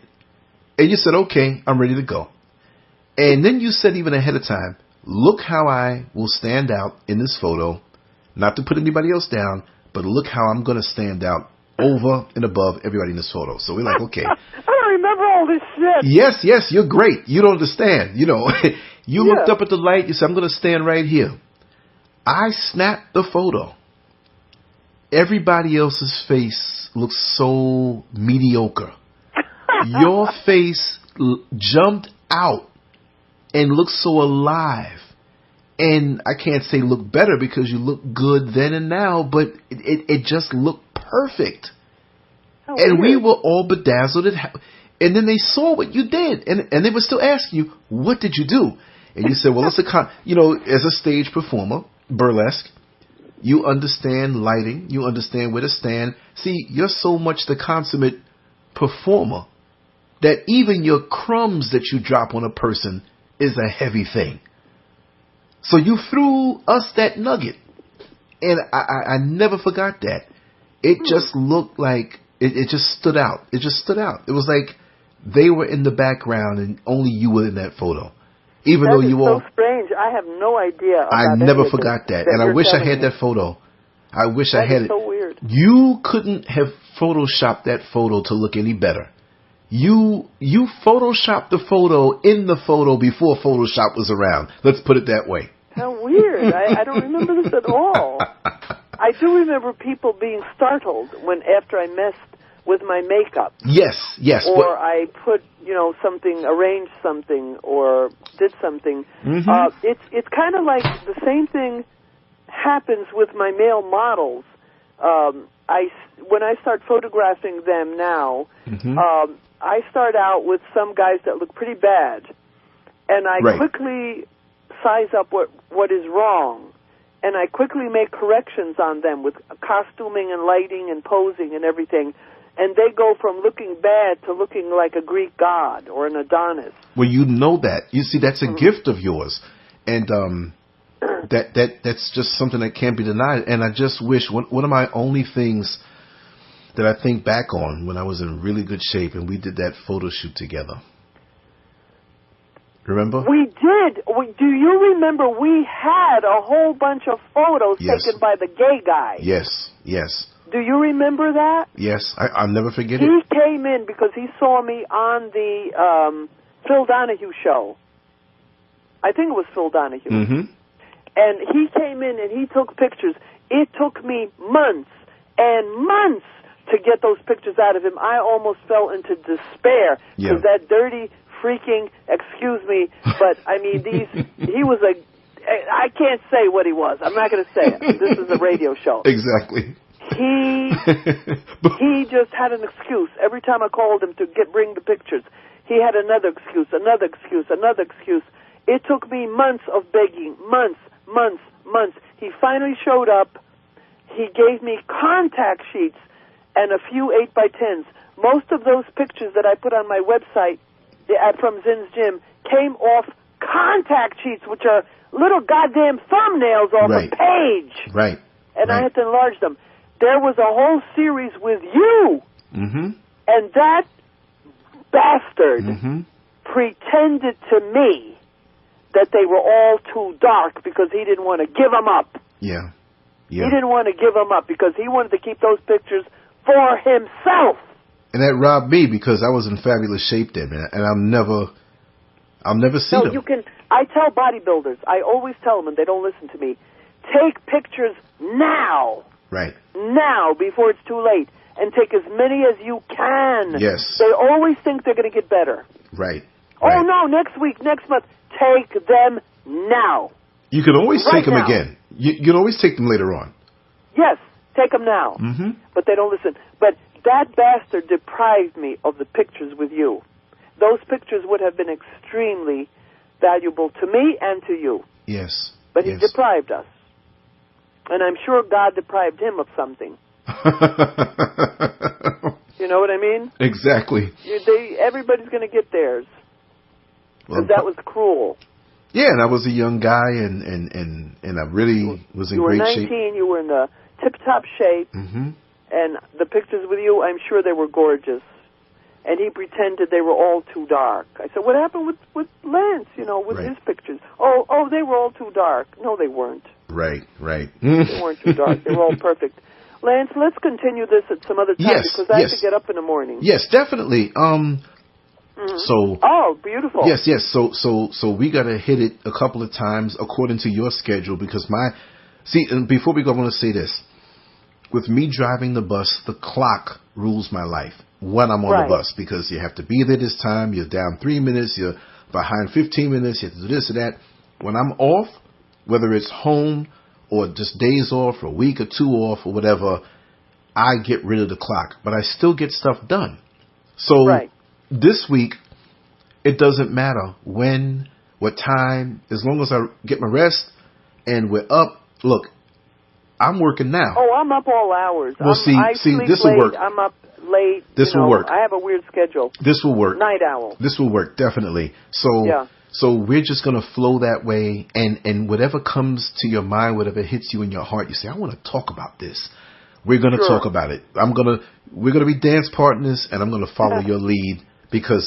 And you said, okay, I'm ready to go. And then you said even ahead of time, look how I will stand out in this photo, not to put anybody else down, but look how I'm going to stand out over and above everybody in this photo. So we're like, okay. I don't remember all this shit. Yes, you're great. You don't understand. You looked up at the light. You said, I'm going to stand right here. I snapped the photo. Everybody else's face looks so mediocre. Your face jumped out and looked so alive. And I can't say look better because you look good then and now, but it just looked perfect. Oh, and weird. we were all bedazzled. And then they saw what you did. And they were still asking you, what did you do? And you said, well, it's as a stage performer, burlesque, you understand lighting. You understand where to stand. See, you're so much the consummate performer that even your crumbs that you drop on a person is a heavy thing. So you threw us that nugget. And I never forgot that. It just looked like, it just stood out. It just stood out. It was like they were in the background and only you were in that photo. Even though you all... so strange. I have no idea about I never forgot that. And I wish I had that photo. I wish I had it. That is so weird. You couldn't have photoshopped that photo to look any better. You photoshopped the photo in the photo before Photoshop was around. Let's put it that way. How weird. I don't remember this at all. I do remember people being startled when after I messed with my makeup. Yes. Or I put, something, arranged something, or did something. Mm-hmm. It's kind of like the same thing happens with my male models. When I start photographing them now, mm-hmm. I start out with some guys that look pretty bad, and I quickly size up what is wrong, and I quickly make corrections on them with costuming and lighting and posing and everything, and they go from looking bad to looking like a Greek god or an Adonis. Well, you know that. You see, that's a gift of yours, and that's just something that can't be denied. And I just wish one of my only things that I think back on when I was in really good shape and we did that photo shoot together. Remember? We did. Do you remember we had a whole bunch of photos taken by the gay guy? Yes. Do you remember that? Yes. I'll never forget it. He came in because he saw me on the Phil Donahue show. I think it was Phil Donahue. Mm-hmm. And he came in and he took pictures. It took me months and months to get those pictures out of him. I almost fell into despair because that dirty, freaking, excuse me, but I mean, he was I can't say what he was. I'm not going to say it. This is a radio show. Exactly. He just had an excuse. Every time I called him to bring the pictures, he had another excuse. It took me months of begging, months. He finally showed up. He gave me contact sheets and a few 8x10s. Most of those pictures that I put on my website from Zin's Gym came off contact sheets, which are little goddamn thumbnails off a page. Right. And I had to enlarge them. There was a whole series with you. Mm-hmm. And that bastard pretended to me that they were all too dark because he didn't want to give them up. Yeah. He didn't want to give them up because he wanted to keep those pictures for himself. And that robbed me because I was in fabulous shape then, man. And I'll never see them. I tell bodybuilders, I always tell them, and they don't listen to me, take pictures now. Right. Now, before it's too late. And take as many as you can. Yes. They always think they're going to get better. Right. Oh, no, next week, next month. Take them now. You can always take them now. again. You can always take them later on. Yes, take them now. Mm-hmm. But they don't listen. But that bastard deprived me of the pictures with you. Those pictures would have been extremely valuable to me and to you. Yes. But he deprived us. And I'm sure God deprived him of something. You know what I mean? Exactly. Everybody's going to get theirs. Because that was cruel. Yeah, and I was a young guy, and I really was in great shape. You were 19, you were in the tip-top shape, and the pictures with you, I'm sure they were gorgeous. And he pretended they were all too dark. I said, what happened with Lance, with his pictures? Oh, they were all too dark. No, they weren't. Right. They weren't too dark. They were all perfect. Lance, let's continue this at some other time because I have to get up in the morning. Yes, definitely. So. Oh, beautiful. Yes. So we gotta hit it a couple of times according to your schedule because and before we go, I want to say this. With me driving the bus, the clock rules my life when I'm on the bus because you have to be there this time. You're down 3 minutes. You're behind 15 minutes. You have to do this or that. When I'm off, whether it's home or just days off or a week or two off or whatever, I get rid of the clock. But I still get stuff done. So this week, it doesn't matter when, what time, as long as I get my rest and we're up. Look, I'm working now. Oh, I'm up all hours. Well, I sleep this late. will work. I'm up late. This will work. I have a weird schedule. This will work. Night owl. This will work, definitely. So we're just going to flow that way, and whatever comes to your mind, whatever hits you in your heart, you say, I want to talk about this. We're going to talk about it. We're going to be dance partners, and I'm going to follow your lead because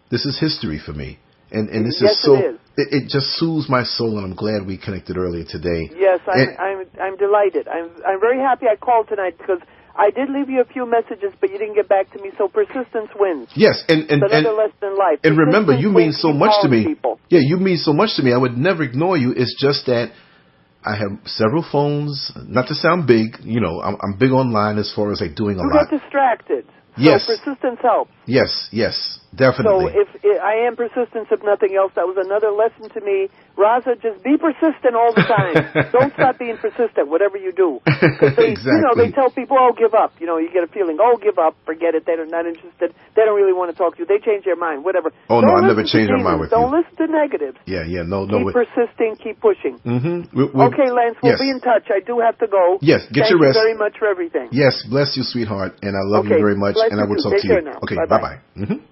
this is history for me, and this Yes, is so. it is. It just soothes my soul, and I'm glad we connected earlier today. Yes, I'm delighted. I'm very happy I called tonight because I did leave you a few messages, but you didn't get back to me. So persistence wins. Yes, and It's another lesson in life. And remember, Persistence you mean wins. so Keep much to calling me. people. Yeah, you mean so much to me. I would never ignore you. It's just that I have several phones. Not to sound big, I'm big online as far as like doing a You lot. get distracted. Yes. So persistence helps. Yes, definitely. So if I am persistence, if nothing else, that was another lesson to me. Rasa, just be persistent all the time. Don't stop being persistent, whatever you do. They, Exactly. they tell people, oh, give up. You get a feeling, oh, give up, forget it. They're not interested. They don't really want to talk to you. They change their mind, whatever. Oh, Don't no, I never listen to change my mind demons. with you. Don't listen to negatives. Yeah, no. Keep persisting, keep pushing. Mm-hmm. Okay, Lance, we'll be in touch. I do have to go. Yes, get Thank your rest. Thank you very much for everything. Yes, bless you, sweetheart, and I love you very much, Bless and I will you too. talk Take to you. care now. Okay, Bye-bye. bye-bye. Mm-hmm.